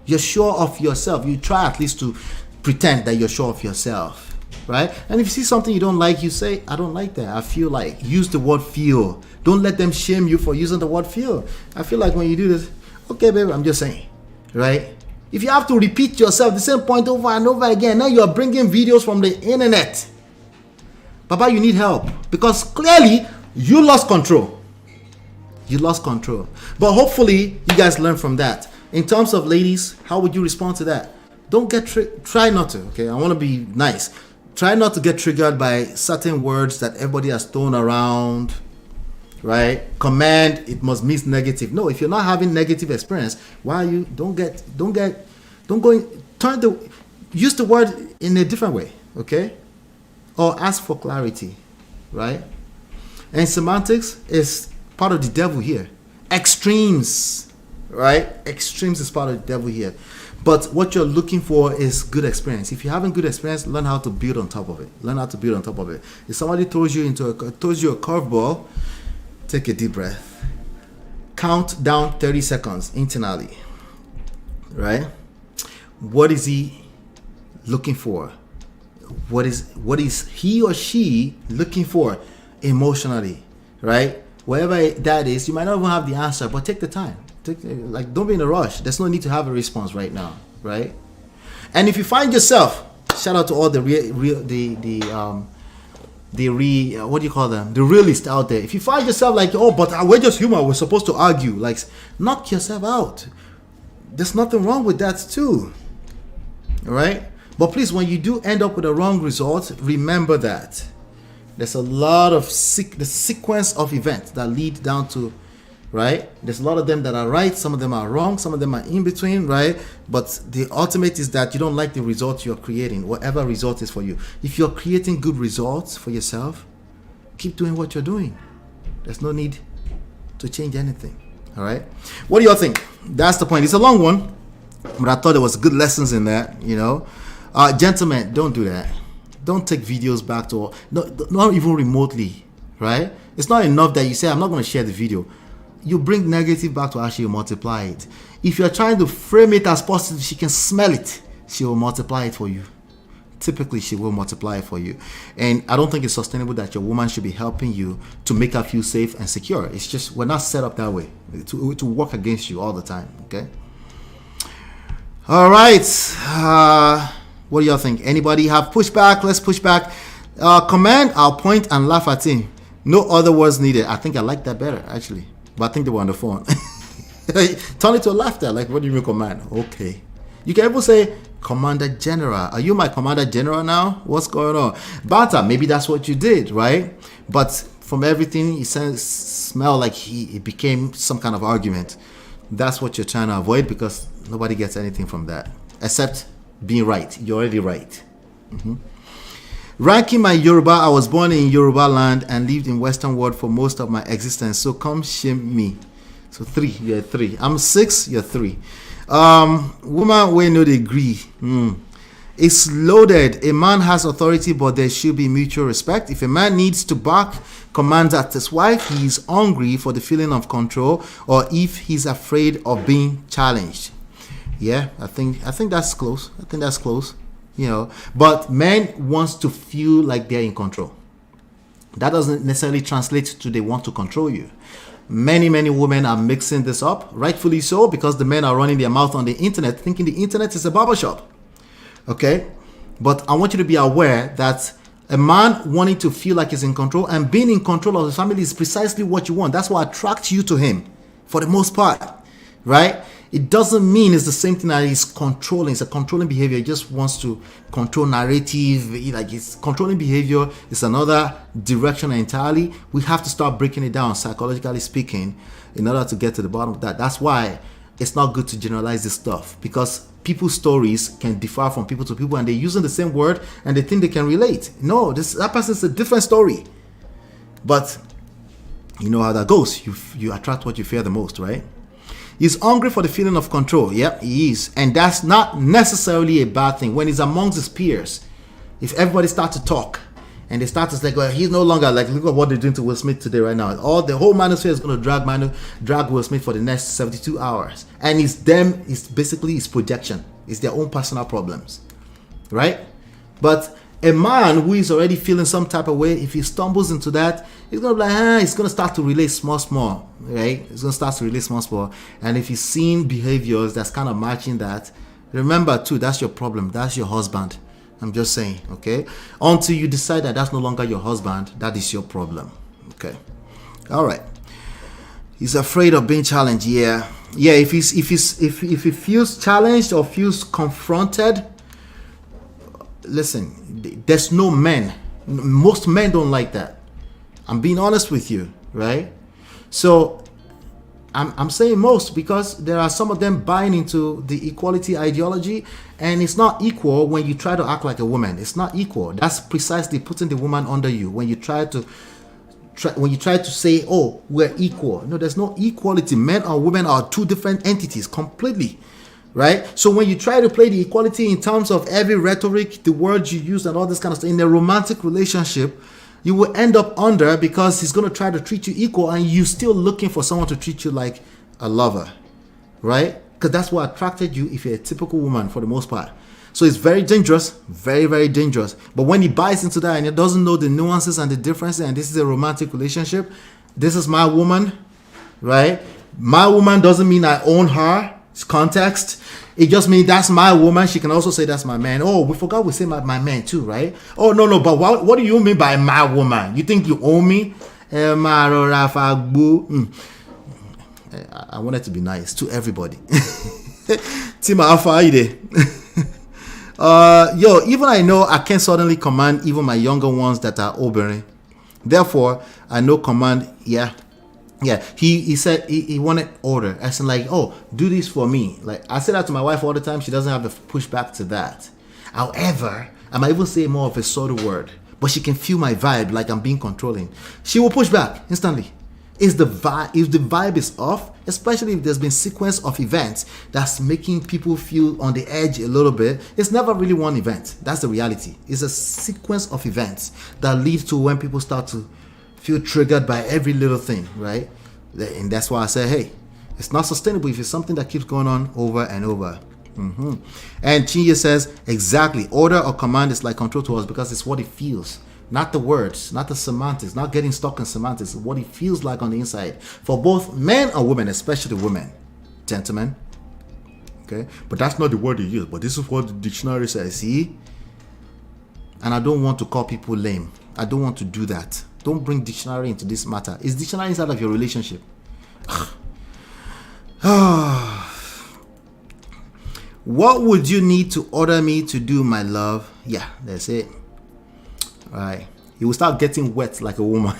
Speaker 7: You're sure of yourself. You try at least to pretend that you're sure of yourself, right? And if you see something you don't like, you say, I don't like that. I feel like. Use the word feel. Don't let them shame you for using the word feel. I feel like when you do this, okay, baby, I'm just saying, right? If you have to repeat yourself the same point over and over again, now you're bringing videos from the internet. Baba, you need help because clearly you lost control. You lost control. But hopefully you guys learn from that. In terms of ladies, how would you respond to that? Don't get try not to, okay? I want to be nice. Try not to get triggered by certain words that everybody has thrown around, right? Command, it must mean negative. No, if you're not having negative experience, why are you use the word in a different way, okay? Or ask for clarity, right? And semantics is part of the devil here. Extremes, right? Extremes is part of the devil here. But what you're looking for is good experience. If you're having good experience, learn how to build on top of it. Learn how to build on top of it. If somebody throws you a curveball, take a deep breath. Count down 30 seconds internally, right? What is he looking for? What is he or she looking for emotionally, right? Whatever that is, you might not even have the answer, but take the time. Don't be in a rush. There's no need to have a response right now, right? And if you find yourself, shout out to all the what do you call them? The realists out there. If you find yourself like, oh, but we're just human, we're supposed to argue, like, knock yourself out. There's nothing wrong with that too, all right? But please, when you do end up with a wrong result, remember that there's a lot of the sequence of events that lead down to, right? There's a lot of them that are right, some of them are wrong, some of them are in between, right? But the ultimate is that you don't like the result you're creating, whatever result is for you. If you're creating good results for yourself, keep doing what you're doing. There's no need to change anything, all right? What do y'all think? That's the point. It's a long one, but I thought there was good lessons in that, you know? Gentlemen, don't do that. Don't take videos back to, not even remotely, right? It's not enough that you say, I'm not going to share the video. You bring negative back to her, she will multiply it. If you're trying to frame it as positive, she can smell it. She will multiply it for you. Typically, she will multiply it for you. And I don't think it's sustainable that your woman should be helping you to make her feel safe and secure. It's just, we're not set up that way to work against you all the time, okay? All right. What do y'all think? Anybody have pushback? Let's push back. Command, I'll point and laugh at him. No other words needed. I think I like that better, actually. But I think they were on the phone. Turn it to laughter. Like, what do you mean command? Okay. You can even say, Commander General. Are you my Commander General now? What's going on? Banter, maybe that's what you did, right? But from everything, it smelled like it became some kind of argument. That's what you're trying to avoid because nobody gets anything from that. Except being right. You're already right. Ranking my Yoruba, I was born in Yoruba land and lived in Western world for most of my existence. So come shame me. So 3, you're 3. I'm 6, you're 3. Woman, we know they agree. It's loaded. A man has authority, but there should be mutual respect. If a man needs to bark commands at his wife, he is hungry for the feeling of control, or if he's afraid of being challenged. Yeah, I think that's close. I think that's close. You know, but men wants to feel like they're in control. That doesn't necessarily translate to they want to control you. Many women are mixing this up, rightfully so, because the men are running their mouth on the internet, thinking the internet is a barbershop. Okay? But I want you to be aware that a man wanting to feel like he's in control and being in control of his family is precisely what you want. That's what attracts you to him, for the most part, right? It doesn't mean it's the same thing that he's controlling. It's a controlling behavior. He just wants to control narrative. Like, it's controlling behavior. It's another direction entirely. We have to start breaking it down, psychologically speaking, in order to get to the bottom of that. That's why it's not good to generalize this stuff, because people's stories can differ from people to people, and they're using the same word and they think they can relate. No, that person's a different story. But you know how that goes. You attract what you fear the most, right? He's hungry for the feeling of control. Yep, he is. And that's not necessarily a bad thing. When he's amongst his peers, if everybody starts to talk and they start to say, well, he's no longer like, look at what they're doing to Will Smith today right now. The whole manosphere is going to drag Will Smith for the next 72 hours. And it's basically his projection. It's their own personal problems. Right? But a man who is already feeling some type of way, if he stumbles into that, he's going to be like, he's going to start to relate small, right? He's going to start to relate small. And if he's seeing behaviors that's kind of matching that, remember too, that's your problem. That's your husband. I'm just saying, okay? Until you decide that that's no longer your husband, that is your problem, okay? All right. He's afraid of being challenged, yeah. Yeah, if he feels challenged or feels confronted, listen, there's no men. Most men don't like that. I'm being honest with you, right? So I'm saying most because there are some of them buying into the equality ideology, and it's not equal when you try to act like a woman. It's not equal. That's precisely putting the woman under you. When you try to say, oh, we're equal. No, there's no equality. Men or women are two different entities completely. Right? So when you try to play the equality in terms of every rhetoric, the words you use and all this kind of stuff in a romantic relationship, you will end up under, because he's going to try to treat you equal and you're still looking for someone to treat you like a lover. Right? Because that's what attracted you if you're a typical woman for the most part. So it's very dangerous, very, very dangerous. But when he buys into that and he doesn't know the nuances and the differences, and this is a romantic relationship, this is my woman, right? My woman doesn't mean I own her. It's context. It just means that's my woman. She can also say that's my man. Oh, we forgot we say my man too, right? Oh, no, but what do you mean by my woman? You think you own me? I want it to be nice to everybody. Tima Alpha, even I know I can't suddenly command even my younger ones that are obering. Therefore, I know command, yeah. He said he wanted order. As in like, oh, do this for me. Like, I say that to my wife all the time. She doesn't have a pushback to that. However, I might even say more of a subtle word, but she can feel my vibe like I'm being controlling. She will push back instantly. If the vibe is off, especially if there's been sequence of events that's making people feel on the edge a little bit, it's never really one event. That's the reality. It's a sequence of events that leads to when people start to feel triggered by every little thing, right? And that's why I say, hey, it's not sustainable if it's something that keeps going on over and over. And Chinye says, exactly, order or command is like control to us because it's what it feels, not the words, not the semantics, not getting stuck in semantics, what it feels like on the inside for both men and women, especially women, gentlemen. Okay, but that's not the word you use, but this is what the dictionary says. See? And I don't want to call people lame. I don't want to do that. Don't bring dictionary into this matter. Is dictionary inside of your relationship? What would you need to order me to do, my love? Yeah, that's it. All right. You will start getting wet like a woman.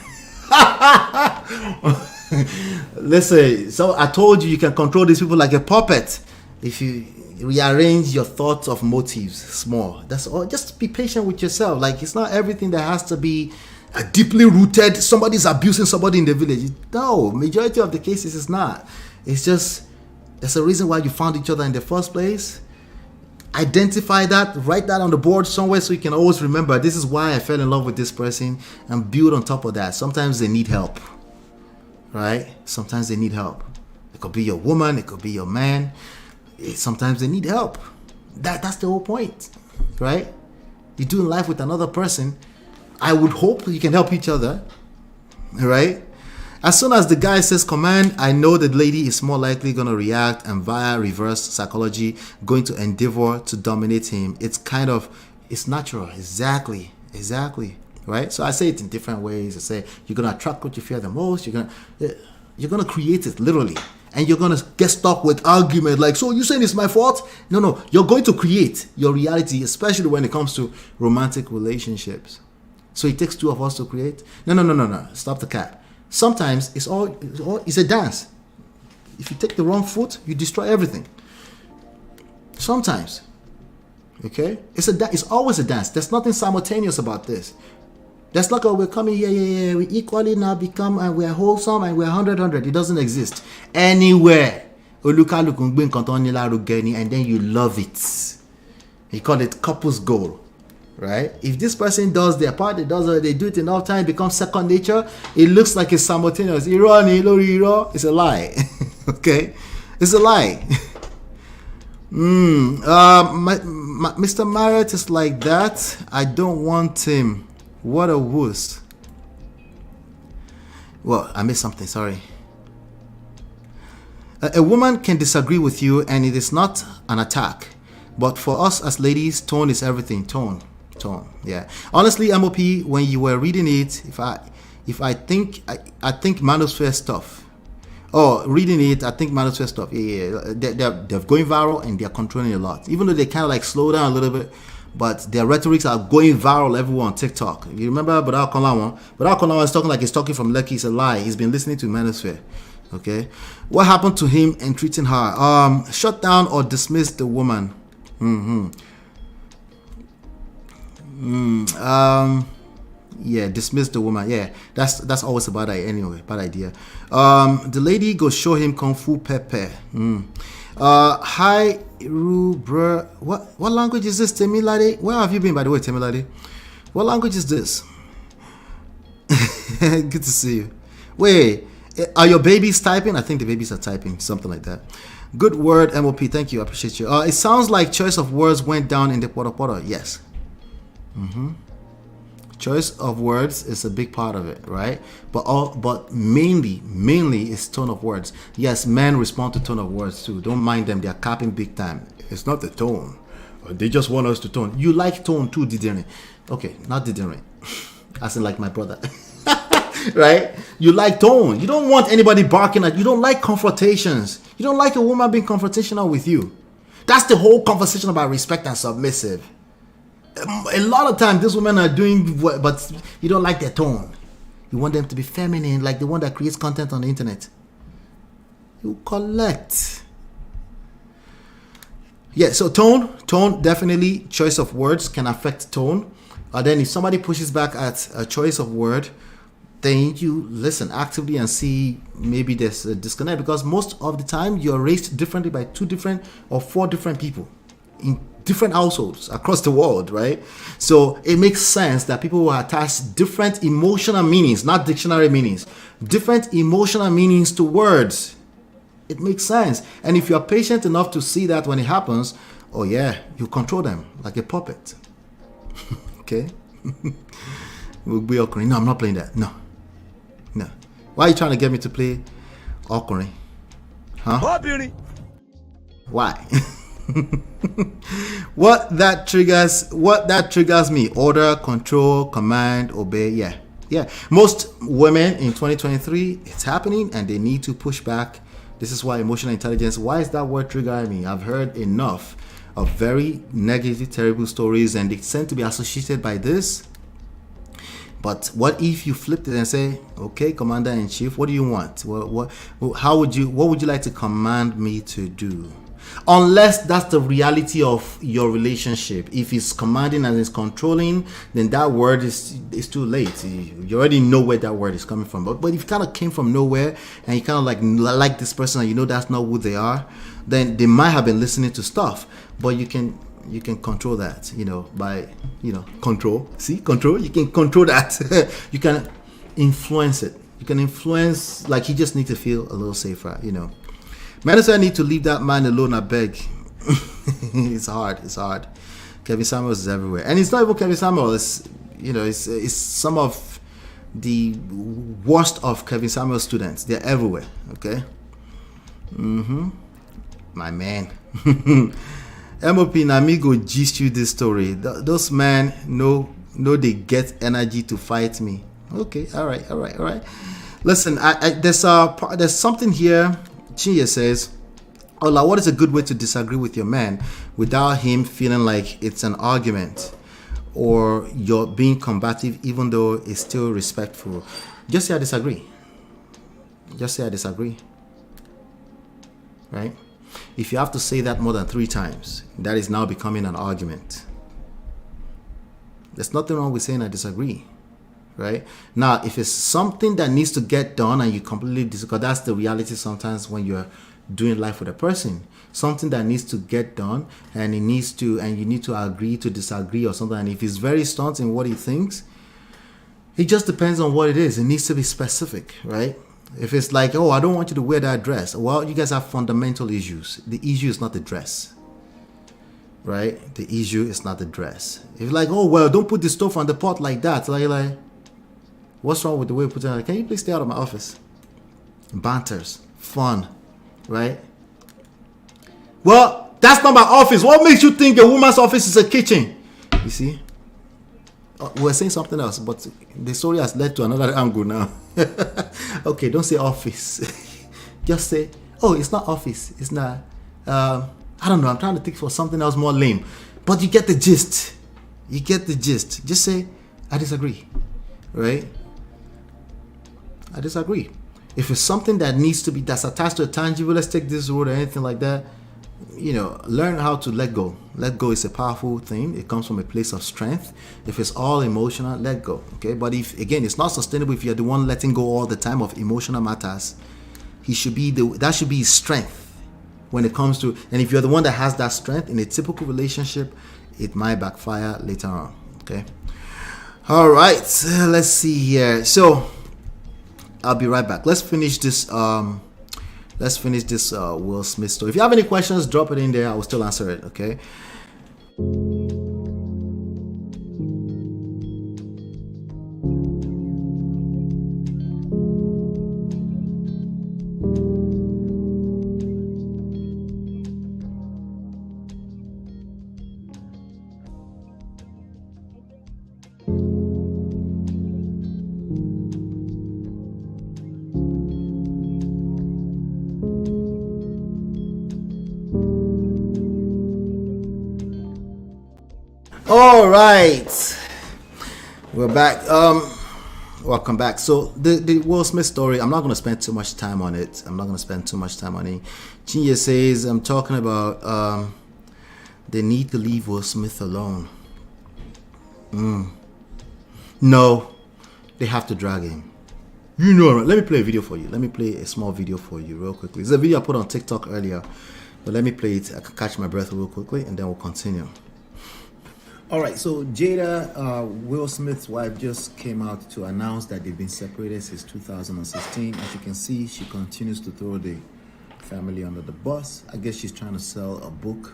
Speaker 7: Listen, so I told you can control these people like a puppet. If you rearrange your thoughts of motives small. That's all. Just be patient with yourself. Like, it's not everything that has to be deeply rooted. Somebody's abusing somebody in the village. No, majority of the cases it's not. It's just there's a reason why you found each other in the first place. Identify that, write that on the board somewhere so you can always remember this is why I fell in love with this person, and build on top of that. Sometimes they need help, right? Sometimes they need help. It could be your woman, it could be your man. Sometimes they need help. That's the whole point, right? You're doing life with another person. I would hope you can help each other, right? As soon as the guy says command, I know the lady is more likely going to react and via reverse psychology going to endeavor to dominate him. It's natural. Exactly. Right? So I say it in different ways. I say you're going to attract what you fear the most. You're going to create it literally. And you're going to get stuck with argument like, so you saying it's my fault? No. You're going to create your reality, especially when it comes to romantic relationships. So it takes two of us to create? No. Stop the cap. Sometimes it's a dance. If you take the wrong foot, you destroy everything. Sometimes. Okay? It's always a dance. There's nothing simultaneous about this. That's like, we're coming here, we equally now become, and we're wholesome, and we're 100. It doesn't exist anywhere. And then you love it. You call it couple's goal. Right? If this person does their part, they do it enough time, it becomes second nature, it looks like it's simultaneous. It's a lie. Okay? It's a lie. Mr. Marriott is like that. I don't want him. What a wuss. Well, I missed something, sorry. A woman can disagree with you and it is not an attack. But for us as ladies, tone is everything. Tone. Yeah. Honestly, MOP, when you were reading it, I think Manosphere stuff. Oh, reading it, I think Manosphere stuff. Yeah. They're going viral and they're controlling a lot. Even though they kind of like slow down a little bit, but their rhetorics are going viral everywhere on TikTok. You remember Badal Kolawan? Badal Kolawan is talking like he's talking from Lekki. It's a lie. He's been listening to Manosphere. Okay. What happened to him and treating her? Shut down or dismiss the woman. Yeah, dismiss the woman. Yeah, that's always a bad idea anyway. Bad idea. The lady go show him Kung Fu Pepe. Hi, Rubra. What language is this, Temilade? Where have you been, by the way, Temilade? What language is this? Good to see you. Wait, are your babies typing? I think the babies are typing, something like that. Good word, MOP. Thank you. I appreciate you. It sounds like choice of words went down in the Poto. Yes. Choice of words is a big part of it, right? But mainly is tone of words. Yes, men respond to tone of words too. Don't mind them; they are capping big time. It's not the tone; they just want us to tone. You like tone too, Didere? Okay, not Didere, as in like my brother, right? You like tone. You don't want anybody barking at you. You don't like confrontations. You don't like a woman being confrontational with you. That's the whole conversation about respect and submissive. A lot of times these women are doing but you don't like their tone. You want them to be feminine, like the one that creates content on the internet. You collect. Yeah, so tone definitely, choice of words can affect tone. Then if somebody pushes back at a choice of word, then you listen actively and see maybe there's a disconnect, because most of the time you're raised differently by 2 different or 4 different people in different households across the world, right? So it makes sense that people will attach different emotional meanings, not dictionary meanings, different emotional meanings to words. It makes sense. And if you're patient enough to see that when it happens, oh yeah, you control them like a puppet. Okay? We'll be Okuri. No, I'm not playing that. No. Why are you trying to get me to play Okuri? Huh? Why? What that triggers me: order, control, command, obey. Yeah. Most women in 2023, it's happening and they need to push back. This is why emotional intelligence, why is that word triggering me? I've heard enough of very negative, terrible stories and they tend to be associated by this. But what if you flipped it and say, okay, Commander-in-Chief, what do you want? What would you like to command me to do? Unless that's the reality of your relationship. If it's commanding and it's controlling, then that word is too late. You already know where that word is coming from. But if it kind of came from nowhere and you kind of like this person and you know that's not who they are, then they might have been listening to stuff. But you can control that, by control. See, control. You can control that. You can influence it. You can influence, like, you just need to feel a little safer. Men I need to leave that man alone, I beg. It's hard. Kevin Samuels is everywhere. And it's not even Kevin Samuels. It's some of the worst of Kevin Samuel students. They're everywhere. Okay. My man. MOP Namigo gist you this story. Those men know they get energy to fight me. Okay, all right. Listen, there's something here. Chinye says, Ola, what is a good way to disagree with your man without him feeling like it's an argument or you're being combative even though it's still respectful? Just say I disagree. Right? If you have to say that more than 3 times, that is now becoming an argument. There's nothing wrong with saying I disagree. Right? Now, if it's something that needs to get done and you completely disagree, that's the reality sometimes when you're doing life with a person. Something that needs to get done and you need to agree to disagree or something. And if he's very stunned in what he thinks, it just depends on what it is. It needs to be specific, right? If it's like, oh, I don't want you to wear that dress. Well, you guys have fundamental issues. The issue is not the dress. Right? The issue is not the dress. If you're like, oh, well, don't put the stove on the pot like that. Like, what's wrong with the way you put it on? Can you please stay out of my office? Banters. Fun. Right? Well, that's not my office. What makes you think a woman's office is a kitchen? You see? We're saying something else, but the story has led to another angle now. Okay, don't say office. Just say, oh, it's not office. It's not. I don't know. I'm trying to think for something else more lame. But you get the gist. Just say, I disagree. Right? I disagree. If it's something that needs to be, that's attached to a tangible, let's take this road or anything like that, learn how to let go. Let go is a powerful thing. It comes from a place of strength. If it's all emotional, let go. Okay? But if, again, it's not sustainable if you're the one letting go all the time of emotional matters, that should be his strength when it comes to, and if you're the one that has that strength in a typical relationship, it might backfire later on. Okay? All right. Let's see here. So, I'll be right back. Let's finish this Will Smith story. If you have any questions, drop it in there. I will still answer it, okay? All right, we're back. Welcome back. So the Will Smith story, I'm not going to spend too much time on it. Chinye says, I'm talking about they need to leave Will Smith alone. No, they have to drag him. Let me play a video for you. Let me play a small video for you real quickly. It's a video I put on TikTok earlier, but let me play it. I can catch my breath real quickly and then we'll continue. All right, so Jada, Will Smith's wife, just came out to announce that they've been separated since 2016. As you can see, she continues to throw the family under the bus. I guess she's trying to sell a book,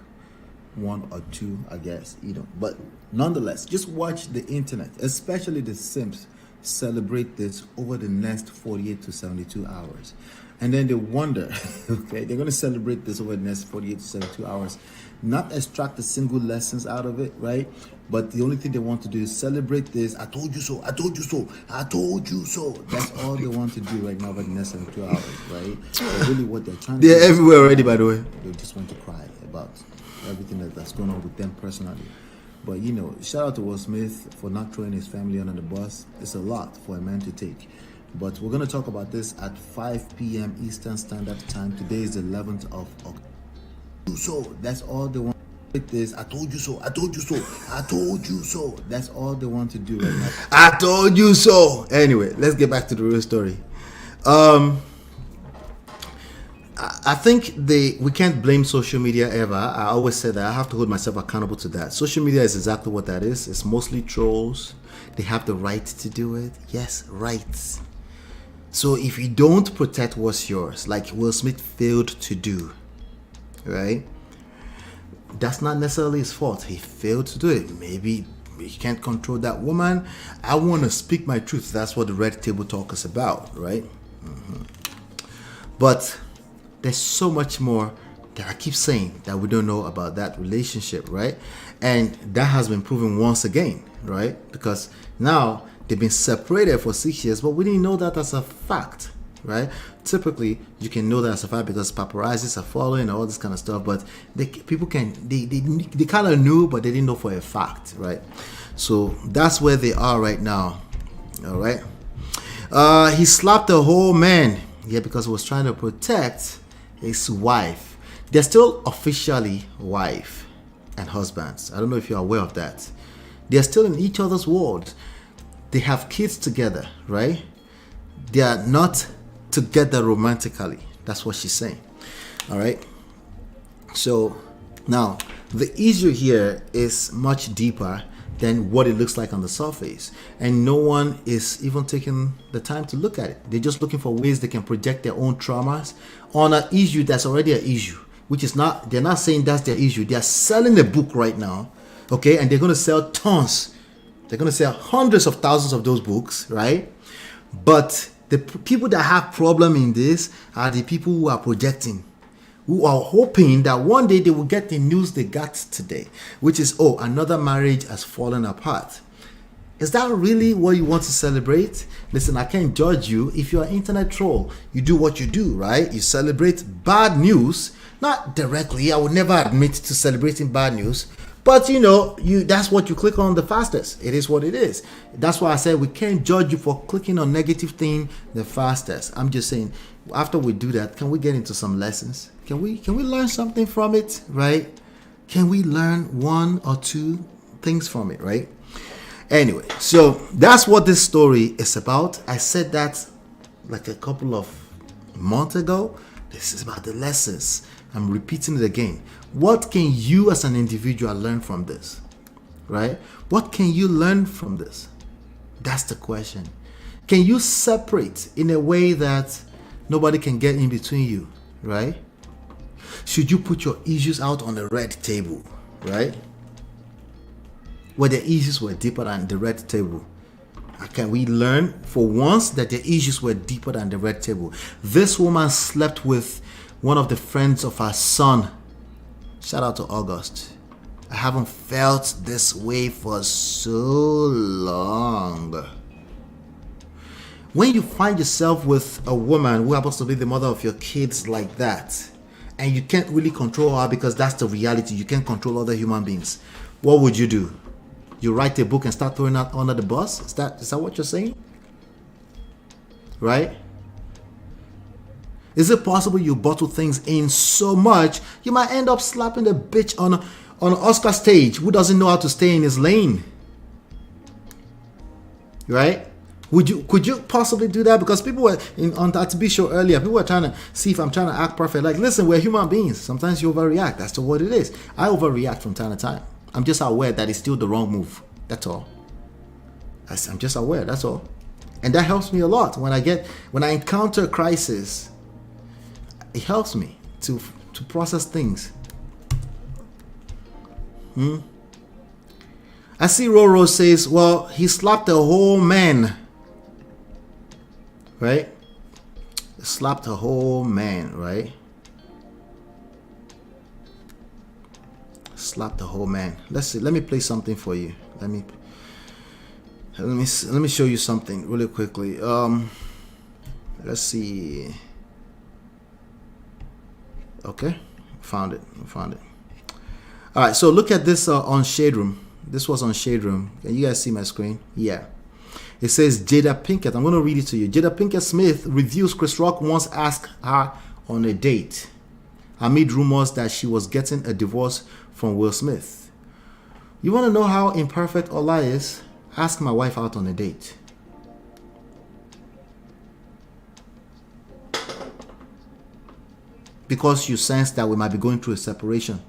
Speaker 7: 1 or 2, I guess, But nonetheless, just watch the internet, especially the Simps, celebrate this over the next 48 to 72 hours. And then they wonder, okay, they're going to celebrate this over the next 48 to 72 hours. Not extract a single lessons out of it, right? But the only thing they want to do is celebrate this. I told you so. I told you so. I told you so. That's all they want to do right now for the next 72 hours, right? But really what they're trying to do. They're everywhere already, by the way. They just want to cry about everything that's going on with them personally. But, shout out to Will Smith for not throwing his family under the bus. It's a lot for a man to take. But we're going to talk about this at 5 p.m. Eastern Standard Time. Today is the 11th of October. So that's all they want. This, I told you so. I told you so. I told you so. That's all they want to do right now. I told you so. Anyway, let's get back to the real story. I think we can't blame social media ever. I always say that. I have to hold myself accountable to that. Social media is exactly what that is. It's mostly trolls. They have the right to do it. Yes, rights. So if you don't protect what's yours, like Will Smith failed to do, right? That's not necessarily his fault. He failed to do it. Maybe he can't control that woman. I want to speak my truth. That's what the red table talk is about, right? But there's so much more that I keep saying that we don't know about that relationship, right? And that has been proven once again, right? Because now they've been separated for 6 years, but we didn't know that as a fact, right? Typically, you can know that as a fact because paparazzis are following and all this kind of stuff, but they kind of knew, but they didn't know for a fact, right? So that's where they are right now, all right? He slapped the whole man, yeah, because he was trying to protect his wife. They're still officially wife and husbands. I don't know if you're aware of that. They're still in each other's world. They have kids together, right? They are not together romantically. That's what she's saying. All right. So now the issue here is much deeper than what it looks like on the surface, and no one is even taking the time to look at it. They're just looking for ways they can project their own traumas on an issue that's already an issue, which is not, they're not saying that's their issue. They're selling a book right now, okay, and they're going to sell tons. They're going to sell hundreds of thousands of those books, right? But the people that have problem in this are the people who are projecting, who are hoping that one day they will get the news they got today, which is, oh, another marriage has fallen apart. Is that really what you want to celebrate? Listen, I can't judge you. If you're an internet troll, you do what you do, right? You celebrate bad news, not directly. I would never admit to celebrating bad news, but you know, that's what you click on the fastest. It is what it is. That's why I said we can't judge you for clicking on negative thing the fastest. I'm just saying, after we do that, can we get into some lessons? Can we learn something from it, right? Can we learn one or two things from it, right? Anyway, so that's what this story is about. I said that like a couple of months ago. This is about the lessons. I'm repeating it again. What can you as an individual learn from this, right? What can you learn from this? That's the question. Can you separate in a way that nobody can get in between you, right? Should you put your issues out on the red table, right? Where the issues were deeper than the red table. Can we learn for once that the issues were deeper than the red table? This woman slept with one of the friends of her son. Shout out to August. I haven't felt this way for so long. When you find yourself with a woman who happens to be the mother of your kids like that, and you can't really control her because that's the reality, you can't control other human beings, what would you do? You write a book and start throwing out under the bus? Is that what you're saying? Right? Is it possible you bottle things in so much you might end up slapping the bitch on an Oscar stage who doesn't know how to stay in his lane? Right? Could you possibly do that? Because people were on that TV show earlier, people were trying to see if I'm trying to act perfect. Like, listen, we're human beings. Sometimes you overreact. That's what it is. I overreact from time to time. I'm just aware that it's still the wrong move. That's all. I'm just aware. That's all. And that helps me a lot. When I encounter a crisis, it helps me to process things. I see Roro says, well, he slapped a whole man. Right? Slapped a whole man, right? Slap the whole man. Let's see. Let me play something for you. Let me show you something really quickly. Let's see. Okay, found it. All right. So look at this on Shade Room. This was on Shade Room. Can you guys see my screen? Yeah. It says Jada Pinkett. I'm going to read it to you. Jada Pinkett-Smith reviews Chris Rock once asked her on a date amid rumors that she was getting a divorce from Will Smith. You want to know how imperfect Ola is? Ask my wife out on a date. Because you sense that we might be going through a separation.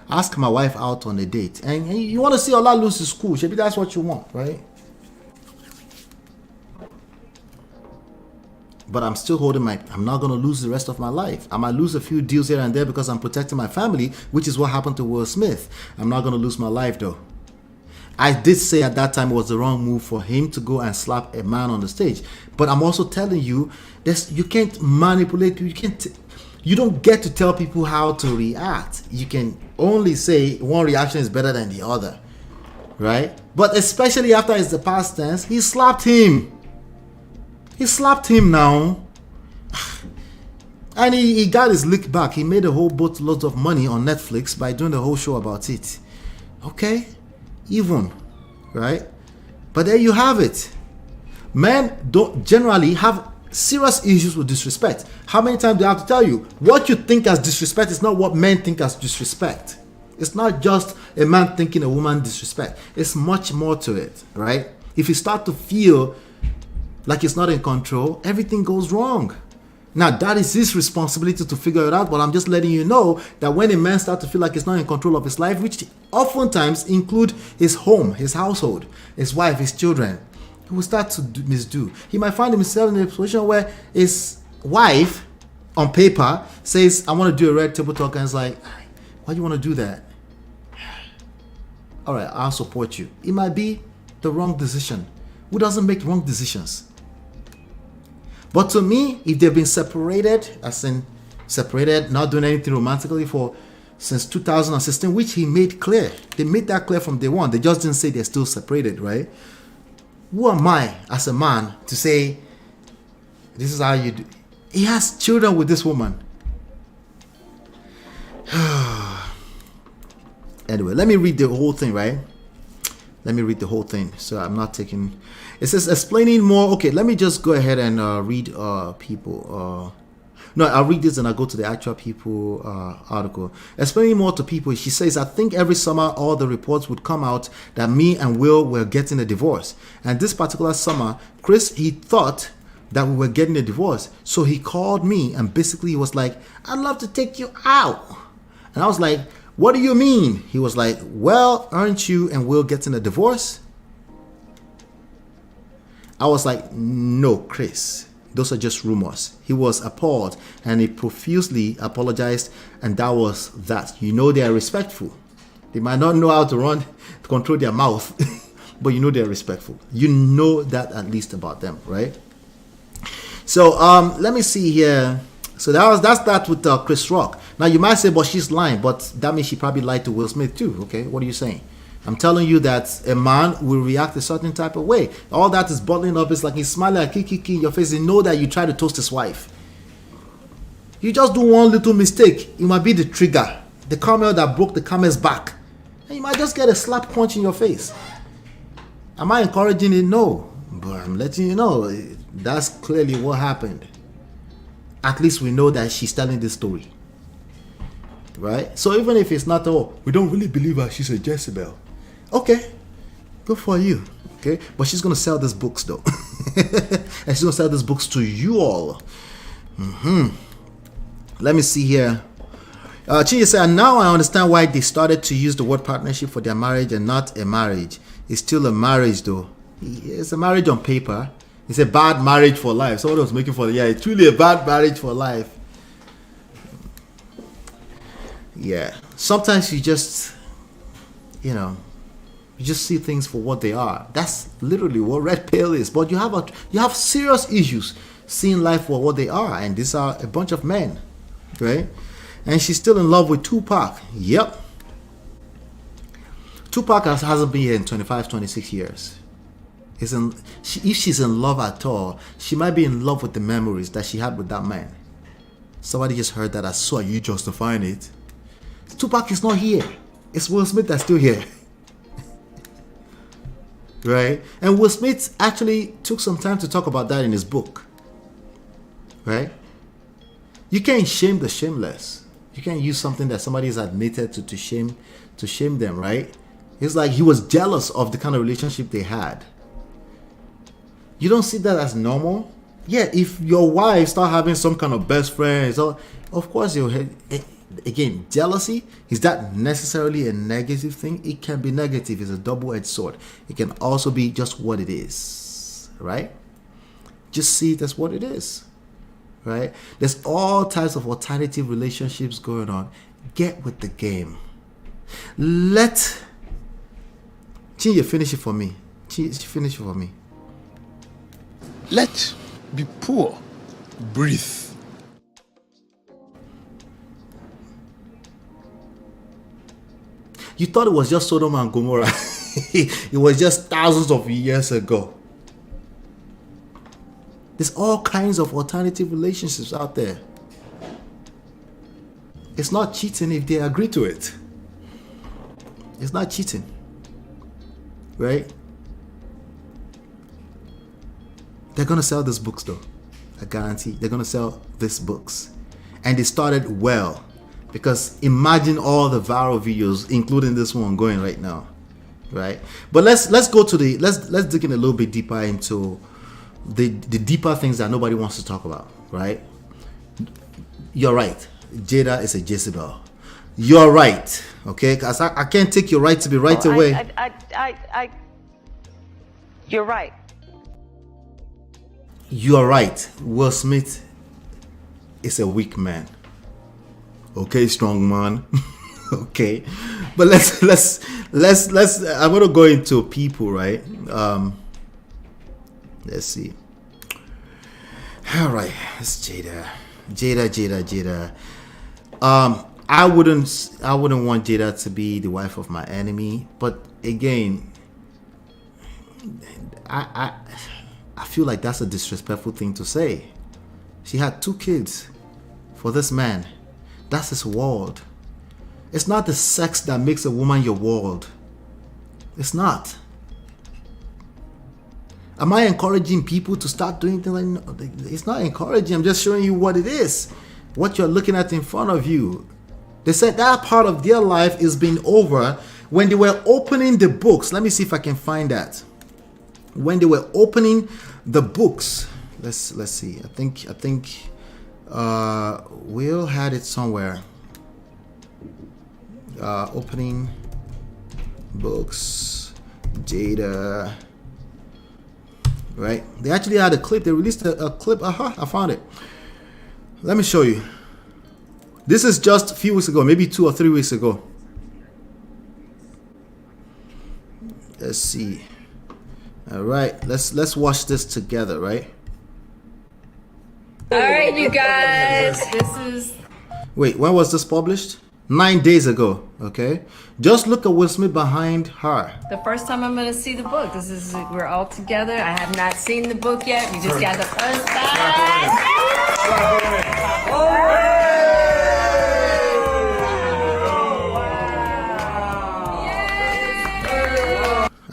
Speaker 7: Ask my wife out on a date. And you want to see Ola lose his cool. Maybe that's what you want, right? But I'm still holding I'm not going to lose the rest of my life. I might lose a few deals here and there because I'm protecting my family, which is what happened to Will Smith. I'm not going to lose my life though. I did say at that time it was the wrong move for him to go and slap a man on the stage. But I'm also telling you, you can't manipulate people. You don't get to tell people how to react. You can only say one reaction is better than the other, right? But especially after it's the past tense, he slapped him. He slapped him now. And he got his lick back. He made a whole boatload of money on Netflix by doing the whole show about it. Okay? Even. Right? But there you have it. Men don't generally have serious issues with disrespect. How many times do I have to tell you? What you think as disrespect is not what men think as disrespect. It's not just a man thinking a woman disrespect. It's much more to it. Right? If you start to feel like it's not in control, everything goes wrong. Now, that is his responsibility to figure it out, but I'm just letting you know that when a man starts to feel like he's not in control of his life, which oftentimes include his home, his household, his wife, his children, he will start to misdo. He might find himself in a position where his wife, on paper, says, I want to do a red table talk, and it's like, why do you want to do that? All right, I'll support you. It might be the wrong decision. Who doesn't make wrong decisions? But to me, if they've been separated, as in separated, not doing anything romantically since 2016, which he made clear. They made that clear from day one. They just didn't say they're still separated, right? Who am I as a man to say, this is how you do? He has children with this woman. Anyway, let me read the whole thing, right? Let me read the whole thing. So I'm not taking... It says explaining more. Okay, let me just go ahead and read people. No, I'll read this and I'll go to the actual people article. Explaining more to people, she says, I think every summer all the reports would come out that me and Will were getting a divorce. And this particular summer, Chris, he thought that we were getting a divorce. So he called me and basically he was like, I'd love to take you out. And I was like, what do you mean? He was like, well, aren't you and Will getting a divorce? I was like, no, Chris, those are just rumors. He was appalled and he profusely apologized, and that was that. You know, they are respectful. They might not know how to control their mouth, but you know they're respectful. You know that at least about them, right? So let me see here. So that's that with Chris Rock. Now you might say, but she's lying, but that means she probably lied to Will Smith too. Okay, what are you saying? I'm telling you that a man will react a certain type of way. All that is bottling up. It's like he's smiling like kiki in your face. You know that you try to toast his wife. You just do one little mistake, it might be the trigger, the camel that broke the camel's back, and you might just get a slap punch in your face. Am I encouraging it? No, but I'm letting you know that's clearly what happened. At least we know that she's telling this story, right? So even if it's not, we don't really believe her, she's a Jezebel. Okay, good for you. Okay, but she's gonna sell these books though, and she's gonna sell these books to you all. Let me see here. Chinye said, now I understand why they started to use the word partnership for their marriage and not a marriage. It's still a marriage though. It's a marriage on paper. It's a bad marriage for life. Someone was making for it's truly a bad marriage for life. Yeah, sometimes you just, you just see things for what they are. That's literally what red pill is. But you have serious issues seeing life for what they are, and these are a bunch of men, right? And she's still in love with Tupac. Yep. Tupac hasn't been here in 25, 26 years. If she's in love at all, she might be in love with the memories that she had with that man. Somebody just heard that. I saw you justifying it. Tupac is not here. It's Will Smith that's still here. Right? And Will Smith actually took some time to talk about that in his book. Right? You can't shame the shameless. You can't use something that somebody has admitted to shame them, right? It's like he was jealous of the kind of relationship they had. You don't see that as normal? Yeah, if your wife start having some kind of best friend, so of course again, jealousy, is that necessarily a negative thing? It can be negative. It's a double-edged sword. It can also be just what it is, right? Just see it as what it is, right? There's all types of alternative relationships going on. Get with the game. Chinye, finish it for me. Finish it for me.
Speaker 10: Let be poor. Breathe.
Speaker 7: You thought it was just Sodom and Gomorrah. It was just thousands of years ago. There's all kinds of alternative relationships out there. It's not cheating if they agree to it. It's not cheating. Right? They're going to sell these books though. I guarantee. They're going to sell these books. And they started well. Because imagine all the viral videos, including this one going right now. Right? But let's go to let's dig in a little bit deeper into the deeper things that nobody wants to talk about, right? You're right. Jada is a Jezebel. You're right, okay? Because I can't take your right to be right away.
Speaker 8: You're right.
Speaker 7: You're right. Will Smith is a weak man. Okay, strong man. Okay, but let's. I'm gonna go into people, right? Let's see. All right, it's Jada. I wouldn't want Jada to be the wife of my enemy, but again, I feel like that's a disrespectful thing to say. She had 2 kids for this man. That's his world. It's not the sex that makes a woman your world. It's not. Am I encouraging people to start doing things like that? It's not encouraging. I'm just showing you what it is. What you're looking at in front of you. They said that part of their life is being over when they were opening the books. Let me see if I can find that. When they were opening the books. Let's see. I think Will had it somewhere. Opening books, Jada. Right? They actually had a clip. They released a clip. I found it. Let me show you. This is just a few weeks ago, maybe 2 or 3 weeks ago. Let's see. All right, let's watch this together, right?
Speaker 12: All right, you guys. This is.
Speaker 7: Wait, when was this published? 9 days ago. Okay, just look at Will Smith behind her.
Speaker 12: The first time I'm gonna see the book. We're all together. I have not seen the book yet. We just got the first time.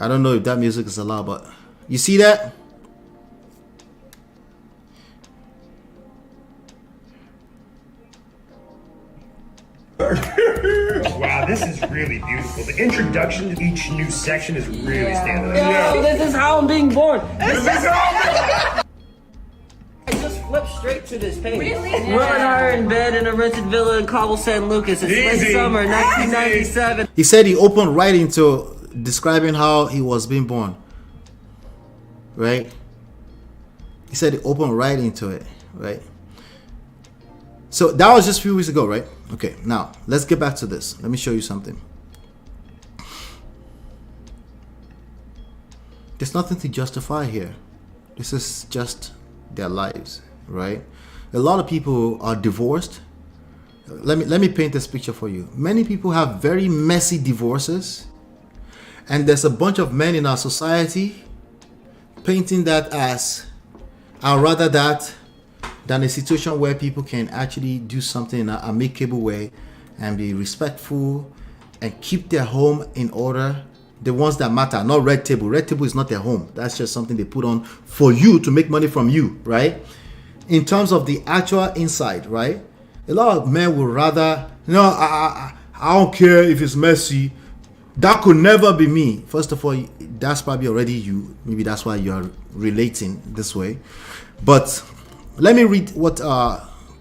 Speaker 7: I don't know if that music is allowed, but you see that?
Speaker 13: Wow, this is really beautiful. The introduction to each new section is really standing out.
Speaker 1: Yo, this is how I'm being born. I just flipped straight to this page.
Speaker 12: Really?
Speaker 1: Will and I are in bed in a rented villa in Cobble San Lucas. It's late summer, 1997.
Speaker 7: He said he opened right into describing how he was being born. Right? He said he opened right into it. Right? So that was just a few weeks ago, right? Okay, now let's get back to this. Let me show you something. There's nothing to justify here. This is just their lives, right? A lot of people are divorced. Let me paint this picture for you. Many people have very messy divorces, and there's a bunch of men in our society painting that as, I'd rather that than a situation where people can actually do something in an amicable way and be respectful and keep their home in order. The ones that matter, not red table. Red table is not their home. That's just something they put on for you to make money from you, right? In terms of the actual inside, right? A lot of men would rather, I don't care if it's messy. That could never be me. First of all, that's probably already you. Maybe that's why you're relating this way. But let me read what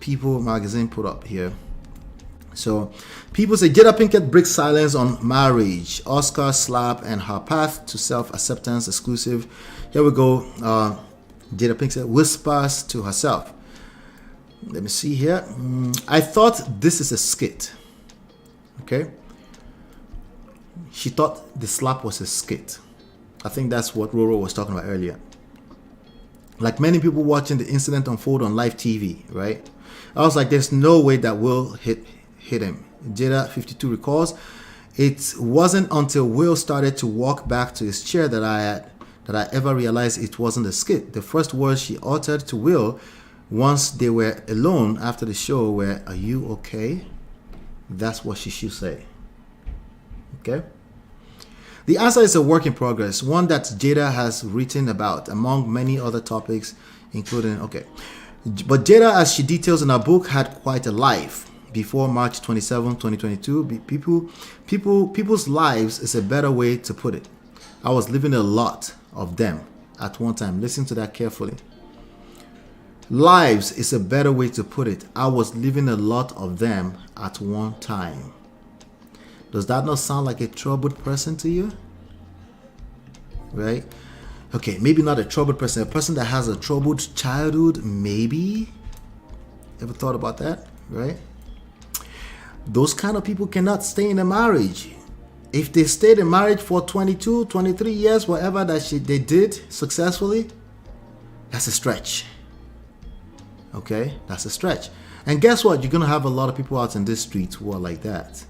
Speaker 7: People magazine put up here. So, people say Jada Pinkett breaks silence on marriage, Oscar slap, and her path to self-acceptance exclusive. Here we go. Jada Pinkett whispers to herself. Let me see here. I thought this is a skit. Okay. she thought the slap was a skit. I think that's what Roro was talking about earlier. Like many people watching the incident unfold on live TV, right? I was like, there's no way that Will hit him. Jada 52 recalls, it wasn't until Will started to walk back to his chair that I ever realized it wasn't a skit. The first words she uttered to Will once they were alone after the show were, "Are you okay?" That's what she should say. Okay? The answer is a work in progress, one that Jada has written about, among many other topics, including, okay. But Jada, as she details in her book, had quite a life. Before March 27, 2022, people's lives is a better way to put it. I was living a lot of them at one time. Listen to that carefully. Lives is a better way to put it. I was living a lot of them at one time. Does that not sound like a troubled person to you? Right? Okay, maybe not a troubled person. A person that has a troubled childhood, maybe. Ever thought about that? Right? Those kind of people cannot stay in a marriage. If they stayed in marriage for 22, 23 years, whatever that they did successfully, that's a stretch. Okay? That's a stretch. And guess what? You're going to have a lot of people out in this street who are like that.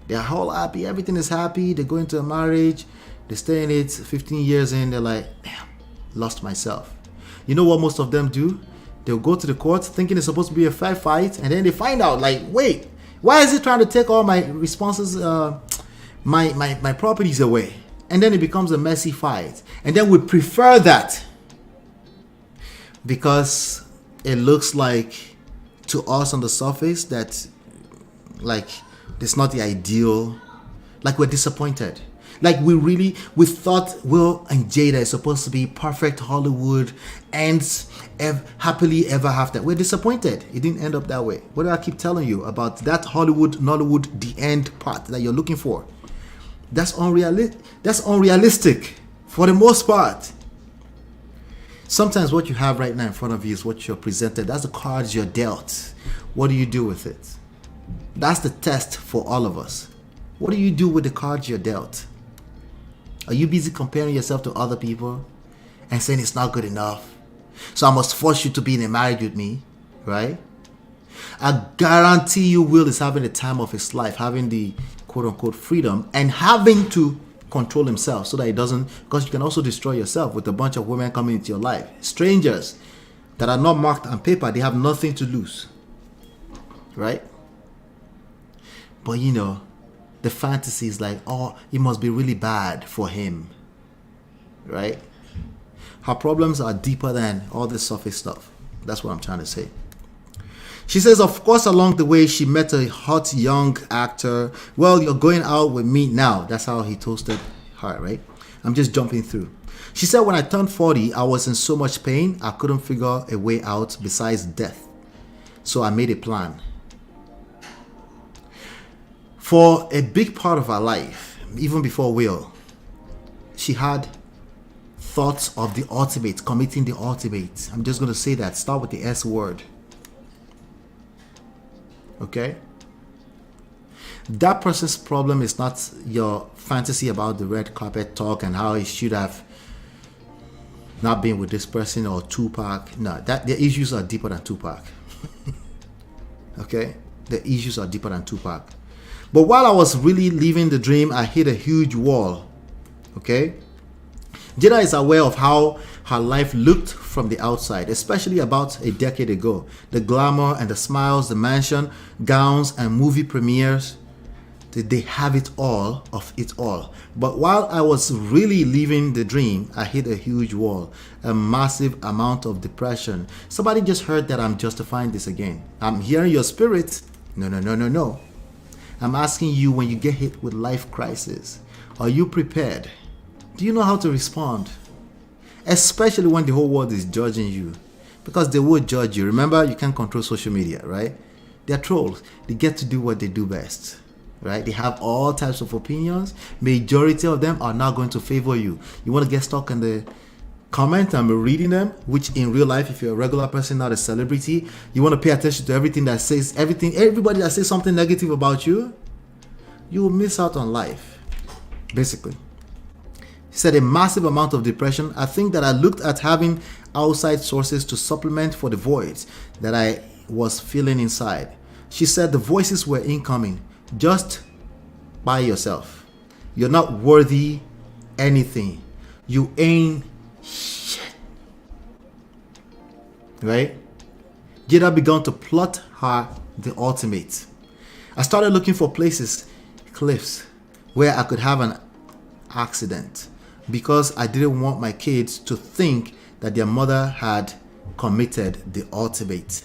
Speaker 7: They're all happy. Everything is happy. They go into a marriage. They stay in it 15 years in. They're like, damn, lost myself. You know what most of them do? They'll go to the court thinking it's supposed to be a fair fight. And then they find out, like, wait, why is he trying to take all my responses, my properties away? And then it becomes a messy fight. And then we prefer that because it looks like to us on the surface that, like, it's not the ideal. Like, we're disappointed. Like, we thought Will and Jada is supposed to be perfect Hollywood ends happily ever after. We're disappointed. It didn't end up that way. What do I keep telling you about that Hollywood, Nollywood, the end part that you're looking for? That's unrealistic for the most part. Sometimes what you have right now in front of you is what you're presented. That's the cards you're dealt. What do you do with it? That's the test for all of us. What do you do with the cards you're dealt? Are you busy comparing yourself to other people and saying it's not good enough, so I must force you to be in a marriage with me, right? I guarantee you Will is having the time of his life, having the quote-unquote freedom and having to control himself so that he doesn't, because you can also destroy yourself with a bunch of women coming into your life. Strangers that are not marked on paper, they have nothing to lose, right? But you know, the fantasy is like, oh, it must be really bad for him, right? Her problems are deeper than all this surface stuff. That's what I'm trying to say. She says, of course, along the way, she met a hot young actor. Well, you're going out with me now. That's how he toasted her, right? I'm just jumping through. She said, when I turned 40, I was in so much pain, I couldn't figure a way out besides death. So I made a plan. For a big part of her life, even before Will, she had thoughts of the ultimate, committing the ultimate. I'm just going to say that. Start with the S word. Okay? That person's problem is not your fantasy about the red carpet talk and how he should have not been with this person or Tupac. No, the issues are deeper than Tupac. Okay? The issues are deeper than Tupac. But while I was really living the dream, I hit a huge wall. Okay? Jada is aware of how her life looked from the outside, especially about a decade ago. The glamour and the smiles, the mansion, gowns, and movie premieres. They have it all of it all. But while I was really living the dream, I hit a huge wall. A massive amount of depression. Somebody just heard that I'm justifying this again. I'm hearing your spirit. No. I'm asking you, when you get hit with life crisis, are you prepared? Do you know how to respond? Especially when the whole world is judging you. Because they will judge you. Remember, you can't control social media, right? They're trolls. They get to do what they do best, right? They have all types of opinions. Majority of them are not going to favor you. You want to get stuck in the comment and reading them, which in real life, if you're a regular person, not a celebrity, you want to pay attention to everything that says, everybody that says something negative about you, you will miss out on life. basically. She said a massive amount of depression. I think that I looked at having outside sources to supplement for the voids that I was feeling inside. She said the voices were incoming. Just by yourself. You're not worthy anything. You ain't shit. Right? Jada began to plot her the ultimate. I started looking for places, cliffs, where I could have an accident because I didn't want my kids to think that their mother had committed the ultimate.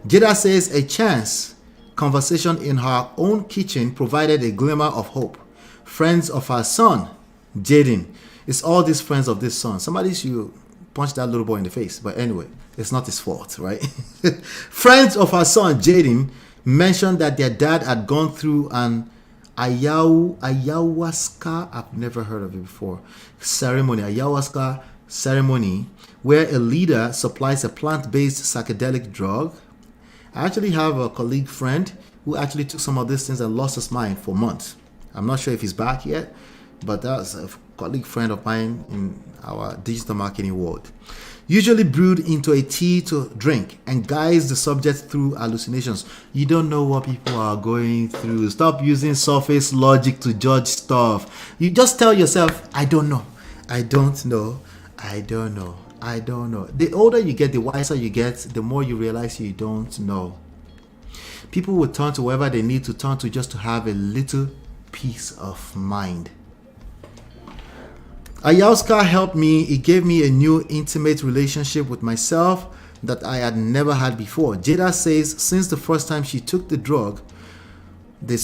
Speaker 7: Jada says a chance conversation in her own kitchen provided a glimmer of hope. Friends of her son, Jaden, it's all these friends of this son. Somebody should punch that little boy in the face, but anyway, it's not his fault, right? Friends of her son, Jaden, mentioned that their dad had gone through an ayahuasca, I've never heard of it before, ayahuasca ceremony, where a leader supplies a plant-based psychedelic drug. I actually have a colleague friend who actually took some of these things and lost his mind for months. I'm not sure if he's back yet, but that's a colleague friend of mine in our digital marketing world. Usually brewed into a tea to drink and guides the subject through hallucinations. You don't know what people are going through. Stop using surface logic to judge stuff. You just tell yourself, I don't know. I don't know. I don't know. I don't know. The older you get, the wiser you get, the more you realize you don't know. People will turn to wherever they need to turn to just to have a little peace of mind. Ayahuasca helped me. It gave me a new intimate relationship with myself that I had never had before. Jada says since the first time she took the drug, the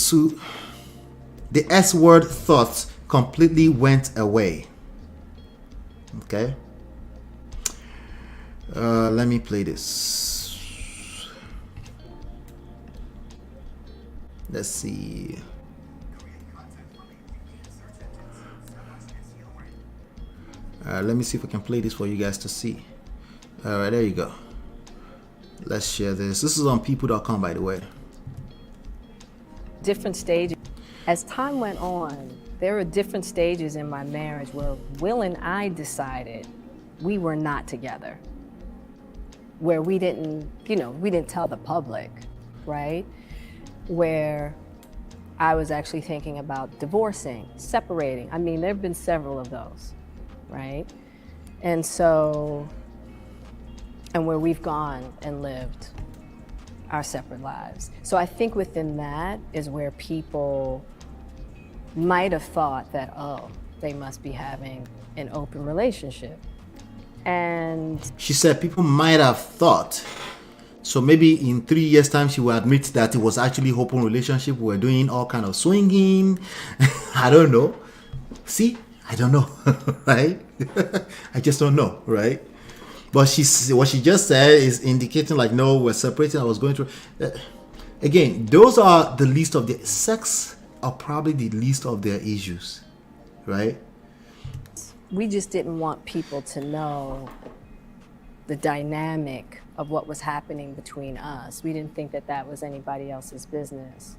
Speaker 7: S-word thoughts completely went away. Okay. Let me play this. Let's see. Let me see if I can play this for you guys to see. Alright, there you go. Let's share this. This is on people.com, by the way.
Speaker 12: Different stages. As time went on, there were different stages in my marriage where Will and I decided we were not together. Where we didn't, we didn't tell the public, right? Where I was actually thinking about divorcing, separating. I mean, there have been several of those, right? And so, and where we've gone and lived our separate lives. So I think within that is where people might have thought that, oh, they must be having an open relationship. And
Speaker 7: she said people might have thought. So maybe in 3 years' time, she will admit that it was actually open relationship. We were doing all kind of swinging. I don't know. See, I don't know, right? I just don't know, right? But what she just said is indicating like, no, we're separating. I was going through. Again, those are the least of the sex are probably the least of their issues, right?
Speaker 12: We just didn't want people to know the dynamic of what was happening between us. We didn't think that that was anybody else's business.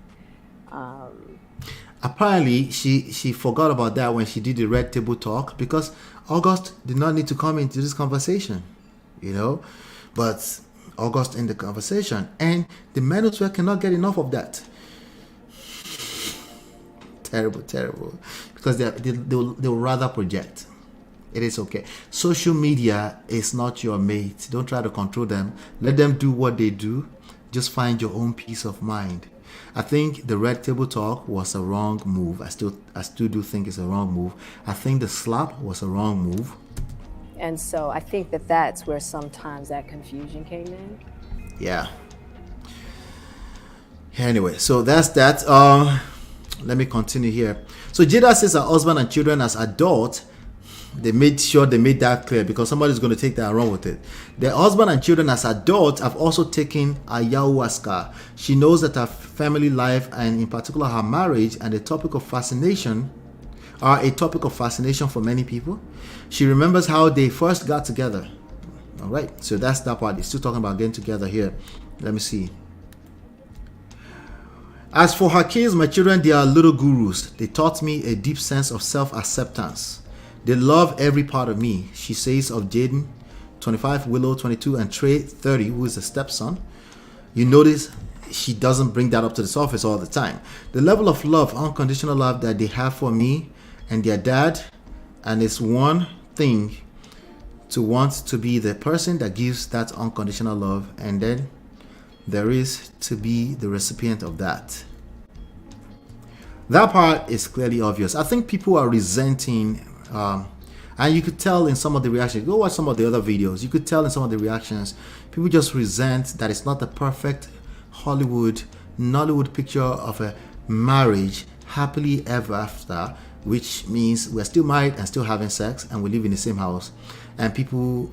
Speaker 7: Apparently, she forgot about that when she did the Red Table Talk because August did not need to come into this conversation, but August in the conversation, and the manosphere cannot get enough of that. Terrible, because they'll rather project. It is okay. Social media is not your mate. Don't try to control them. Let them do what they do. Just find your own peace of mind. I think the Red Table Talk was a wrong move. I still do think it's a wrong move. I think the slap was a wrong move.
Speaker 12: And so I think that that's where sometimes that confusion came in.
Speaker 7: Yeah. Anyway, so that's that. Let me continue here. So Jada says her husband and children as adults, they made sure they made that clear because somebody's going to take that and run with it. Their husband and children as adults have also taken ayahuasca. She knows that her family life and in particular her marriage and a topic of fascination for many people. She remembers how they first got together. All right, so that's that part. He's still talking about getting together here. Let me see. As for her kids, my children, they are little gurus. They taught me a deep sense of self-acceptance. They love every part of me, she says of Jaden, 25, Willow, 22, and Trey, 30, who is a stepson. You notice she doesn't bring that up to the surface all the time. The level of love, unconditional love that they have for me and their dad, and it's one thing to want to be the person that gives that unconditional love, and then there is to be the recipient of that. That part is clearly obvious. I think people are resenting, and you could tell in some of the reactions. Go watch some of the other videos. You could tell in some of the reactions, people just resent that it's not the perfect Hollywood, Nollywood picture of a marriage happily ever after, which means we're still married and still having sex and we live in the same house. And people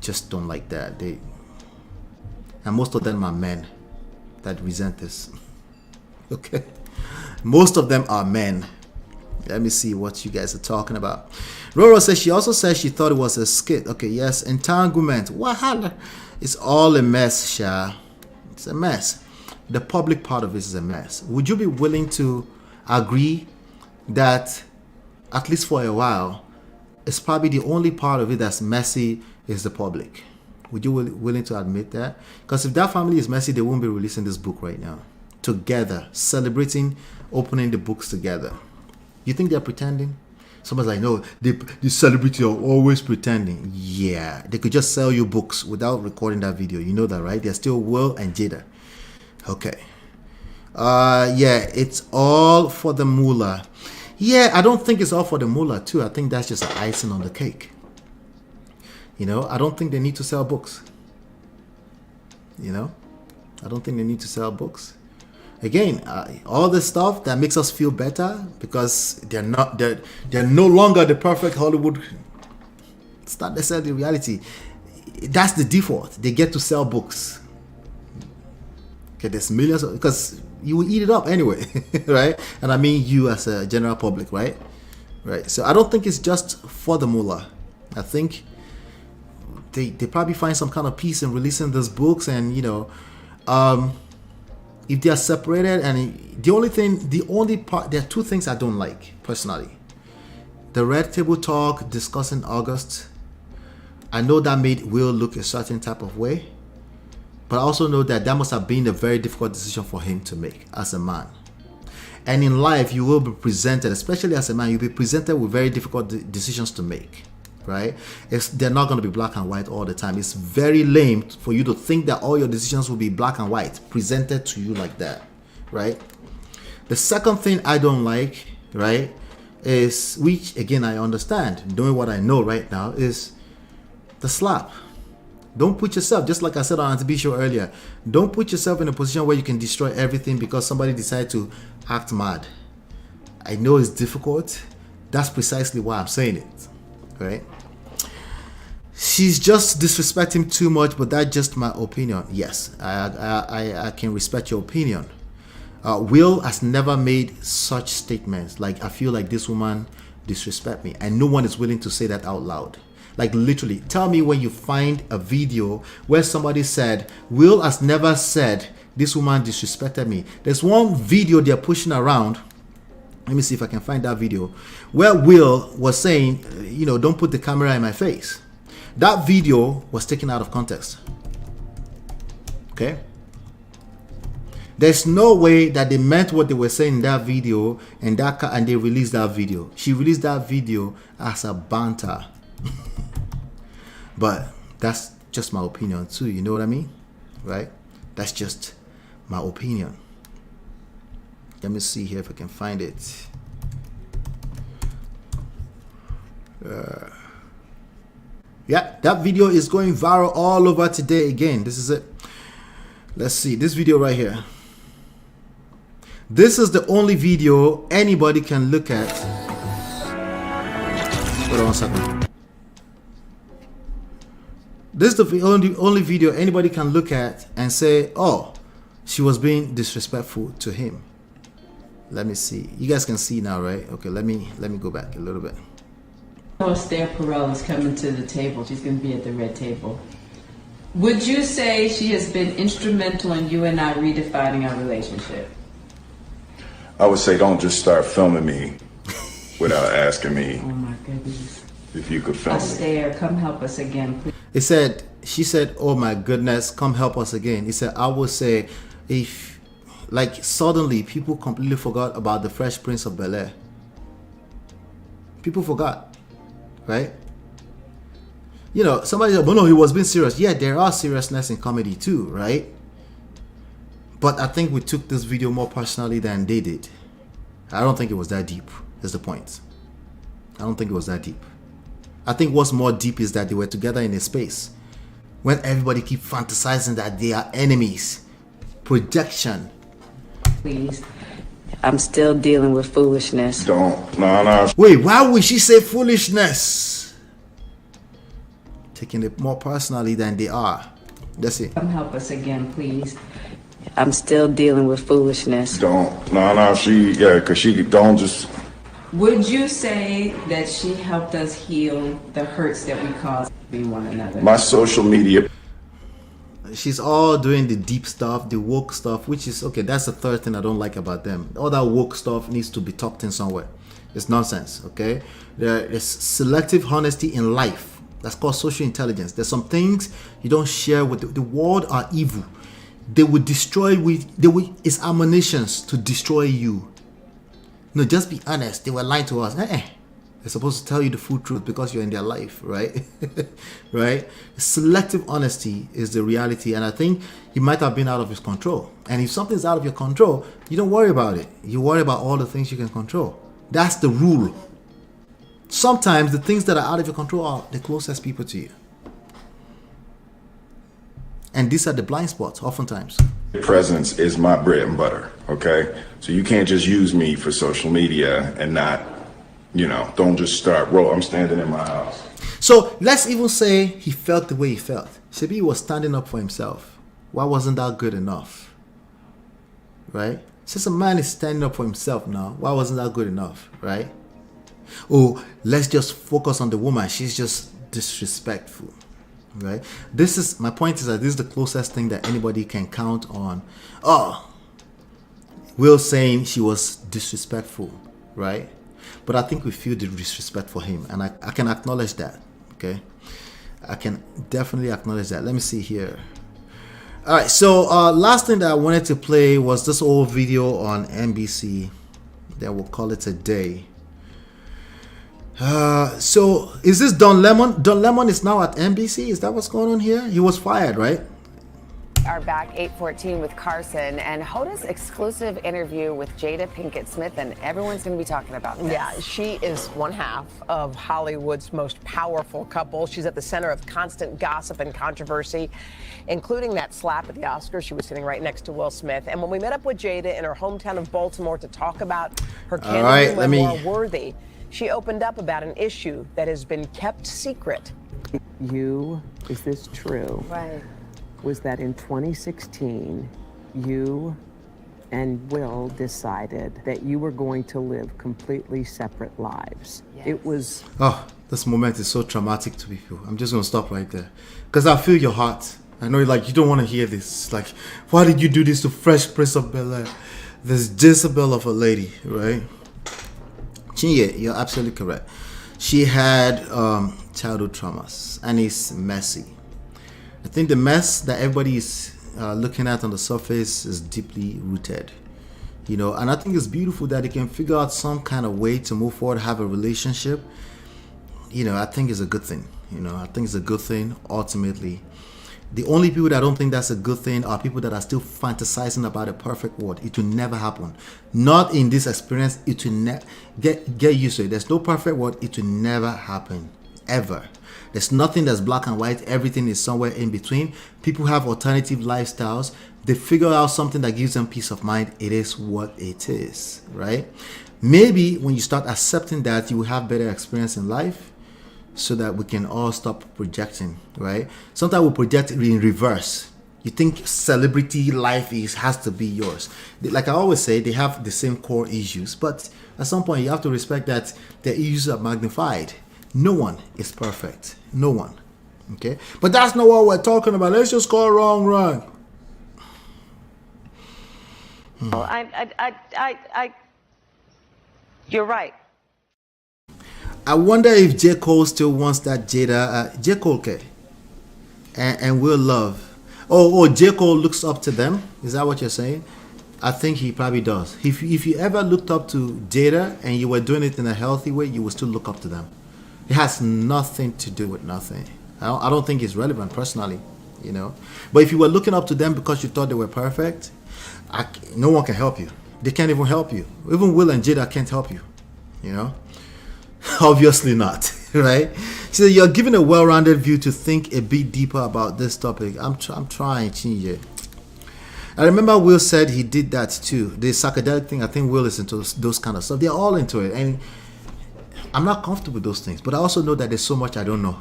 Speaker 7: just don't like that. And most of them are men that resent this. Okay, most of them are men. Let me see what you guys are talking about. Roro says she also says she thought it was a skit. Okay, yes, entanglement. What? It's all a mess, Sha. It's a mess. The public part of it is a mess. Would you be willing to agree that, at least for a while, it's probably the only part of it that's messy is the public? Would you be willing to admit that? Because if that family is messy, they won't be releasing this book right now. Together, celebrating, opening the books together. You think they're pretending? Someone's like, no, the celebrity are always pretending. Yeah, they could just sell you books without recording that video. You know that, right? They're still Will and Jada. Okay. Yeah, it's all for the moolah. Yeah, I don't think it's all for the moolah too. I think that's just an icing on the cake. You know, I don't think they need to sell books. You know, I don't think they need to sell books. Again, all this stuff that makes us feel better because they're no longer the perfect Hollywood. It's not necessarily reality. That's the default. They get to sell books. Okay, there's millions because you will eat it up anyway, right? And I mean you as a general public, right? Right. So I don't think it's just for the mullah. I think they probably find some kind of peace in releasing these books, and you know, if they are separated, and the only part, there are two things I don't like personally. The Red Table Talk discussing August. I know that made Will look a certain type of way, but I also know that must have been a very difficult decision for him to make as a man. And in life, you will be presented, especially as a man, you'll be presented with very difficult decisions to make, right? They're not going to be black and white all the time. It's very lame for you to think that all your decisions will be black and white, presented to you like that, right? The second thing I don't like, right, is, which again I understand, knowing what I know right now, is the slap. Don't put yourself, just like I said on Auntie B show earlier, don't put yourself in a position where you can destroy everything because somebody decided to act mad. I know it's difficult. That's precisely why I'm saying it, right? She's just disrespecting too much, but that's just my opinion. Yes, I can respect your opinion. Will has never made such statements like, I feel like this woman disrespect me, and no one is willing to say that out loud. Like literally, tell me when you find a video where somebody said, Will has never said this woman disrespected me. There's one video they're pushing around. Let me see if I can find that video where Will was saying, you know, don't put the camera in my face. That video was taken out of context. Okay? There's no way that they meant what they were saying in that video and they released that video. She released that video as a banter. But that's just my opinion too, you know what I mean? Right? That's just my opinion. Let me see here if I can find it. Yeah, that video is going viral all over today again. This is it. Let's see, this video right here. This is the only video anybody can look at. Hold on 1 second. This is the only video anybody can look at and say, oh, she was being disrespectful to him. Let me see. You guys can see now, right? Okay, let me go back a little bit.
Speaker 14: Esther Perel is coming to the table. She's going to be at the red table. Would you say she has been instrumental in you and I redefining our relationship?
Speaker 2: I would say don't just start filming me without asking me
Speaker 14: Oh my goodness.
Speaker 2: if you could film me.
Speaker 14: Astaire, come help us again, please.
Speaker 7: He said, she said, oh my goodness, come help us again. He said, I would say, if, like, suddenly people completely forgot about the Fresh Prince of Bel-Air. People forgot, right? You know, somebody said, well, no, he was being serious. Yeah, there are seriousness in comedy too, right? But I think we took this video more personally than they did. I don't think it was that deep, is the point. I don't think it was that deep. I think what's more deep is that they were together in a space when everybody keep fantasizing that they are enemies. Projection.
Speaker 14: Please. I'm still dealing with foolishness.
Speaker 2: Don't. No.
Speaker 7: Wait, why would she say foolishness? Taking it more personally than they are. That's it.
Speaker 14: Come help us again, please. I'm still dealing with foolishness.
Speaker 2: Don't. No. Because she don't just.
Speaker 14: Would you say that she helped us heal the hurts that we caused between one another?
Speaker 2: My social media.
Speaker 7: She's all doing the deep stuff, the woke stuff, which is okay. That's the third thing I don't like about them. All that woke stuff needs to be tucked in somewhere. It's nonsense, okay? There is selective honesty in life. That's called social intelligence. There's some things you don't share with the world are evil. They will destroy it's ammunitions to destroy you. No, just be honest. They were lying to us. They're supposed to tell you the full truth because you're in their life, right? Right? Selective honesty is the reality, and I think he might have been out of his control. And if something's out of your control, you don't worry about it. You worry about all the things you can control. That's the rule. Sometimes the things that are out of your control are the closest people to you. And these are the blind spots, oftentimes.
Speaker 2: Presence is my bread and butter, okay? So you can't just use me for social media and not, don't just start I'm standing in my house.
Speaker 7: So let's even say he felt the way he felt. Shabi was standing up for himself. Why wasn't that good enough? Right? Since a man is standing up for himself now, why wasn't that good enough? Right? Oh, let's just focus on the woman. She's just disrespectful. Right? My point is that this is the closest thing that anybody can count on. Oh, Will saying she was disrespectful, right? But I think we feel the disrespect for him, and I can acknowledge that, okay? I can definitely acknowledge that. Let me see here. All right, so last thing that I wanted to play was this old video on NBC. Then we'll call it a day. So is this Don Lemon? Don Lemon is now at NBC. Is that what's going on here? He was fired, right?
Speaker 8: Are back 8:14 with Carson and Hoda's exclusive interview with Jada Pinkett-Smith, and everyone's going to be talking about this.
Speaker 9: Yeah, she is one half of Hollywood's most powerful couple. She's at the center of constant gossip and controversy, including that slap at the Oscars. She was sitting right next to Will Smith. And when we met up with Jada in her hometown of Baltimore to talk about her candid memoir, Worthy, she opened up about an issue that has been kept secret. Is this true?
Speaker 8: Right.
Speaker 9: Was that in 2016, you and Will decided that you were going to live completely separate lives. Yes. It was...
Speaker 7: Oh, this moment is so traumatic to people. I'm just going to stop right there. Because I feel your heart. I know you don't want to hear this. Like, why did you do this to Fresh Prince of Bel-Air? This Jezebel of a lady, right? Chinye, you're absolutely correct. She had childhood traumas, and it's messy. I think the mess that everybody is looking at on the surface is deeply rooted, and I think it's beautiful that they can figure out some kind of way to move forward, have a relationship. I think it's a good thing. I think it's a good thing ultimately. The only people that don't think that's a good thing are people that are still fantasizing about a perfect world. It will never happen. Not in this experience. It will never get used to it. There's no perfect world. It will never happen, ever. There's nothing that's black and white. Everything is somewhere in between. People have alternative lifestyles. They figure out something that gives them peace of mind. It is what it is, right? Maybe when you start accepting that, you will have better experience in life, so that we can all stop projecting, right? Sometimes we project in reverse. You think celebrity life has to be yours. Like I always say, they have the same core issues, but at some point you have to respect that their issues are magnified. No one is perfect. No one. Okay? But that's not what we're talking about. Let's just call wrong.
Speaker 15: Well,
Speaker 8: You're right.
Speaker 7: I wonder if J. Cole still wants that Jada. J. Cole, okay. And Will Love. Oh, J. Cole looks up to them. Is that what you're saying? I think he probably does. If you ever looked up to Jada and you were doing it in a healthy way, you would still look up to them. It has nothing to do with nothing. I don't think it's relevant personally, you know. But if you were looking up to them because you thought they were perfect, no one can help you. They can't even help you. Even Will and Jada can't help you, you know. Obviously not, right? So you're given a well-rounded view to think a bit deeper about this topic. I'm trying, Chinje. I remember Will said he did that too. The psychedelic thing, I think Will is into those kind of stuff. They're all into it. And I'm not comfortable with those things. But I also know that there's so much I don't know,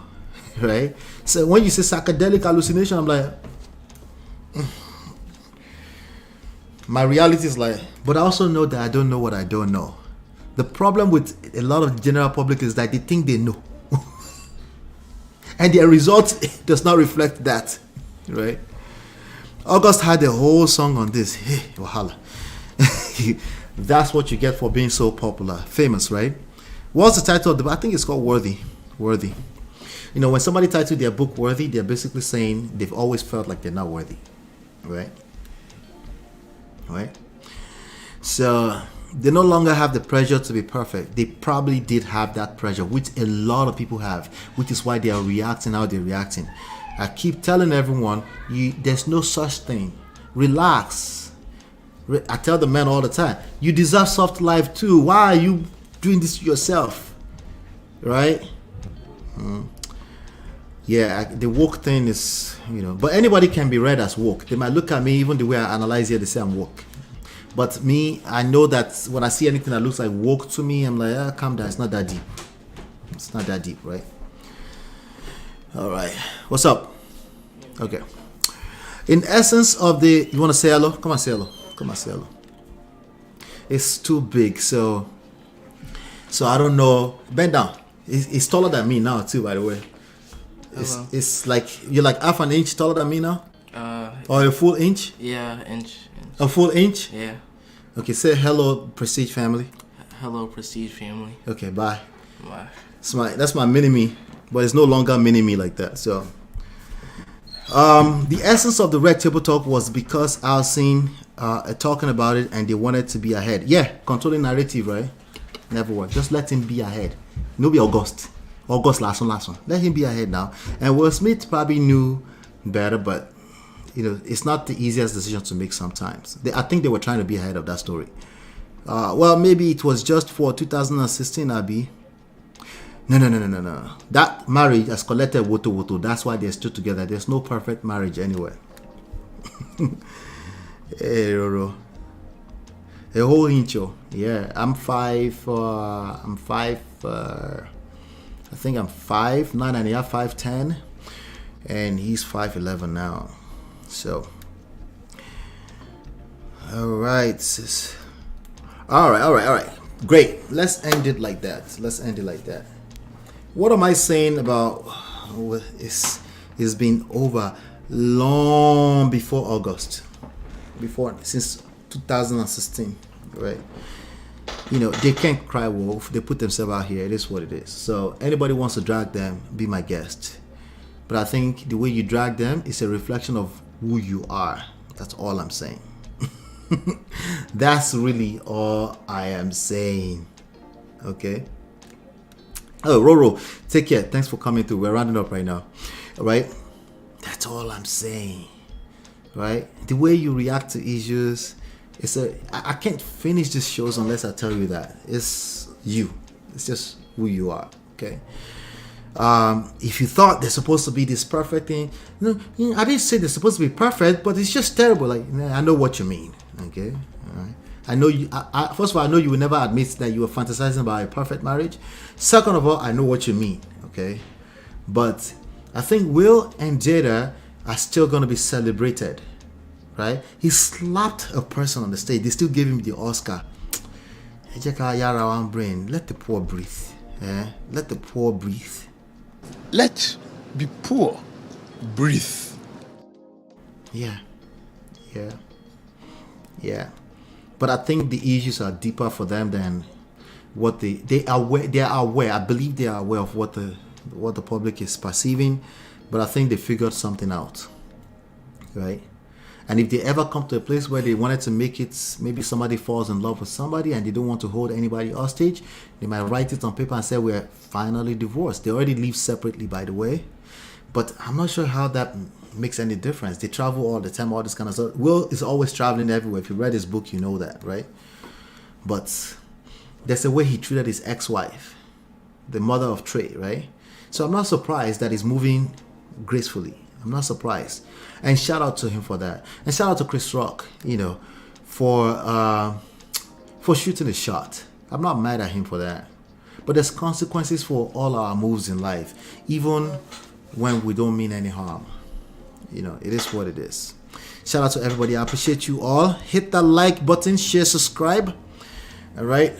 Speaker 7: right? So when you say psychedelic hallucination, I'm like, my reality is like, but I also know that I don't know what I don't know. The problem with a lot of the general public is that they think they know. And their results does not reflect that, right? August had a whole song on this. Hey, wahala. That's what you get for being so popular. Famous, right? What's the title of the book? I think it's called Worthy. Worthy. You know, when somebody titled their book Worthy, they're basically saying they've always felt like they're not worthy. Right? Right? So they no longer have the pressure to be perfect. They probably did have that pressure, which a lot of people have, which is why they are reacting how they're reacting. I keep telling everyone, there's no such thing. Relax. I tell the men all the time, you deserve soft life too. Why are you doing this to yourself? Right? Yeah, the woke thing is, you know, but anybody can be read as woke. They might look at me, even the way I analyze here, they say I'm woke. But me, I know that when I see anything that looks like woke to me, I'm like, calm down. It's not that deep. It's not that deep, right? All right. What's up? Okay. In essence of the, you want to say hello? Come on, say hello. Come on, say hello. It's too big, so I don't know. Bend down. It's taller than me now, too, by the way. It's like, you're like half an inch taller than me now? Or a full inch?
Speaker 15: Yeah, inch.
Speaker 7: A full inch?
Speaker 15: Yeah.
Speaker 7: Okay, say hello, Prestige family.
Speaker 15: Hello, Prestige family.
Speaker 7: Okay, bye.
Speaker 15: Bye.
Speaker 7: That's my mini-me, but it's no longer mini-me like that, so. The essence of the Red Table Talk was because I was seeing talking about it and they wanted to be ahead. Yeah, controlling narrative, right? Never work. Just let him be ahead. No be August. August last one. Let him be ahead now. And Will Smith probably knew better, but you know, it's not the easiest decision to make sometimes. I think they were trying to be ahead of that story. Well, maybe it was just for 2016, Abi. No. That marriage has collected woto. That's why they're still together. There's no perfect marriage anywhere. Hey, Roro. A whole incho. Yeah, I think I'm 5'9.5", 5'10", and he's 5'11" now. So, all right, sis. All right. Great. Let's end it like that. What am I saying about? It's been over long before August, since 2016, right? You know, they can't cry wolf. They put themselves out here. It is what it is. So anybody wants to drag them, be my guest. But I think the way you drag them is a reflection of who you are. That's all I'm saying. That's really all I am saying. Okay? Oh, Roro, take care. Thanks for coming through. We're rounding up right now. All right? That's all I'm saying. Right? The way you react to issues, I can't finish these shows unless I tell you that. It's you. It's just who you are. Okay? If you thought there's supposed to be this perfect thing, I didn't say they're supposed to be perfect, but it's just terrible. Like, I know what you mean. Okay, all right. I know you. First of all, I know you will never admit that you were fantasizing about a perfect marriage. Second of all, I know what you mean. Okay, but I think Will and Jada are still going to be celebrated, right? He slapped a person on the stage. They still gave him the Oscar. Let the poor breathe. Let the poor breathe.
Speaker 10: Let be poor. Breathe.
Speaker 7: Yeah. But I think the issues are deeper for them than what they are aware. I believe they are aware of what the public is perceiving, but I think they figured something out, right? And if they ever come to a place where they wanted to make it, maybe somebody falls in love with somebody and they don't want to hold anybody hostage, they might write it on paper and say, we're finally divorced. They already live separately, by the way. But I'm not sure how that makes any difference. They travel all the time, all this kind of stuff. Will is always traveling everywhere. If you read his book, you know that, right? But there's a way he treated his ex-wife, the mother of Trey, right? So I'm not surprised that he's moving gracefully. I'm not surprised. And shout out to him for that. And shout out to Chris Rock, for shooting a shot. I'm not mad at him for that. But there's consequences for all our moves in life, even when we don't mean any harm. It is what it is. Shout out to everybody. I appreciate you all. Hit that like button, share, subscribe. All right.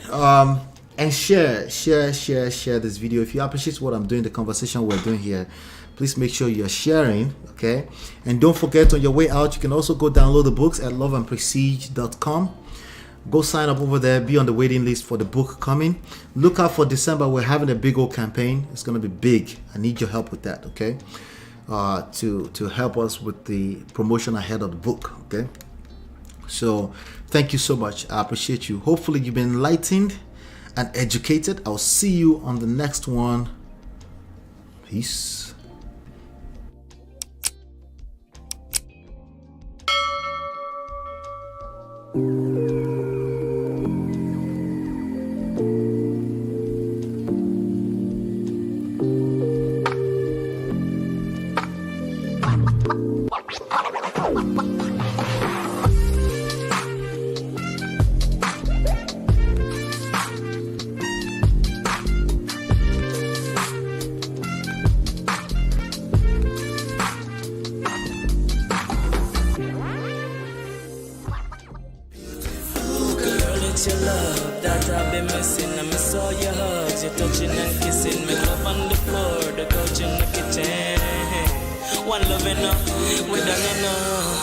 Speaker 7: And share this video. If you appreciate what I'm doing, the conversation we're doing here, please make sure you're sharing, okay? And don't forget, on your way out, you can also go download the books at loveandprestige.com. Go sign up over there. Be on the waiting list for the book coming. Look out for December. We're having a big old campaign. It's going to be big. I need your help with that, okay? To help us with the promotion ahead of the book, okay? So thank you so much. I appreciate you. Hopefully you've been enlightened and educated. I'll see you on the next one. Peace.
Speaker 1: Your love that I've been missing. I miss all your hugs, your touching and kissing. Make love on the floor, the couch in the kitchen. One love enough, we done enough.